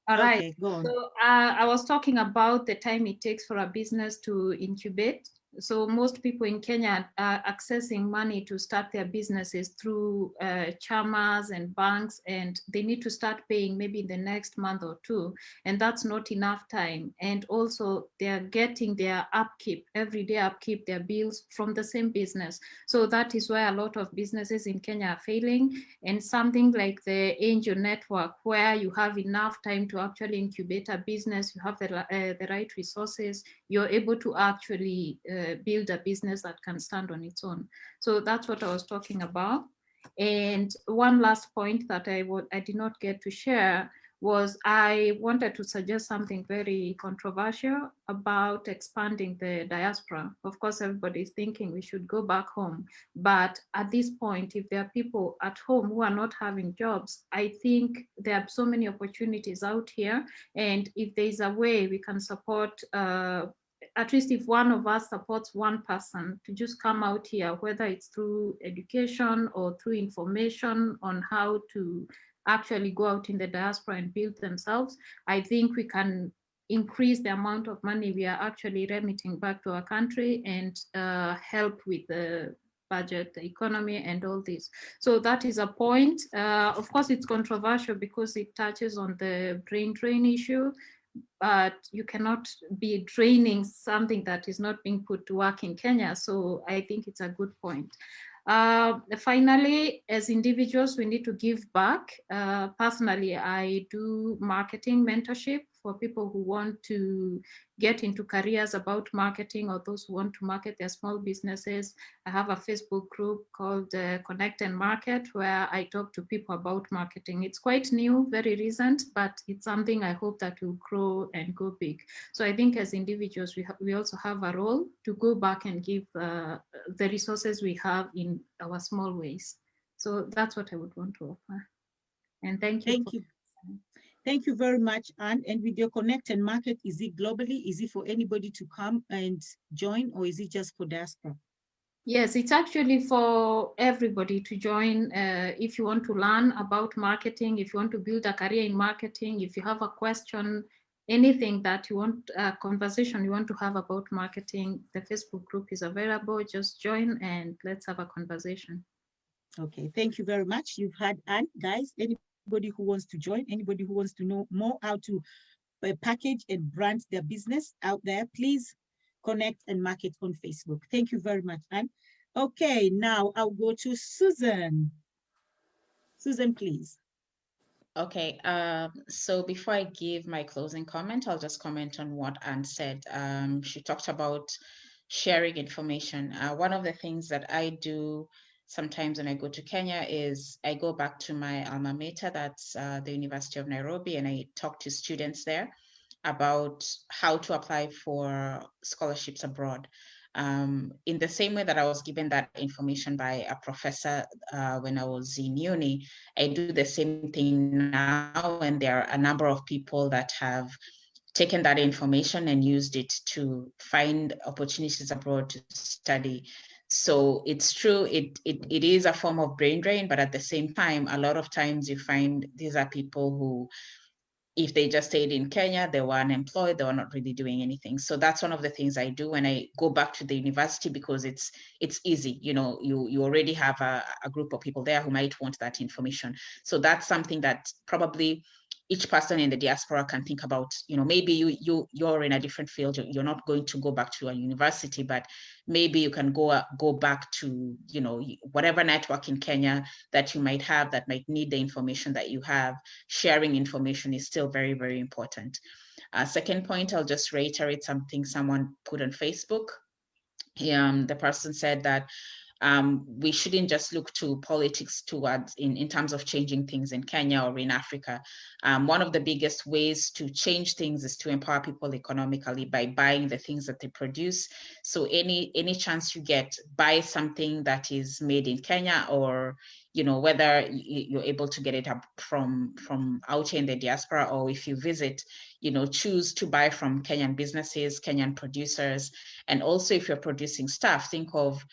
All right. Okay, go on. So I was talking about the time it takes for a business to incubate. So most people in Kenya are accessing money to start their businesses through chamas and banks, and they need to start paying maybe in the next month or two, and that's not enough time. And also they're getting their upkeep, everyday upkeep, their bills from the same business. So that is why a lot of businesses in Kenya are failing. And something like the Angel Network, where you have enough time to actually incubate a business, you have the right resources, you're able to actually build a business that can stand on its own. So that's what I was talking about. And one last point that I did not get to share was I wanted to suggest something very controversial about expanding the diaspora. Of course, everybody's thinking we should go back home. But at this point, if there are people at home who are not having jobs, I think there are so many opportunities out here. And if there's a way we can support, at least if one of us supports one person to just come out here, whether it's through education or through information on how to actually go out in the diaspora and build themselves, I think we can increase the amount of money we are actually remitting back to our country and help with the budget, the economy, and all this. So that is a point. Of course, it's controversial because it touches on the brain drain issue, but you cannot be draining something that is not being put to work in Kenya. So I think it's a good point. Finally, as individuals, we need to give back. Personally, I do marketing mentorship for people who want to get into careers about marketing or those who want to market their small businesses. I have a Facebook group called Connect and Market where I talk to people about marketing. It's quite new, very recent, but it's something I hope that will grow and go big. So I think as individuals, we also have a role to go back and give the resources we have in our small ways. So that's what I would want to offer. And thank you. Thank you. Thank you very much, Anne. And with your Connect and Market, is it globally? Is it for anybody to come and join, or is it just for diaspora? Yes, it's actually for everybody to join. If you want to learn about marketing, if you want to build a career in marketing, if you have a question, anything that you want, a conversation you want to have about marketing, the Facebook group is available. Just join and let's have a conversation. Okay, thank you very much. You've had Anne. Guys, anybody who wants to join, anybody who wants to know more how to package and brand their business out there, please Connect and Market on Facebook. Thank you very much, Anne. Okay, now I'll go to Susan. Susan, please. Okay, so before I give my closing comment, I'll just comment on what Anne said. She talked about sharing information. One of the things that I do sometimes when I go to Kenya is I go back to my alma mater, that's the University of Nairobi, and I talk to students there about how to apply for scholarships abroad. In the same way that I was given that information by a professor when I was in uni, I do the same thing now, and there are a number of people that have taken that information and used it to find opportunities abroad to study. So it's true, it is a form of brain drain, but at the same time, a lot of times you find these are people who, if they just stayed in Kenya, they were unemployed, they were not really doing anything. So that's one of the things I do when I go back to the university, because it's easy. You know, you already have a group of people there who might want that information. So that's something that probably each person in the diaspora can think about. You know, maybe you're in a different field, you're not going to go back to a university, but maybe you can go back to, you know, whatever network in Kenya that you might have that might need the information that you have. Sharing information is still very, very important. Second point, I'll just reiterate something someone put on Facebook. The person said that we shouldn't just look to politics towards in terms of changing things in Kenya or in Africa. One of the biggest ways to change things is to empower people economically by buying the things that they produce. So any chance you get, buy something that is made in Kenya, or, you know, whether you're able to get it up from out here in the diaspora, or if you visit, you know, choose to buy from Kenyan businesses, Kenyan producers. And also, if you're producing stuff, think of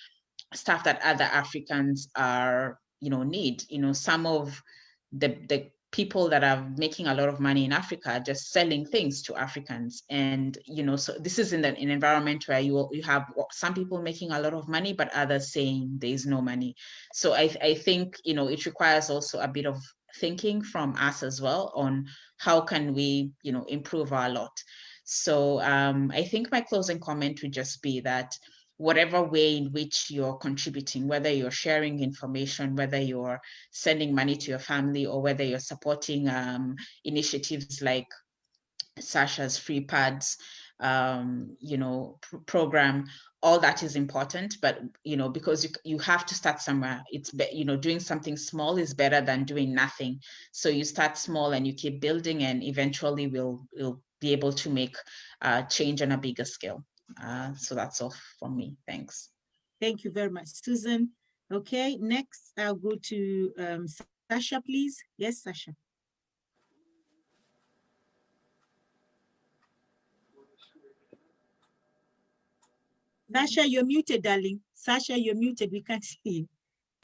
stuff that other Africans are, you know, need. You know, some of the people that are making a lot of money in Africa are just selling things to Africans. And, you know, so this is in an environment where you have some people making a lot of money, but others saying there is no money. So I think, you know, it requires also a bit of thinking from us as well on how can we, you know, improve our lot. So I think my closing comment would just be that whatever way in which you're contributing, whether you're sharing information, whether you're sending money to your family, or whether you're supporting initiatives like Sasha's free pads, you know, program, all that is important. But, you know, because you have to start somewhere. It's, you know, doing something small is better than doing nothing. So you start small and you keep building, and eventually we'll be able to make change on a bigger scale. So that's all from me. Thanks. Thank you very much, Susan. Okay, next I'll go to Sasha, please. Yes, Sasha. Sasha, you're muted, darling. Sasha, you're muted. We can't see you.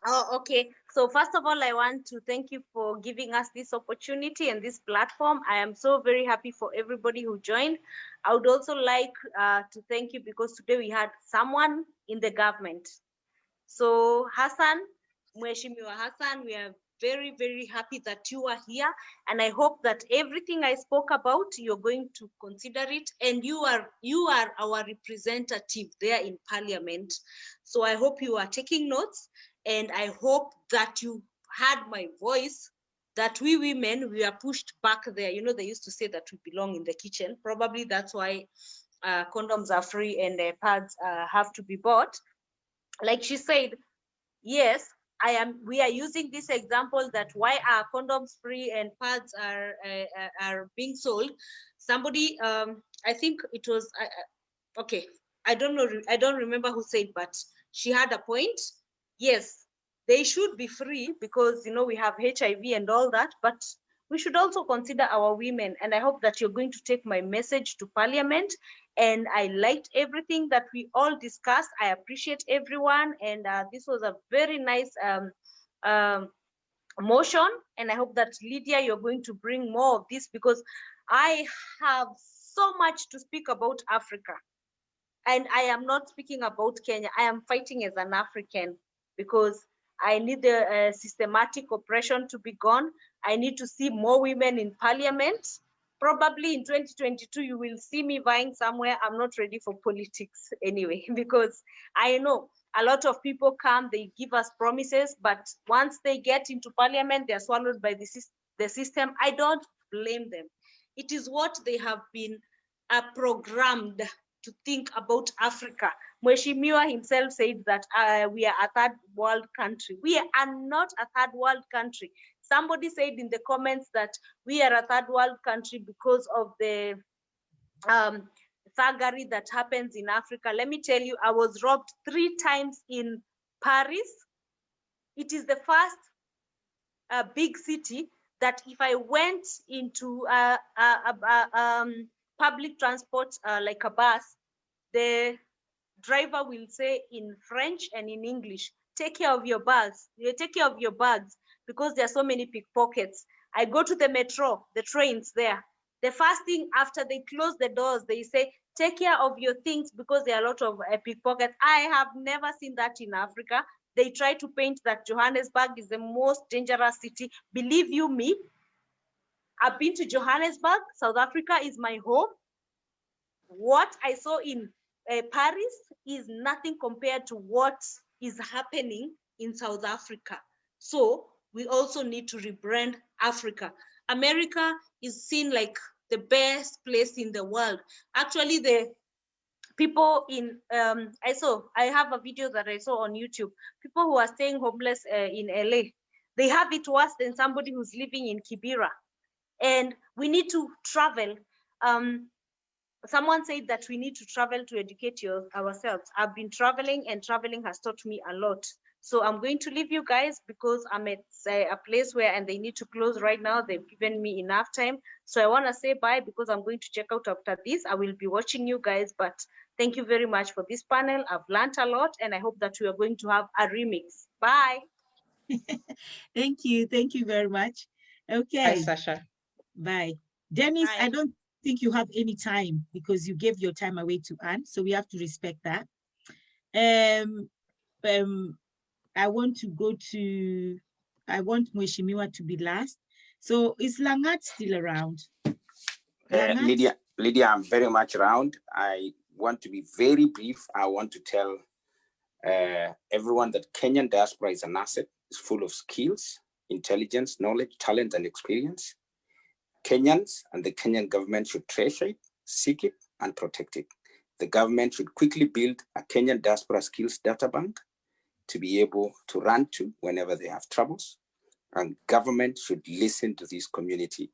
Oh, okay. So first of all, I want to thank you for giving us this opportunity and this platform. I am so very happy for everybody who joined. I would also like to thank you because today we had someone in the government. So Hassan, Mheshimiwa Hassan, we are very, very happy that you are here. And I hope that everything I spoke about, you're going to consider it. And you are our representative there in Parliament. So I hope you are taking notes. And I hope that you heard my voice, that we women, we are pushed back there. You know, they used to say that we belong in the kitchen. Probably that's why condoms are free and pads have to be bought. Like she said, yes, we are using this example that why are condoms free and pads are being sold. Somebody, I think it was, okay, I don't know, I don't remember who said, but she had a point. Yes, they should be free because, you know, we have HIV and all that, but we should also consider our women. And I hope that you're going to take my message to Parliament. And I liked everything that we all discussed. I appreciate everyone. And this was a very nice motion. And I hope that, Lydia, you're going to bring more of this because I have so much to speak about Africa. And I am not speaking about Kenya. I am fighting as an African because I need the systematic oppression to be gone. I need to see more women in Parliament. Probably in 2022, you will see me vying somewhere. I'm not ready for politics anyway, because I know a lot of people come, they give us promises, but once they get into Parliament, they're swallowed by the system. I don't blame them. It is what they have been programmed to think about Africa. Mheshimiwa himself said that we are a third world country. We are not a third world country. Somebody said in the comments that we are a third world country because of the thuggery that happens in Africa. Let me tell you, I was robbed 3 times in Paris. It is the first big city that if I went into public transport like a bus, the driver will say in French and in English, take care of your bags, take care of your bags, because there are so many pickpockets. I go to the metro, the trains there. The first thing after they close the doors, they say, take care of your things because there are a lot of pickpockets. I have never seen that in Africa. They try to paint that Johannesburg is the most dangerous city. Believe you me, I've been to Johannesburg. South Africa is my home. What I saw in Paris is nothing compared to what is happening in South Africa. So we also need to rebrand Africa. America is seen like the best place in the world. Actually, the people in, I have a video that I saw on YouTube, people who are staying homeless in LA, they have it worse than somebody who's living in Kibera. And we need to travel. Someone said that we need to travel to educate ourselves. I've been traveling and traveling has taught me a lot. So I'm going to leave you guys because I'm at a place where and they need to close right now. They've given me enough time. So I want to say bye because I'm going to check out after this. I will be watching you guys, but thank you very much for this panel. I've learned a lot and I hope that we are going to have a remix. Bye. Thank you. Thank you very much. Okay. Bye, Sasha. Bye. Dennis, Bye. I don't think you have any time because you gave your time away to Anne, so we have to respect that. I want Mheshimiwa to be last. So is Langat still around? Lydia, I'm very much around. I want to be very brief. I want to tell everyone that Kenyan diaspora is an asset. It's full of skills, intelligence, knowledge, talent, and experience. Kenyans and the Kenyan government should treasure it, seek it, and protect it. The government should quickly build a Kenyan diaspora skills data bank to be able to run to whenever they have troubles. And government should listen to this community.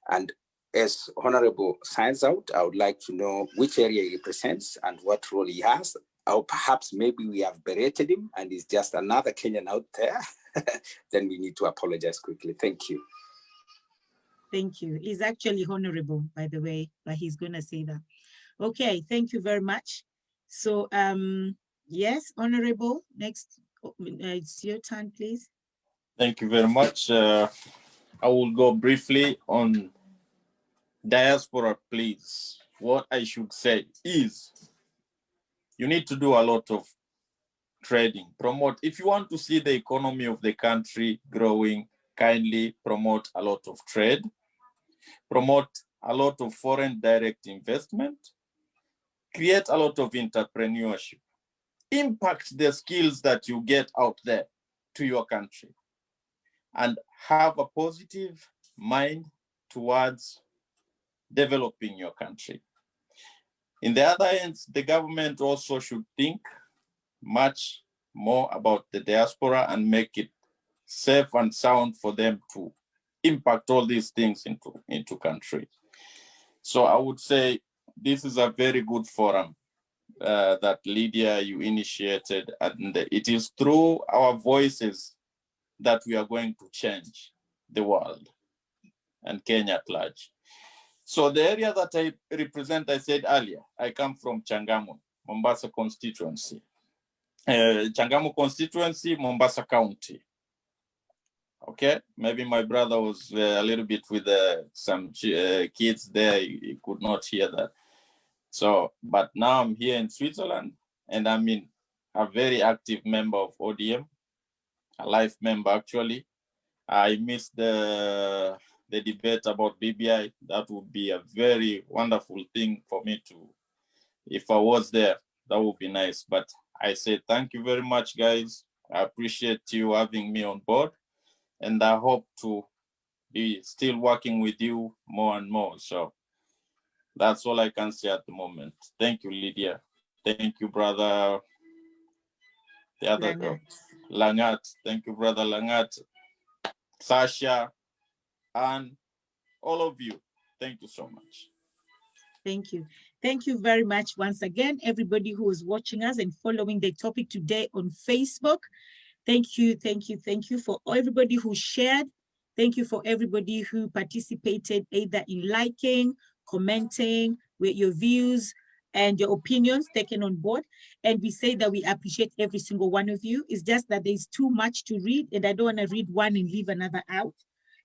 And as Honorable signs out, I would like to know which area he represents and what role he has. Or perhaps maybe we have berated him and he's just another Kenyan out there. Then we need to apologize quickly. Thank you. Thank you. He's actually honorable, by the way, but he's going to say that. Okay, thank you very much. So, yes, honorable, next, it's your turn, please. Thank you very much. I will go briefly on diaspora, please. What I should say is you need to do a lot of trading, promote. If you want to see the economy of the country growing, kindly promote a lot of trade, promote a lot of foreign direct investment, create a lot of entrepreneurship, impact the skills that you get out there to your country, and have a positive mind towards developing your country. In the other end, the government also should think much more about the diaspora and make it safe and sound for them to impact all these things into country. So I would say this is a very good forum that Lydia, you initiated, and it is through our voices that we are going to change the world and Kenya at large. So the area that I represent, I said earlier, I come from Changamo, Mombasa constituency. Changamo constituency, Mombasa County. Okay, maybe my brother was a little bit with some kids there, he could not hear that. So, but now I'm here in Switzerland and I'm a very active member of ODM, a life member actually. I missed the debate about BBI. That would be a very wonderful thing for me to, if I was there, that would be nice. But I say thank you very much, guys. I appreciate you having me on board. And I hope to be still working with you more and more. So that's all I can say at the moment. Thank you, Lydia. Thank you, brother. The other girl, Langat. Thank you, brother Langat. Sasha, and all of you. Thank you so much. Thank you. Thank you very much once again, everybody who is watching us and following the topic today on Facebook. Thank you, thank you, thank you for everybody who shared. Thank you for everybody who participated either in liking, commenting, with your views and your opinions taken on board. And we say that we appreciate every single one of you. It's just that there's too much to read and I don't want to read one and leave another out.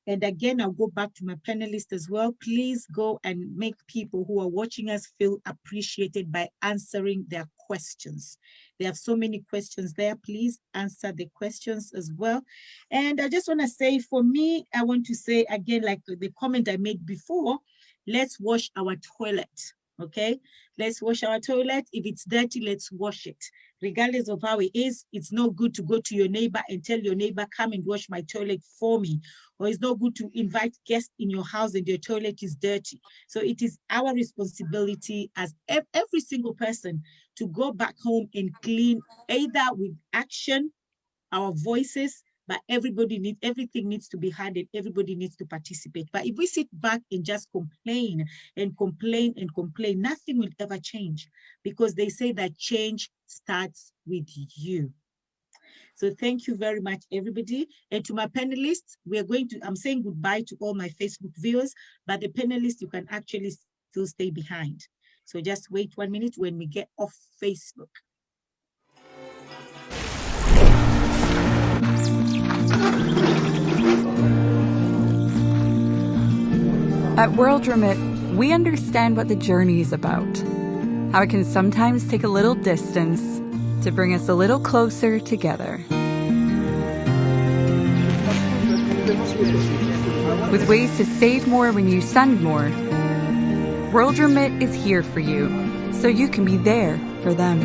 And again, I'll go back to my panelists as well. Please go and make people who are watching us feel appreciated by answering their questions. They have so many questions there. Please answer the questions as well. And I just want to say, for me, I want to say again, like the comment I made before, let's wash our toilet. Okay, let's wash our toilet. If it's dirty, let's wash it. Regardless of how it is, it's no good to go to your neighbor and tell your neighbor, come and wash my toilet for me. Or it's no good to invite guests in your house and your toilet is dirty. So it is our responsibility as every single person to go back home and clean, either with action, our voices, but everything needs to be heard and everybody needs to participate. But if we sit back and just complain and complain and complain, nothing will ever change, because they say that change starts with you. So thank you very much, everybody. And to my panelists, I'm saying goodbye to all my Facebook viewers, but the panelists, you can actually still stay behind. So just wait 1 minute when we get off Facebook. At World Remit, we understand what the journey is about, how it can sometimes take a little distance to bring us a little closer together. With ways to save more when you send more, World Remit is here for you, so you can be there for them.